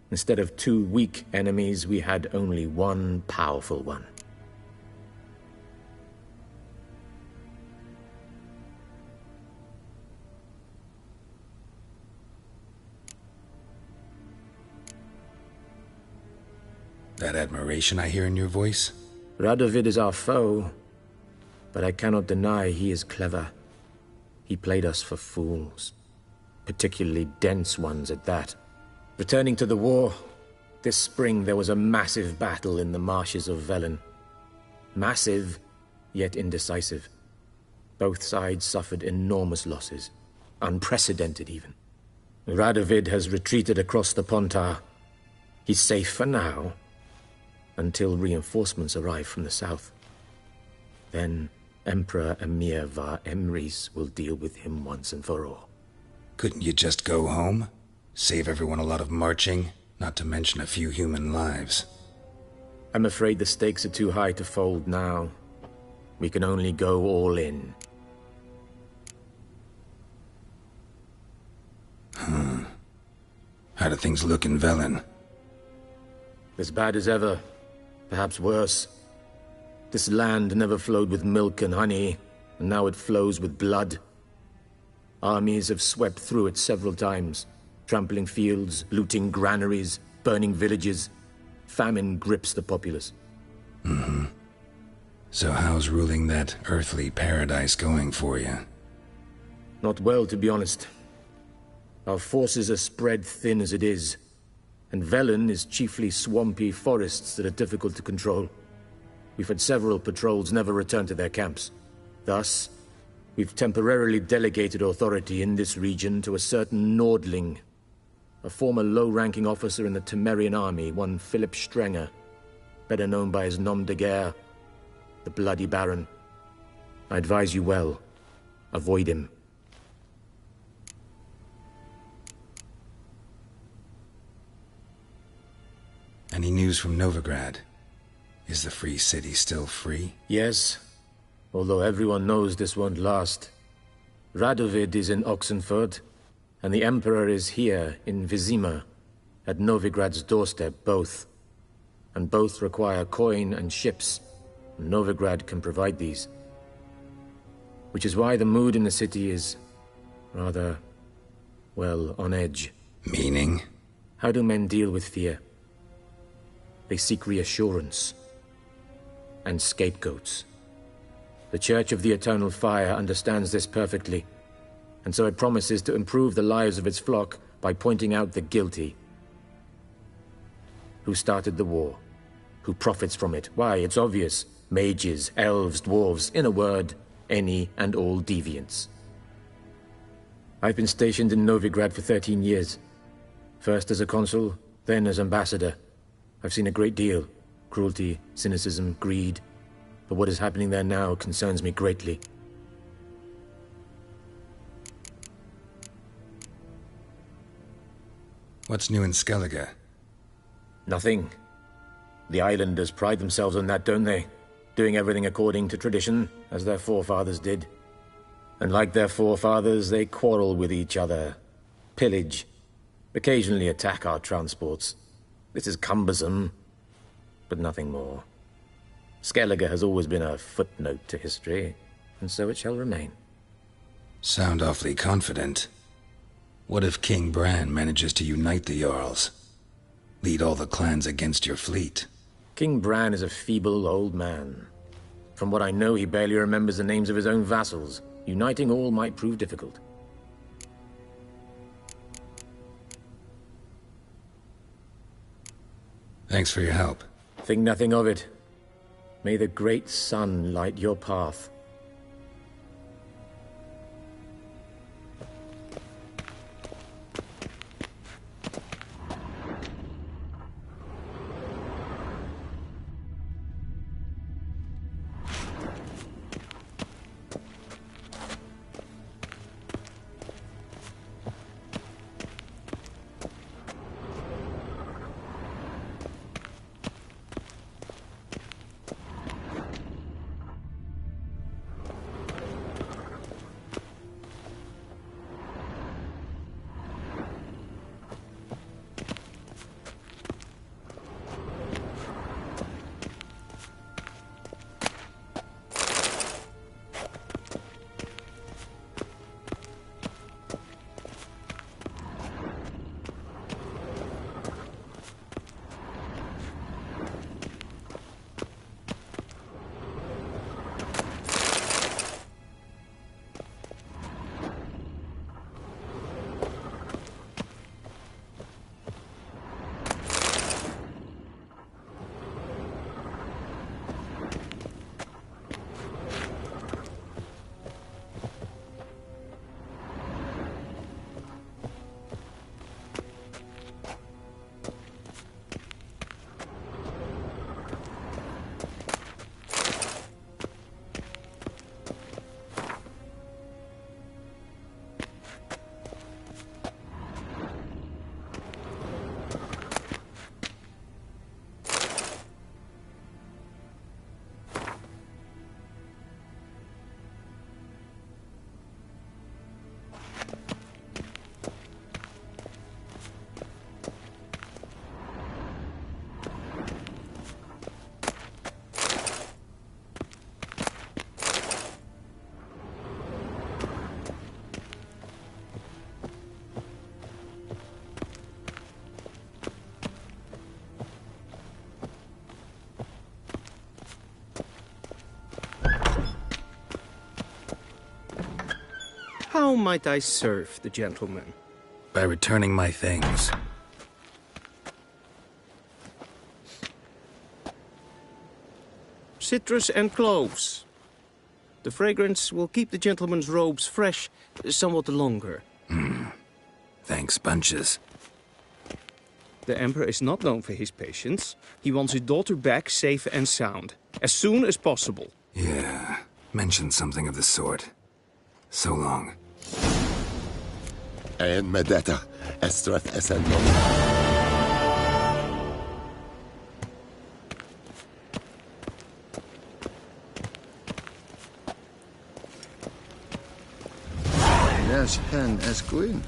instead of 2 weak enemies, we had only one powerful one. That admiration I hear in your voice? Radovid is our foe, but I cannot deny he is clever. He played us for fools, particularly dense ones at that. Returning to the war, this spring there was a massive battle in the marshes of Velen. Massive, yet indecisive. Both sides suffered enormous losses, unprecedented even. Radovid has retreated across the Pontar. He's safe for now, until reinforcements arrive from the south. Then Emperor Emir var Emrys will deal with him once and for all. Couldn't you just go home? Save everyone a lot of marching, not to mention a few human lives. I'm afraid the stakes are too high to fold now. We can only go all in. How do things look in Velen? As bad as ever. Perhaps worse. This land never flowed with milk and honey, and now it flows with blood. Armies have swept through it several times, trampling fields, looting granaries, burning villages. Famine grips the populace. So how's ruling that earthly paradise going for you? Not well, to be honest. Our forces are spread thin as it is, and Velen is chiefly swampy forests that are difficult to control. We've had several patrols never return to their camps. Thus, we've temporarily delegated authority in this region to a certain Nordling, a former low-ranking officer in the Temerian army, one Philip Strenger, better known by his nom de guerre, the Bloody Baron. I advise you well. Avoid him. Any news from Novigrad? Is the free city still free? Yes, although everyone knows this won't last. Radovid is in Oxenford, and the Emperor is here in Vizima, at Novigrad's doorstep, both. And both require coin and ships, and Novigrad can provide these. Which is why the mood in the city is rather, well, on edge. Meaning? How do men deal with fear? They seek reassurance and scapegoats. The Church of the Eternal Fire understands this perfectly, and so it promises to improve the lives of its flock by pointing out the guilty. Who started the war? Who profits from it? Why, it's obvious. Mages, elves, dwarves, in a word, any and all deviants. I've been stationed in Novigrad for 13 years. First as a consul, then as ambassador. I've seen a great deal. Cruelty, cynicism, greed. But what is happening there now concerns me greatly. What's new in Skellige? Nothing. The islanders pride themselves on that, don't they? Doing everything according to tradition, as their forefathers did. And like their forefathers, they quarrel with each other, pillage, occasionally attack our transports. This is cumbersome, but nothing more. Skellige has always been a footnote to history, and so it shall remain. Sound awfully confident. What if King Bran manages to unite the Jarls? Lead all the clans against your fleet? King Bran is a feeble old man. From what I know, he barely remembers the names of his own vassals. Uniting all might prove difficult. Thanks for your help. Think nothing of it. May the great sun light your path. How might I serve the gentleman? By returning my things. Citrus and cloves. The fragrance will keep the gentleman's robes fresh somewhat longer. Thanks, bunches. The Emperor is not known for his patience. He wants his daughter back safe and sound, as soon as possible. Yeah, mentioned something of the sort. So long. And Medetta, Estrath Essen. Yes, hen as queen.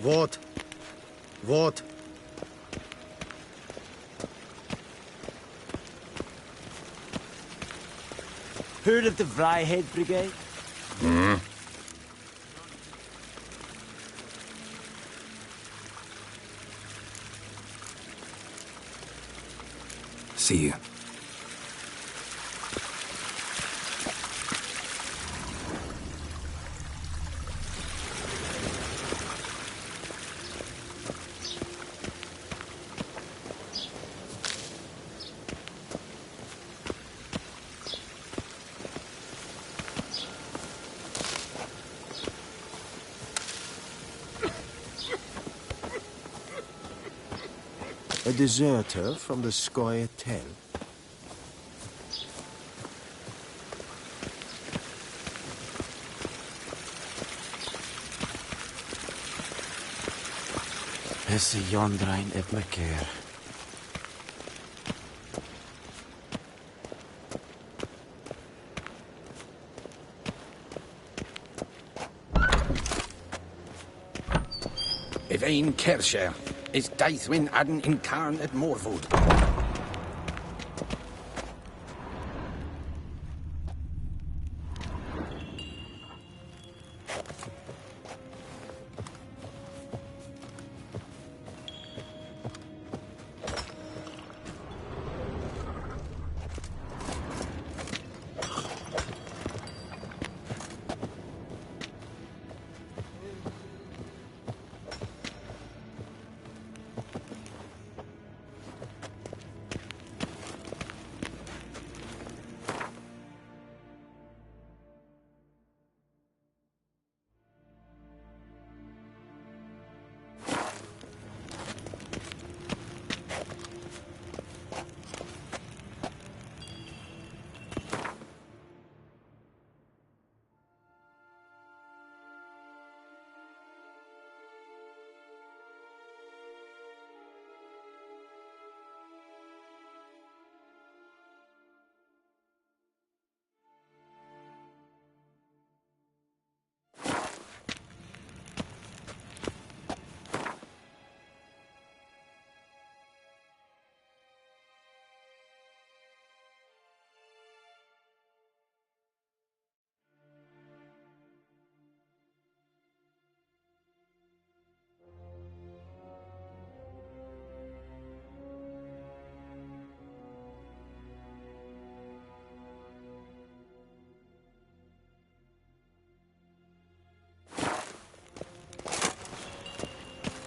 What? What? Heard of the Vryhead Brigade? See you. A deserter from the Skoye Tell. Hesse Jondrein et me keer. If ein Kerscher is Deithwin Adden in Carn at Morwood.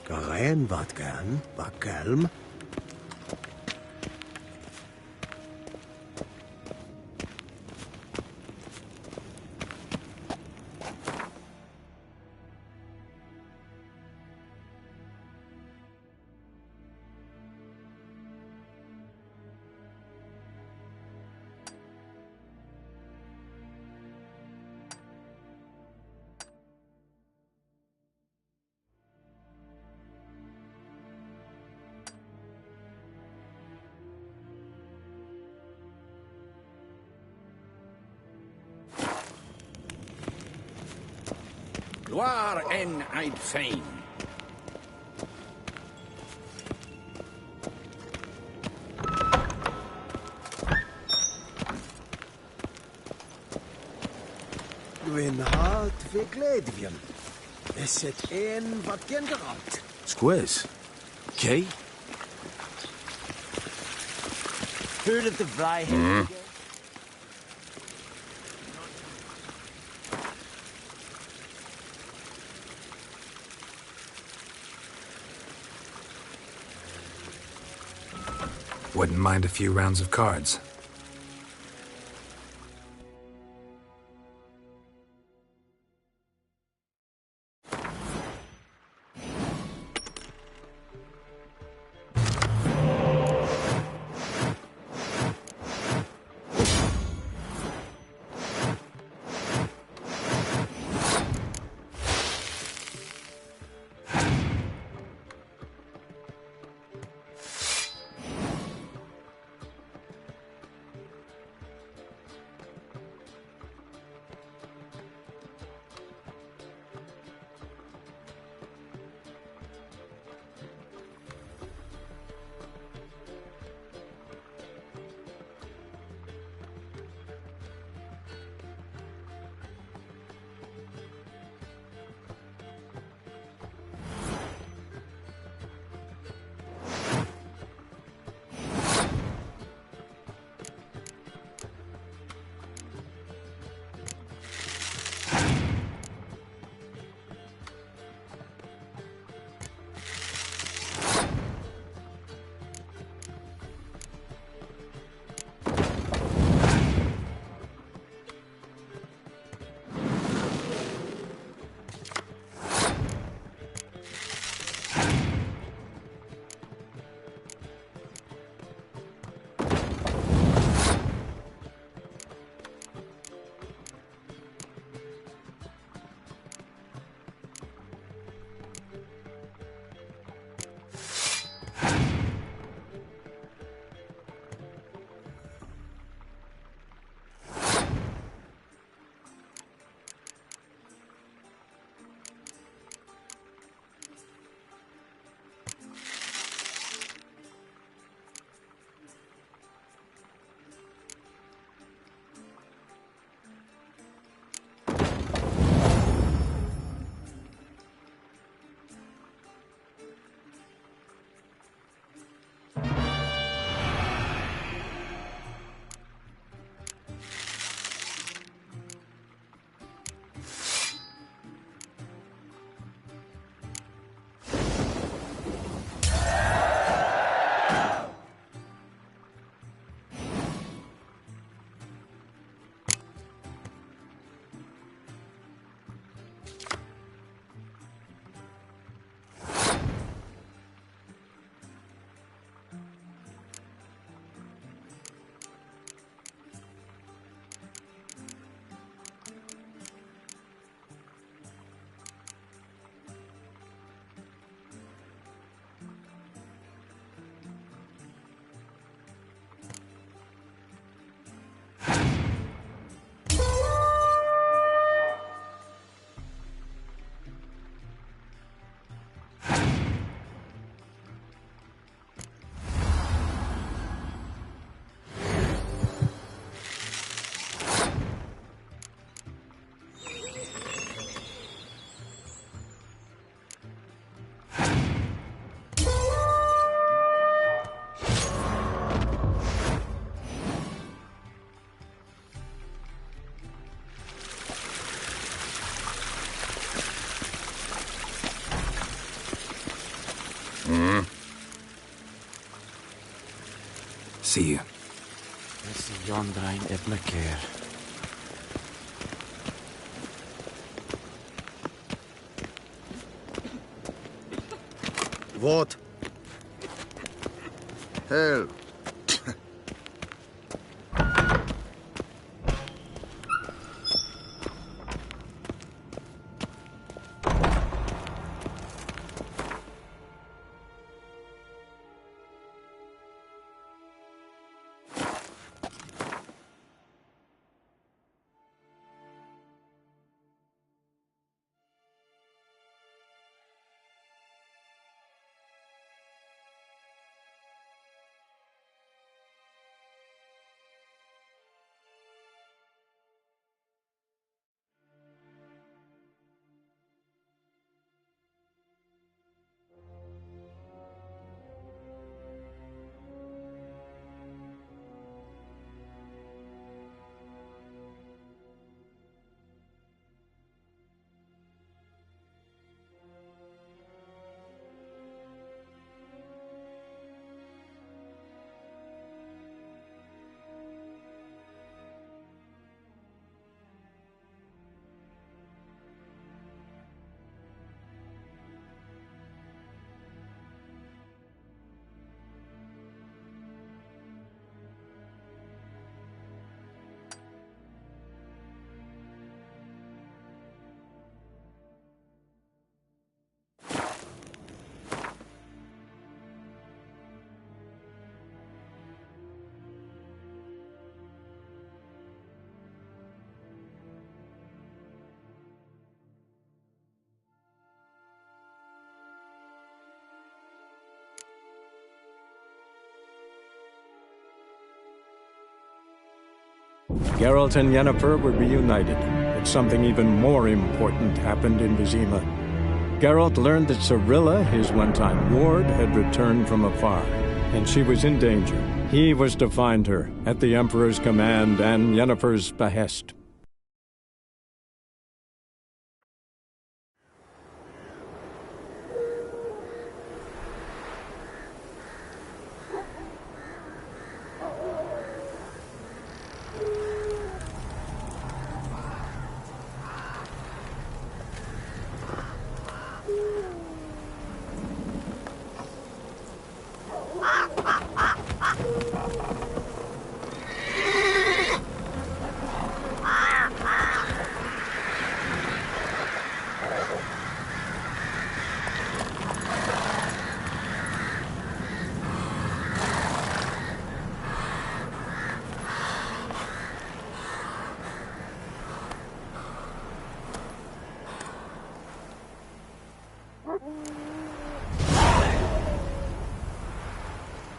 Gerein wat gern, Bakelm. Gloire en Eid Fein. Gwyn hart fi gledfion. Is het een wat gen geraakt? Squares. Okay. Who did the fly? Wouldn't mind a few rounds of cards. see you. This is yonder ain't it, McCare. What? Hell. Geralt and Yennefer were reunited, but something even more important happened in Vizima. Geralt learned that Cirilla, his one-time ward, had returned from afar, and she was in danger. He was to find her, at the Emperor's command and Yennefer's behest.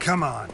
Come on.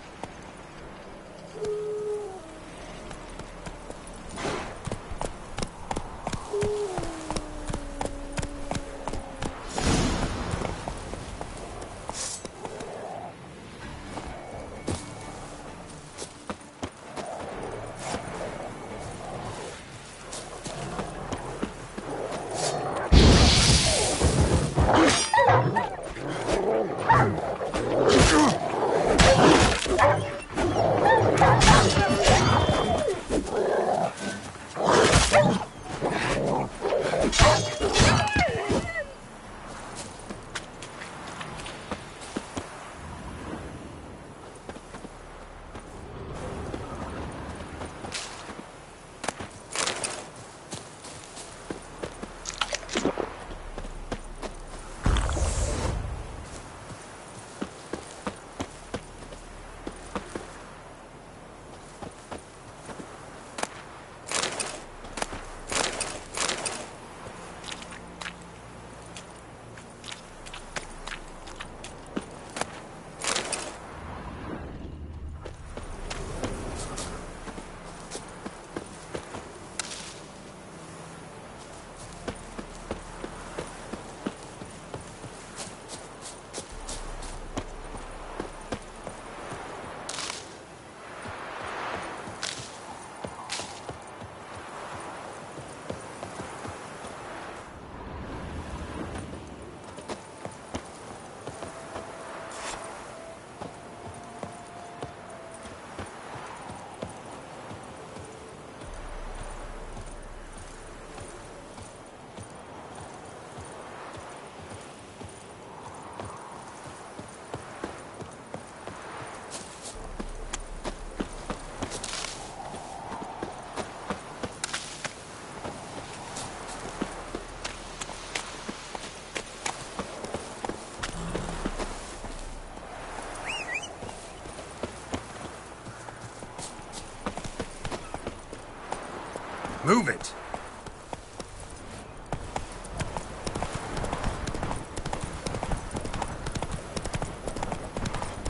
Move it!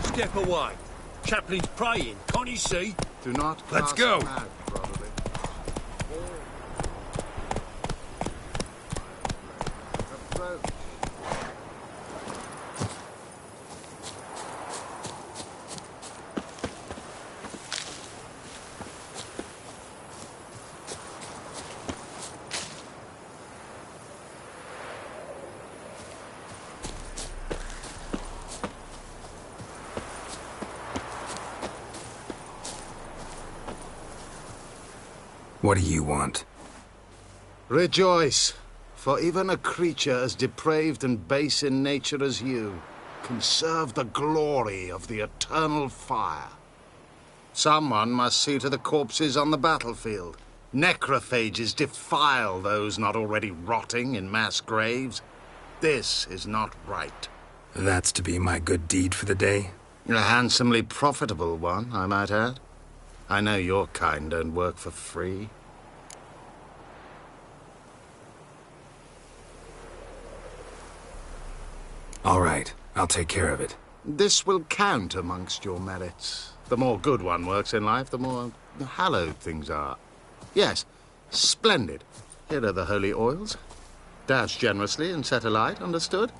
Step away. Chaplain's praying. Can't you see? Do not. Let's cast go. him out, probably. Approach. What do you want? Rejoice, for even a creature as depraved and base in nature as you can serve the glory of the eternal fire. Someone must see to the corpses on the battlefield. Necrophages defile those not already rotting in mass graves. This is not right. That's to be my good deed for the day? A handsomely profitable one, I might add. I know your kind don't work for free. All right, I'll take care of it. This will count amongst your merits. The more good one works in life, the more hallowed things are. Yes, splendid. Here are the holy oils. Dash generously and set alight, understood?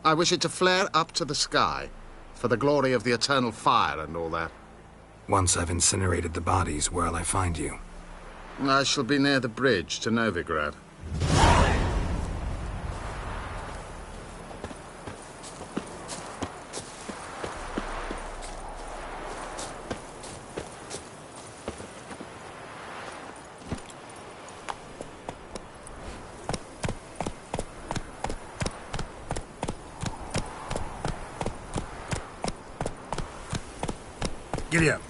I wish it to flare up to the sky, for the glory of the eternal fire and all that. Once I've incinerated the bodies, where'll I find you? I shall be near the bridge to Novigrad. Giddy up.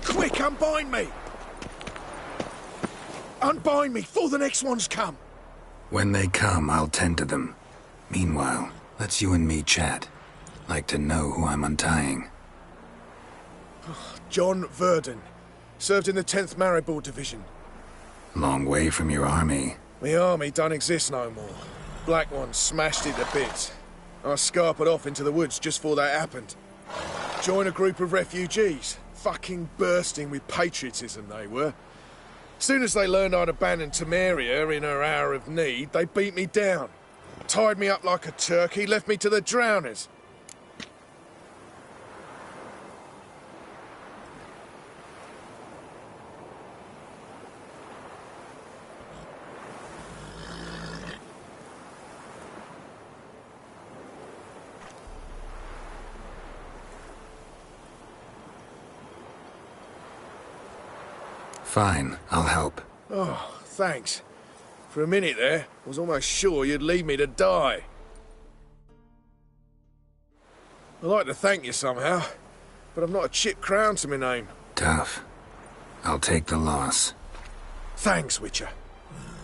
Quick, unbind me! Unbind me, before the next ones come! When they come, I'll tend to them. Meanwhile, let's you and me chat. Like to know who I'm untying. John Verdon. Served in the 10th Maribor Division. Long way from your army. The army don't exist no more. Black Ones smashed it to bits. I scarpered off into the woods just before that happened. Joined a group of refugees. Fucking bursting with patriotism they were. Soon as they learned I'd abandoned Temeria in her hour of need, they beat me down. Tied me up like a turkey, left me to the drowners. Fine, I'll help. Oh, thanks. For a minute there, I was almost sure you'd leave me to die. I'd like to thank you somehow, but I've not a chip crown to my name. Tough. I'll take the loss. Thanks, Witcher.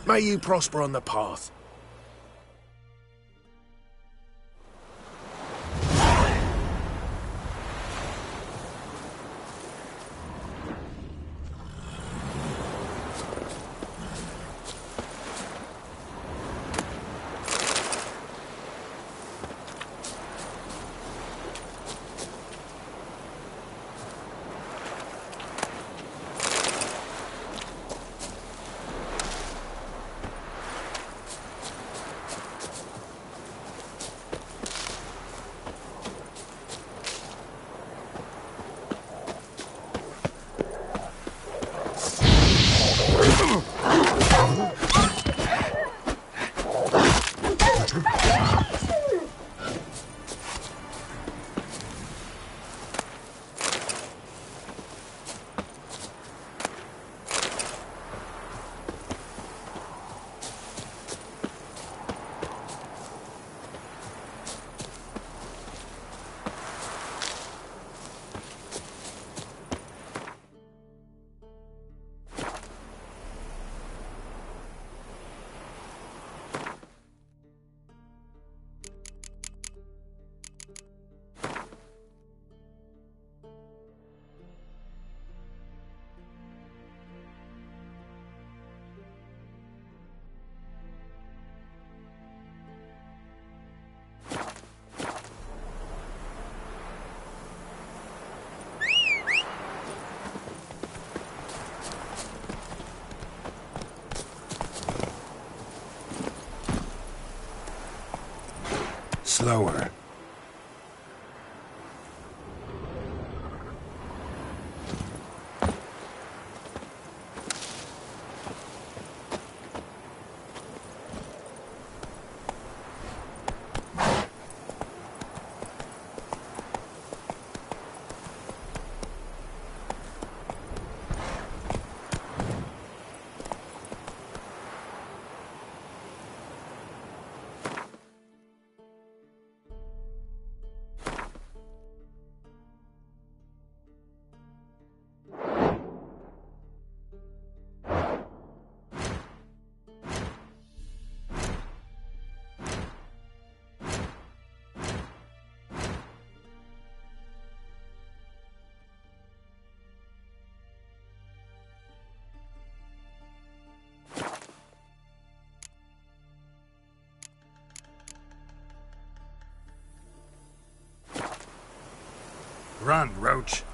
May you prosper on the path. Slower. Run, Roach.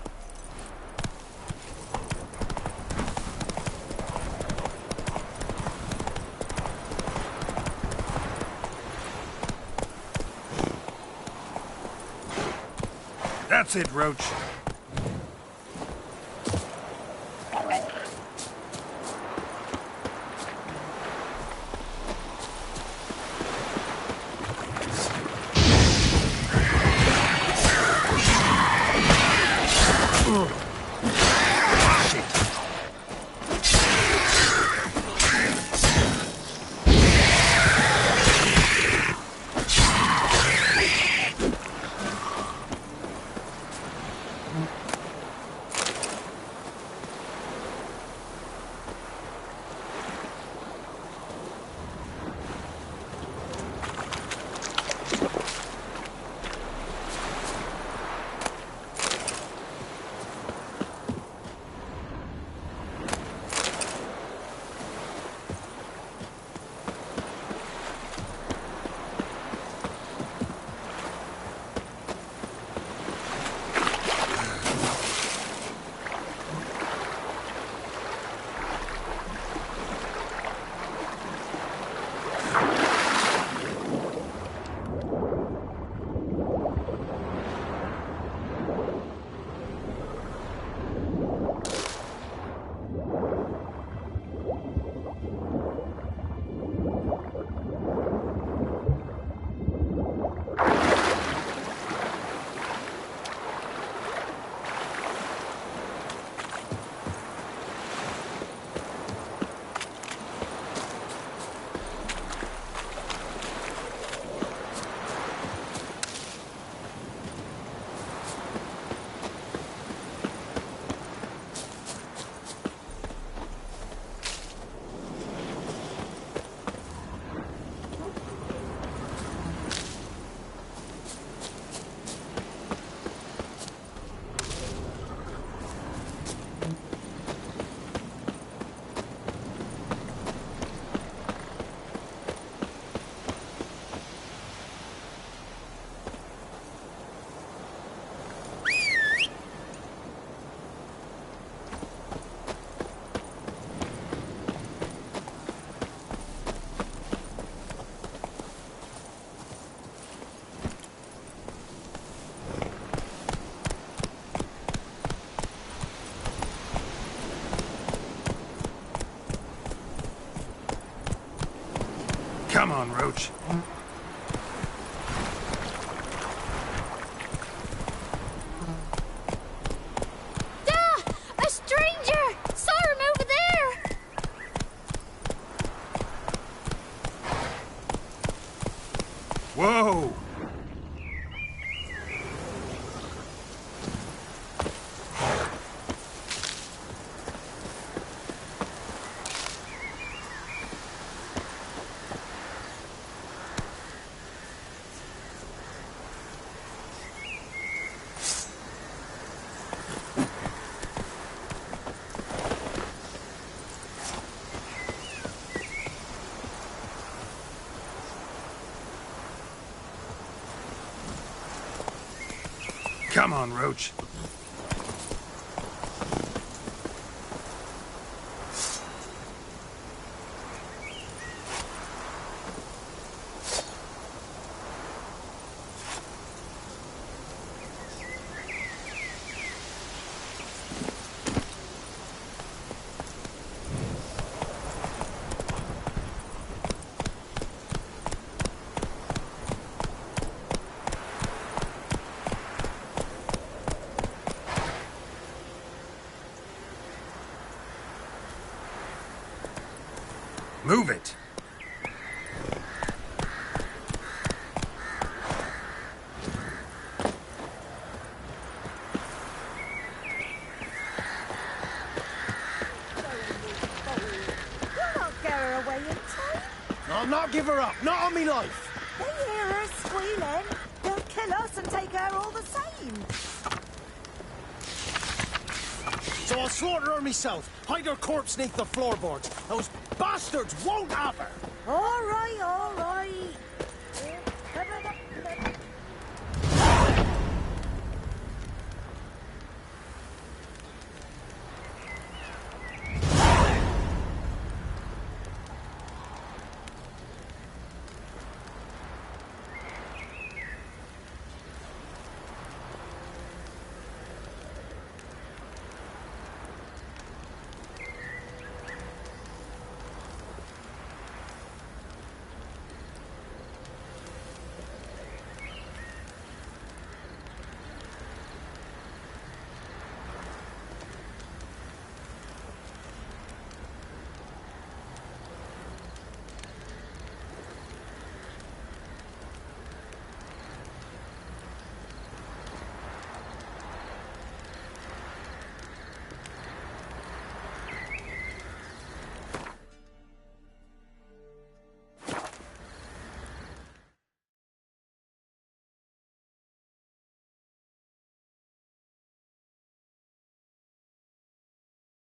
That's it, Roach. Come on, Roach. A stranger! Saw him over there! Whoa! Come on, Roach. Move it! I'll not give her up. Not on me life. They hear her squealing. They'll kill us and take her all the same. So I'll slaughter her myself. Hide her corpse neath the floorboards. Those bastards won't have her. All right, all right.